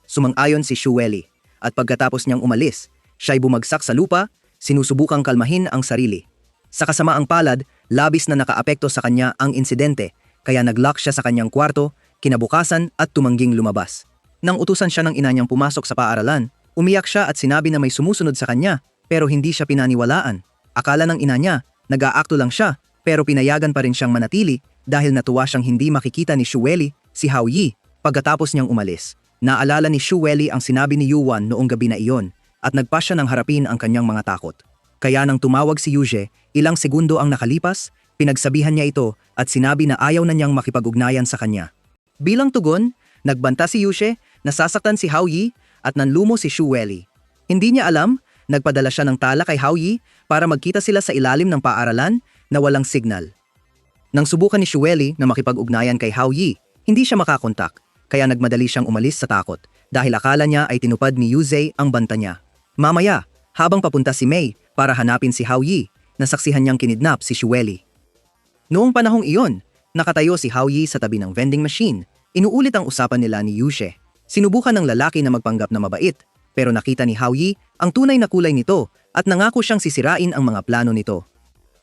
Sumang-ayon si Shu Wei at pagkatapos niyang umalis, siya'y bumagsak sa lupa, sinusubukang kalmahin ang sarili. Sa kasamaang palad, labis na nakaapekto sa kanya ang insidente, kaya nag-lock siya sa kanyang kwarto, kinabukasan at tumangging lumabas. Nang utusan siya ng ina niyang pumasok sa paaralan, umiyak siya at sinabi na may sumusunod sa kanya, pero hindi siya pinaniwalaan. Akala ng ina niya, nag-aakto lang siya, pero pinayagan pa rin siyang manatili dahil natuwa siyang hindi makikita ni Shueli si Hao Yi pagkatapos niyang umalis. Naalala ni Shueli ang sinabi ni Yuan noong gabi na iyon at nagpa siya ng harapin ang kanyang mga takot. Kaya nang tumawag si Yuje, ilang segundo ang nakalipas, pinagsabihan niya ito at sinabi na ayaw na niyang makipag-ugnayan sa kanya. Bilang tugon, nagbanta si Yuje, nasasaktan si Hao Yi at nanlumo si Shueli. Hindi niya alam, nagpadala siya ng tala kay Hao Yi para magkita sila sa ilalim ng paaralan na walang signal. Nang subukan ni Shueli na makipag-ugnayan kay Hao Yi, hindi siya makakontak, kaya nagmadali siyang umalis sa takot dahil akala niya ay tinupad ni Yuzhe ang banta niya. Mamaya, habang papunta si Mei para hanapin si Hao Yi, nasaksihan niyang kinidnap si Shueli. Noong panahong iyon, nakatayo si Hao Yi sa tabi ng vending machine. Inuulit ang usapan nila ni Yuzhe. Sinubukan ng lalaki na magpanggap na mabait, pero nakita ni Hao Yi ang tunay na kulay nito at nangako siyang sisirain ang mga plano nito.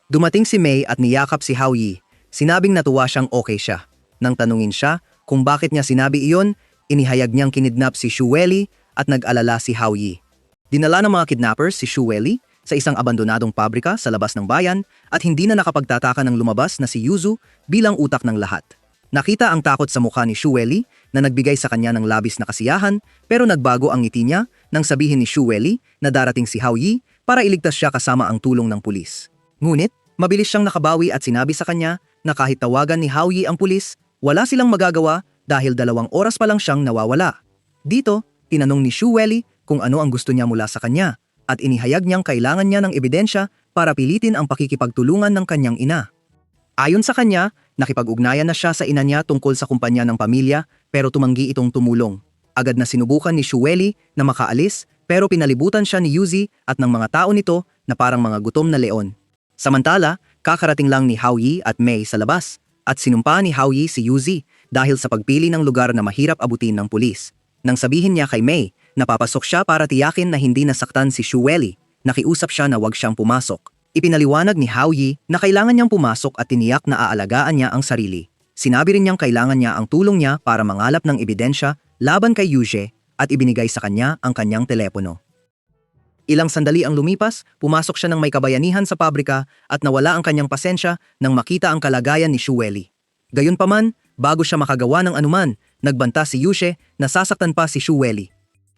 Dumating si Mei at niyakap si Hao Yi. Sinabing natuwa siyang okay siya. Nang tanungin siya kung bakit niya sinabi iyon, inihayag niyang kinidnap si Shueli at nag-alala si Hao Yi. Dinala ng mga kidnappers si Shueli sa isang abandonadong pabrika sa labas ng bayan at hindi na nakapagtataka ng lumabas na si Yuzu bilang utak ng lahat. Nakita ang takot sa mukha ni Shueli na nagbigay sa kanya ng labis na kasiyahan pero nagbago ang ngiti niya nang sabihin ni Shueli na darating si Hao Yi para iligtas siya kasama ang tulong ng pulis. Ngunit, mabilis siyang nakabawi at sinabi sa kanya na kahit tawagan ni Hao Yi ang pulis, wala silang magagawa dahil 2 oras pa lang siyang nawawala. Dito, tinanong ni Shueli kung ano ang gusto niya mula sa kanya at inihayag niyang kailangan niya ng ebidensya para pilitin ang pakikipagtulungan ng kanyang ina. Ayon sa kanya, nakipag-ugnayan na siya sa ina niya tungkol sa kumpanya ng pamilya pero tumanggi itong tumulong. Agad na sinubukan ni Shueli na makaalis pero pinalibutan siya ni Yuzi at ng mga tao nito na parang mga gutom na leon. Samantala, kakarating lang ni Hao Yi at Mei sa labas at sinumpa ni Hao Yi si Yuzi dahil sa pagpili ng lugar na mahirap abutin ng pulis. Nang sabihin niya kay Mei na papasok siya para tiyakin na hindi nasaktan si Shueli, nakiusap siya na wag siyang pumasok. Ipinaliwanag ni Hao Yi na kailangan niyang pumasok at tiniyak na aalagaan niya ang sarili. Sinabi rin niyang kailangan niya ang tulong niya para mangalap ng ebidensya laban kay Yuje at ibinigay sa kanya ang kanyang telepono. Ilang sandali ang lumipas, pumasok siya ng may kabayanihan sa pabrika at nawala ang kanyang pasensya nang makita ang kalagayan ni Shueli. Gayunpaman, bago siya makagawa ng anuman, nagbanta si Yuje na sasaktan pa si Shueli.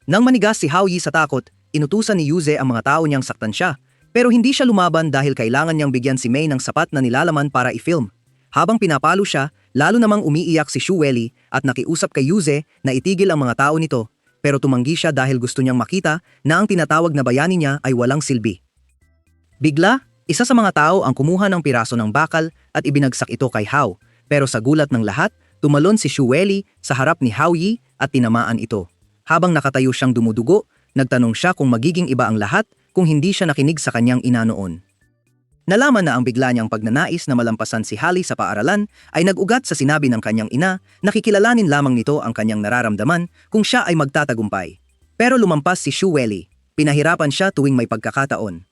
Nang manigas si Hao Yi sa takot, inutusan ni Yuze ang mga tao niyang saktan siya. Pero hindi siya lumaban dahil kailangan niyang bigyan si Mei ng sapat na nilalaman para i-film. Habang pinapalo siya, lalo namang umiiyak si Shueli at nakiusap kay Yuze na itigil ang mga tao nito. Pero tumanggi siya dahil gusto niyang makita na ang tinatawag na bayani niya ay walang silbi. Bigla, isa sa mga tao ang kumuha ng piraso ng bakal at ibinagsak ito kay Hao. Pero sa gulat ng lahat, tumalon si Shueli sa harap ni Hao Yi at tinamaan ito. Habang nakatayo siyang dumudugo, nagtanong siya kung magiging iba ang lahat kung hindi siya nakinig sa kanyang ina noon. Nalaman na ang bigla niyang pagnanais na malampasan si Hali sa paaralan ay nag-ugat sa sinabi ng kanyang ina na kikilalanin lamang nito ang kanyang nararamdaman kung siya ay magtatagumpay. Pero lumampas si Shueli. Pinahirapan siya tuwing may pagkakataon.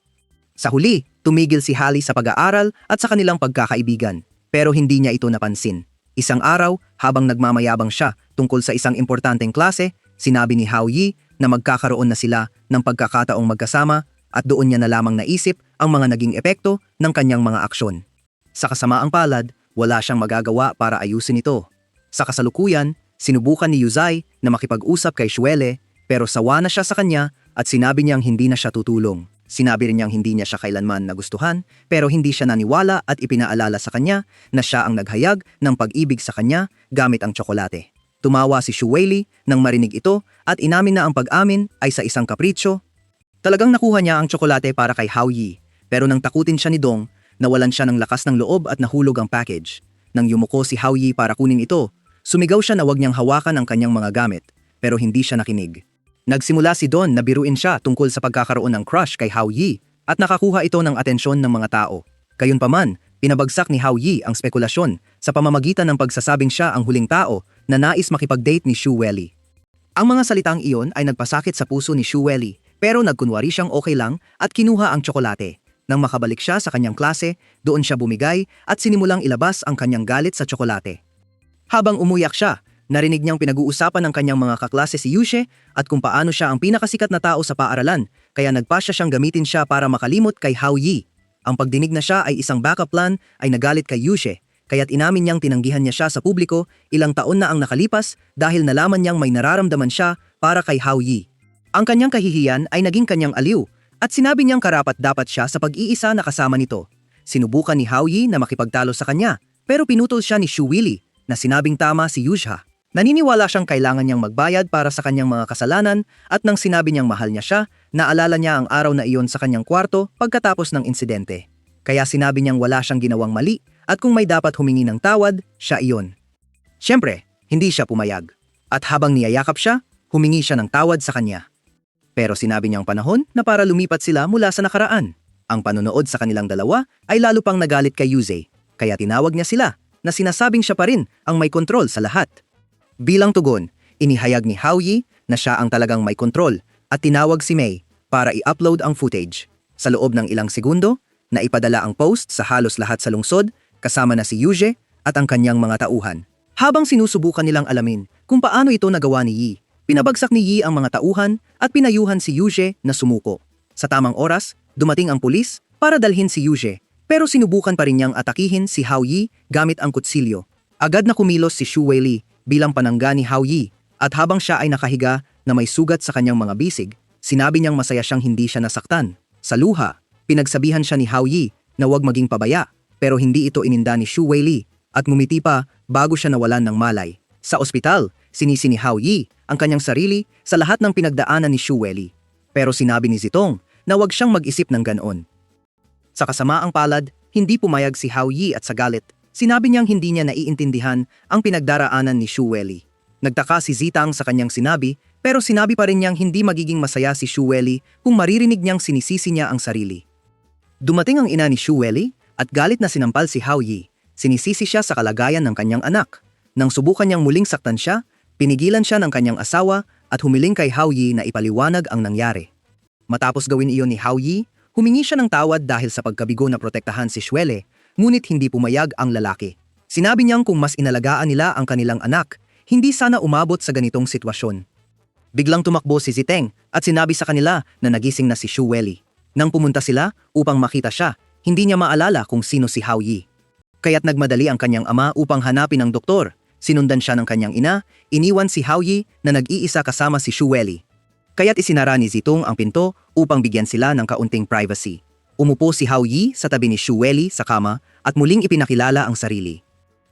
Sa huli, tumigil si Hali sa pag-aaral at sa kanilang pagkakaibigan. Pero hindi niya ito napansin. Isang araw, habang nagmamayabang siya tungkol sa isang importanteng klase, sinabi ni Hao Yi na magkakaroon na sila ng pagkakataong magkasama at doon niya na lamang naisip ang mga naging epekto ng kanyang mga aksyon. Sa kasamaang palad, wala siyang magagawa para ayusin ito. Sa kasalukuyan, sinubukan ni Yuzai na makipag-usap kay Shuele pero sawa na siya sa kanya at sinabi niyang hindi na siya tutulong. Sinabi rin niyang hindi niya siya kailanman nagustuhan pero hindi siya naniwala at ipinaalala sa kanya na siya ang naghayag ng pag-ibig sa kanya gamit ang tsokolate. Tumawa si Shueli nang marinig ito at inamin na ang pag-amin ay sa isang kapritsyo. Talagang nakuha niya ang tsokolate para kay Hao Yi, pero nang takutin siya ni Dong, nawalan siya ng lakas ng loob at nahulog ang package. Nang yumuko si Hao Yi para kunin ito, sumigaw siya na wag niyang hawakan ang kanyang mga gamit, pero hindi siya nakinig. Nagsimula si Don na biruin siya tungkol sa pagkakaroon ng crush kay Hao Yi at nakakuha ito ng atensyon ng mga tao. Gayunpaman, pinabagsak ni Hao Yi ang spekulasyon sa pamamagitan ng pagsasabing siya ang huling tao na nais makipag-date ni Shueli. Ang mga salitang iyon ay nagpasakit sa puso ni Shueli pero nagkunwari siyang okay lang at kinuha ang tsokolate. Nang makabalik siya sa kanyang klase, doon siya bumigay at sinimulang ilabas ang kanyang galit sa tsokolate. Habang umuyak siya, Narinig niyang pinag-uusapan ng kanyang mga kaklase si Yushe at kung paano siya ang pinakasikat na tao sa paaralan, kaya nagpasya siyang gamitin siya para makalimot kay Hao Yi. Ang pagdinig na siya ay isang backup plan ay nagalit kay Yushe, kaya't inamin niyang tinanggihan niya siya sa publiko ilang taon na ang nakalipas dahil nalaman niyang may nararamdaman siya para kay Hao Yi. Ang kanyang kahihiyan ay naging kanyang aliw at sinabi niyang karapat-dapat siya sa pag-iisa na kasama nito. Sinubukan ni Hao Yi na makipagtalo sa kanya pero pinutol siya ni Shu Willy na sinabing tama si Yusha. Naniniwala siyang kailangan niyang magbayad para sa kanyang mga kasalanan at nang sinabi niyang mahal niya siya, naalala niya ang araw na iyon sa kanyang kwarto pagkatapos ng insidente. Kaya sinabi niyang wala siyang ginawang mali at kung may dapat humingi ng tawad, siya iyon. Siyempre, hindi siya pumayag. At habang niyayakap siya, humingi siya ng tawad sa kanya. Pero sinabi niyang panahon na para lumipat sila mula sa nakaraan. Ang panonood sa kanilang dalawa ay lalo pang nagalit kay Yuze, kaya tinawag niya sila na sinasabing siya pa rin ang may kontrol sa lahat. Bilang tugon, inihayag ni Hao Yi na siya ang talagang may kontrol at tinawag si Mei para i-upload ang footage. Sa loob ng ilang segundo, naipadala ang post sa halos lahat sa lungsod kasama na si Yuje at ang kanyang mga tauhan. Habang sinusubukan nilang alamin kung paano ito nagawa ni Yi, pinabagsak ni Yi ang mga tauhan at pinayuhan si Yuje na sumuko. Sa tamang oras, dumating ang pulis para dalhin si Yuje pero sinubukan pa rin niyang atakihin si Hao Yi gamit ang kutsilyo. Agad na kumilos si Shu Weili bilang panangga ni Hao Yi at habang siya ay nakahiga na may sugat sa kanyang mga bisig, sinabi niyang masaya siyang hindi siya nasaktan. Sa luha, pinagsabihan siya ni Hao Yi na huwag maging pabaya pero hindi ito ininda ni Shu Weili at ngumiti pa bago siya nawalan ng malay. Sa ospital, sinisi ni Hao Yi ang kanyang sarili sa lahat ng pinagdaanan ni Shu Weili. Pero sinabi ni Zitong na huwag siyang mag-isip ng ganoon. Sa kasamaang palad, hindi pumayag si Hao Yi at sa galit, sinabi niyang hindi niya naiintindihan ang pinagdaraanan ni Shu Weili. Nagtaka si Zitang sa kanyang sinabi pero sinabi pa rin niyang hindi magiging masaya si Shu Weili kung maririnig niyang sinisisi niya ang sarili. Dumating ang ina ni Shu Weili at galit na sinampal si Hao Yi. Sinisisi siya sa kalagayan ng kanyang anak. Nang subukan niyang muling saktan siya, pinigilan siya ng kanyang asawa at humiling kay Hao Yi na ipaliwanag ang nangyari. Matapos gawin iyon ni Hao Yi, humingi siya ng tawad dahil sa pagkabigo na protektahan si Shuele, ngunit hindi pumayag ang lalaki. Sinabi niyang kung mas inalagaan nila ang kanilang anak, hindi sana umabot sa ganitong sitwasyon. Biglang tumakbo si Ziteng at sinabi sa kanila na nagising na si Shu Weili. Nang pumunta sila upang makita siya, hindi niya maalala kung sino si Hao Yi. Kaya't nagmadali ang kanyang ama upang hanapin ang doktor. Sinundan siya ng kanyang ina, iniwan si Hao Yi na nag-iisa kasama si Shu Weili. Kaya't isinara ni Zitong ang pinto upang bigyan sila ng kaunting privacy. Umupo si Hao Yi sa tabi ni Shu Weili sa kama at muling ipinakilala ang sarili.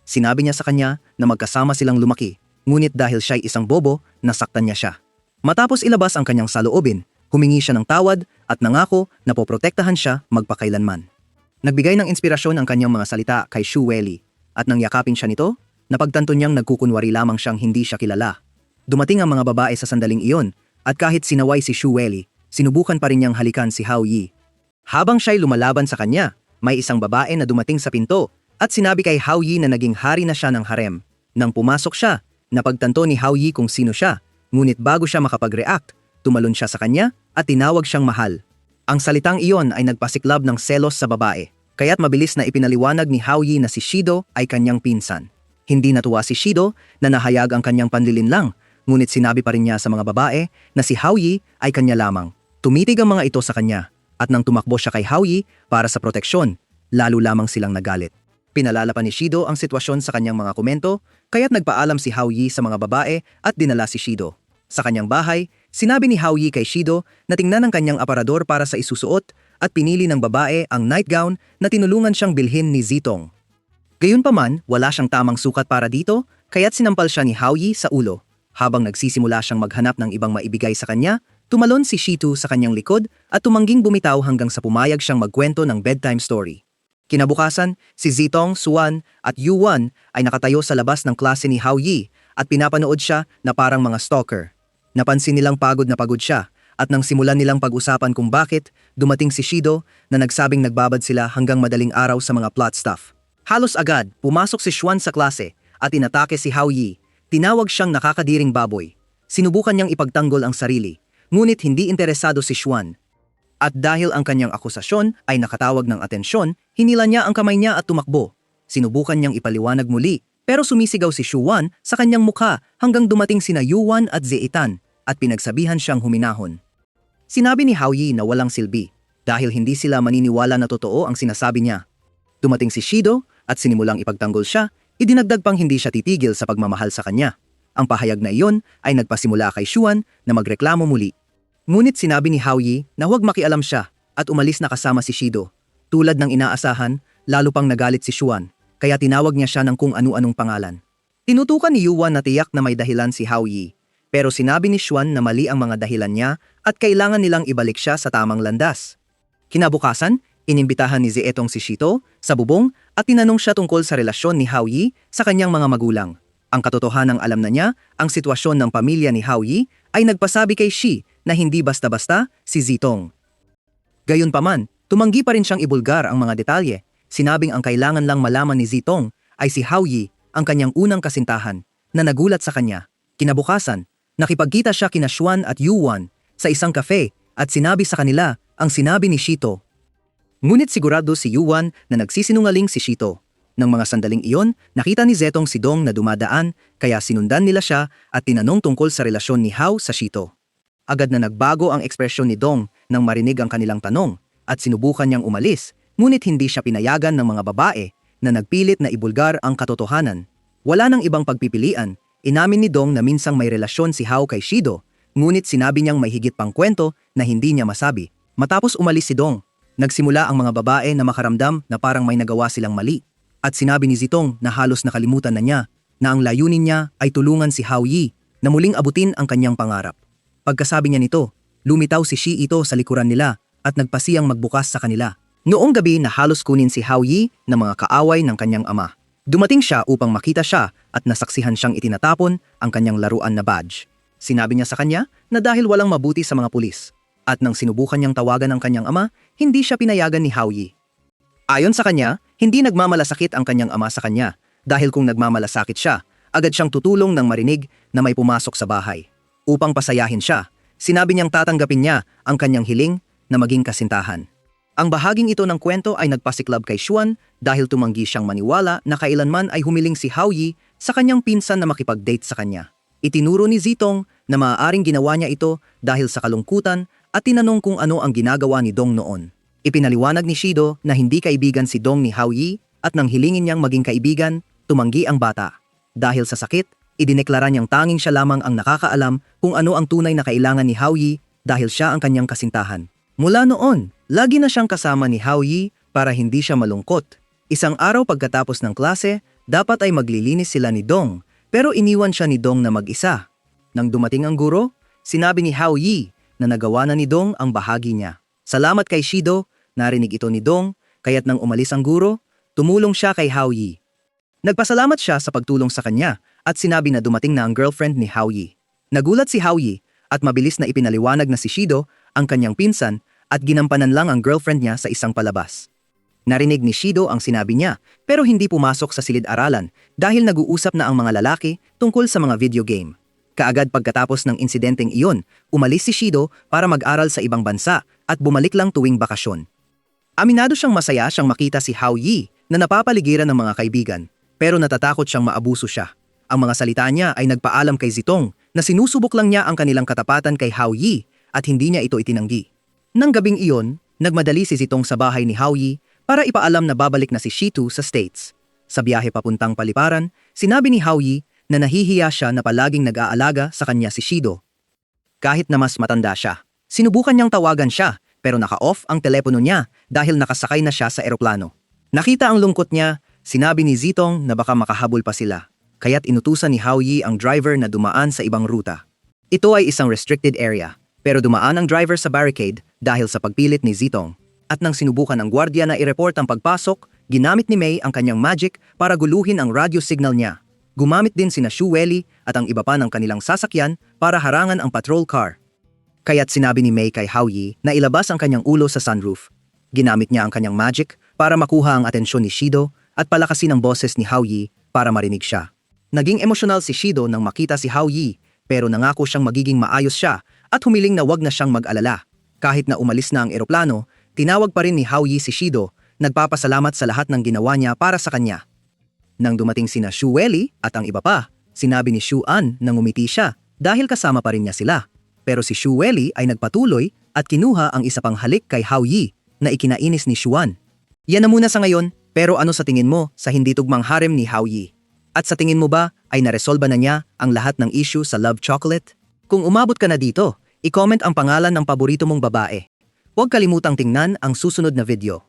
Sinabi niya sa kanya na magkasama silang lumaki, ngunit dahil siya'y isang bobo, nasaktan niya siya. Matapos ilabas ang kanyang saloobin, humingi siya ng tawad at nangako na poprotektahan siya magpakailanman. Nagbigay ng inspirasyon ang kanyang mga salita kay Shu Weili at nang yakapin siya nito, napagtanto niyang nagkukunwari lamang siyang hindi siya kilala. Dumating ang mga babae sa sandaling iyon at kahit sinaway si Shu Weili, sinubukan pa rin niyang halikan si Hao Yi. Habang siya'y lumalaban sa kanya, may isang babae na dumating sa pinto at sinabi kay Hao Yi na naging hari na siya ng harem. Nang pumasok siya, napagtanto ni Hao Yi kung sino siya, ngunit bago siya makapag-react, tumalon siya sa kanya at tinawag siyang mahal. Ang salitang iyon ay nagpasiklab ng selos sa babae, kaya't mabilis na ipinaliwanag ni Hao Yi na si Shido ay kanyang pinsan. Hindi natuwa si Shido na nahayag ang kanyang panlilinlang, ngunit sinabi pa rin niya sa mga babae na si Hao Yi ay kanya lamang. Tumitig ang mga ito sa kanya. At nang tumakbo siya kay Hao Yi para sa proteksyon, lalo lamang silang nagalit. Pinalala pa ni Shido ang sitwasyon sa kanyang mga komento, kaya't nagpaalam si Hao Yi sa mga babae at dinala si Shido. Sa kanyang bahay, sinabi ni Hao Yi kay Shido na tingnan ang kanyang aparador para sa isusuot at pinili ng babae ang nightgown na tinulungan siyang bilhin ni Zitong. Gayunpaman, wala siyang tamang sukat para dito, kaya't sinampal siya ni Hao Yi sa ulo. Habang nagsisimula siyang maghanap ng ibang maibigay sa kanya, tumalon si Shitu sa kanyang likod at tumangging bumitaw hanggang sa pumayag siyang magkwento ng bedtime story. Kinabukasan, si Zitong, Suan at Yuan ay nakatayo sa labas ng klase ni Hao Yi at pinapanood siya na parang mga stalker. Napansin nilang pagod na pagod siya at nang simulan nilang pag-usapan kung bakit, dumating si Shido na nagsabing nagbabad sila hanggang madaling araw sa mga plot stuff. Halos agad, pumasok si Xuan sa klase at inatake si Hao Yi. Tinawag siyang nakakadiring baboy. Sinubukan niyang ipagtanggol ang sarili, ngunit hindi interesado si Xuan. At dahil ang kanyang akusasyon ay nakatawag ng atensyon, hinila niya ang kamay niya at tumakbo. Sinubukan niyang ipaliwanag muli Pero sumisigaw si Shuan sa kanyang mukha hanggang dumating sina Yuan at Zeitan at pinagsabihan siyang huminahon. Sinabi ni Hao Yi na walang silbi dahil hindi sila maniniwala na totoo ang sinasabi niya. Dumating si Shido at sinimulang ipagtanggol siya, idinagdag pang hindi siya titigil sa pagmamahal sa kanya. Ang pahayag na iyon ay nagpasimula kay Shuan na magreklamo muli. Ngunit sinabi ni Hao Yi na huwag makialam siya at umalis na kasama si Shido. Tulad ng inaasahan, lalo pang nagalit si Shuan, kaya tinawag niya siya ng kung ano-anong pangalan. Tinutukan ni Yuan na tiyak na may dahilan si Hao Yi, pero sinabi ni Shuan na mali ang mga dahilan niya at kailangan nilang ibalik siya sa tamang landas. Kinabukasan, inimbitahan ni Zeetong si Shito sa bubong at tinanong siya tungkol sa relasyon ni Hao Yi sa kanyang mga magulang. Ang katotohanang alam na niya, ang sitwasyon ng pamilya ni Hao Yi ay nagpasabi kay Shi na hindi basta-basta si Zitong. Gayunpaman, tumanggi pa rin siyang ibulgar ang mga detalye. Sinabing ang kailangan lang malaman ni Zitong ay si Hao Yi, ang kanyang unang kasintahan, na nagulat sa kanya. Kinabukasan, nakipagkita siya kina Shuan at Yuan sa isang cafe at sinabi sa kanila ang sinabi ni Shito. Ngunit sigurado si Yuan na nagsisinungaling si Shito. Nang mga sandaling iyon, nakita ni Zetong si Dong na dumadaan kaya sinundan nila siya at tinanong tungkol sa relasyon ni Hao sa Shito. Agad na nagbago ang ekspresyon ni Dong nang marinig ang kanilang tanong at sinubukan niyang umalis, ngunit hindi siya pinayagan ng mga babae na nagpilit na ibulgar ang katotohanan. Wala nang ibang pagpipilian, inamin ni Dong na minsang may relasyon si Hao kay Shido, ngunit sinabi niyang may higit pang kwento na hindi niya masabi. Matapos umalis si Dong, nagsimula ang mga babae na makaramdam na parang may nagawa silang mali. At sinabi ni Zitong na halos nakalimutan na niya na ang layunin niya ay tulungan si Hao Yi na muling abutin ang kanyang pangarap. Pagkasabi niya nito, lumitaw si Shi ito sa likuran nila at nagpasiyang magbukas sa kanila. Noong gabi na halos kunin si Hao Yi ng mga kaaway ng kanyang ama. Dumating siya upang makita siya at nasaksihan siyang itinatapon ang kanyang laruan na badge. Sinabi niya sa kanya na dahil walang mabuti sa mga pulis. At nang sinubukan niyang tawagan ang kanyang ama, hindi siya pinayagan ni Hao Yi. Ayon sa kanya, hindi nagmamalasakit ang kanyang ama sa kanya dahil kung nagmamalasakit siya, agad siyang tutulong nang marinig na may pumasok sa bahay. Upang pasayahin siya, sinabi niyang tatanggapin niya ang kanyang hiling na maging kasintahan. Ang bahaging ito ng kwento ay nagpasiklab kay Shuan dahil tumanggi siyang maniwala na kailanman ay humiling si Hao Yi sa kanyang pinsan na makipag-date sa kanya. Itinuro ni Zitong na maaaring ginawa niya ito dahil sa kalungkutan at tinanong kung ano ang ginagawa ni Dong noon. Ipinaliwanag ni Shido na hindi kaibigan si Dong ni Hao Yi at nang hilingin niyang maging kaibigan, tumanggi ang bata. Dahil sa sakit, idineklara niyang tanging siya lamang ang nakakaalam kung ano ang tunay na kailangan ni Hao Yi dahil siya ang kanyang kasintahan. Mula noon, lagi na siyang kasama ni Hao Yi para hindi siya malungkot. Isang araw pagkatapos ng klase, dapat ay maglilinis sila ni Dong, pero iniwan siya ni Dong na mag-isa. Nang dumating ang guro, sinabi ni Hao Yi na nagawa na ni Dong ang bahagi niya. Salamat kay Shido, narinig ito ni Dong, kaya't nang umalis ang guro, tumulong siya kay Hao Yi. Nagpasalamat siya sa pagtulong sa kanya at sinabi na dumating na ang girlfriend ni Hao Yi. Nagulat si Hao Yi at mabilis na ipinaliwanag na si Shido ang kanyang pinsan at ginampanan lang ang girlfriend niya sa isang palabas. Narinig ni Shido ang sinabi niya pero hindi pumasok sa silid-aralan dahil nag-uusap na ang mga lalaki tungkol sa mga video game. Kaagad pagkatapos ng insidenteng iyon, umalis si Shido para mag-aral sa ibang bansa at bumalik lang tuwing bakasyon. Aminado siyang masaya siyang makita si Hao Yi na napapaligiran ng mga kaibigan pero natatakot siyang maabuso siya. Ang mga salita niya ay nagpaalam kay Zitong na sinusubok lang niya ang kanilang katapatan kay Hao Yi at hindi niya ito itinanggi. Nang gabing iyon, nagmadali si Zitong sa bahay ni Hao Yi para ipaalam na babalik na si Shitu sa States. Sa biyahe papuntang paliparan, sinabi ni Hao Yi na nahihiya siya na palaging nag-aalaga sa kanya si Shido. Kahit na mas matanda siya, sinubukan niyang tawagan siya pero naka-off ang telepono niya dahil nakasakay na siya sa eroplano. Nakita ang lungkot niya, sinabi ni Zitong na baka makahabol pa sila, kaya't inutusan ni Hao Yi ang driver na dumaan sa ibang ruta. Ito ay isang restricted area, pero dumaan ang driver sa barricade dahil sa pagpilit ni Zitong. At nang sinubukan ng gwardiya na i-report ang pagpasok, ginamit ni Mei ang kanyang magic para guluhin ang radio signal niya. Gumamit din sina Shu Weli at ang iba pa ng kanilang sasakyan para harangan ang patrol car. Kaya't sinabi ni Mei kay Hao Yi na ilabas ang kanyang ulo sa sunroof. Ginamit niya ang kanyang magic para makuha ang atensyon ni Shido at palakasin ang boses ni Hao Yi para marinig siya. Naging emosyonal si Shido nang makita si Hao Yi pero nangako siyang magiging maayos siya at humiling na wag na siyang mag-alala. Kahit na umalis na ang eroplano, tinawag pa rin ni Hao Yi si Shido, nagpapasalamat sa lahat ng ginawa niya para sa kanya. Nang dumating sina Shu Weli at ang iba pa, sinabi ni Shu An na ngumiti siya dahil kasama pa rin niya sila. Pero si Shu Weli ay nagpatuloy at kinuha ang isa pang halik kay Hao Yi na ikinainis ni Shu An. Yan na muna sa ngayon, pero ano sa tingin mo sa hindi tugmang harem ni Hao Yi? At sa tingin mo ba ay naresolba na niya ang lahat ng issue sa Love Chocolate? Kung umabot ka na dito, i-comment ang pangalan ng paborito mong babae. Huwag kalimutang tingnan ang susunod na video.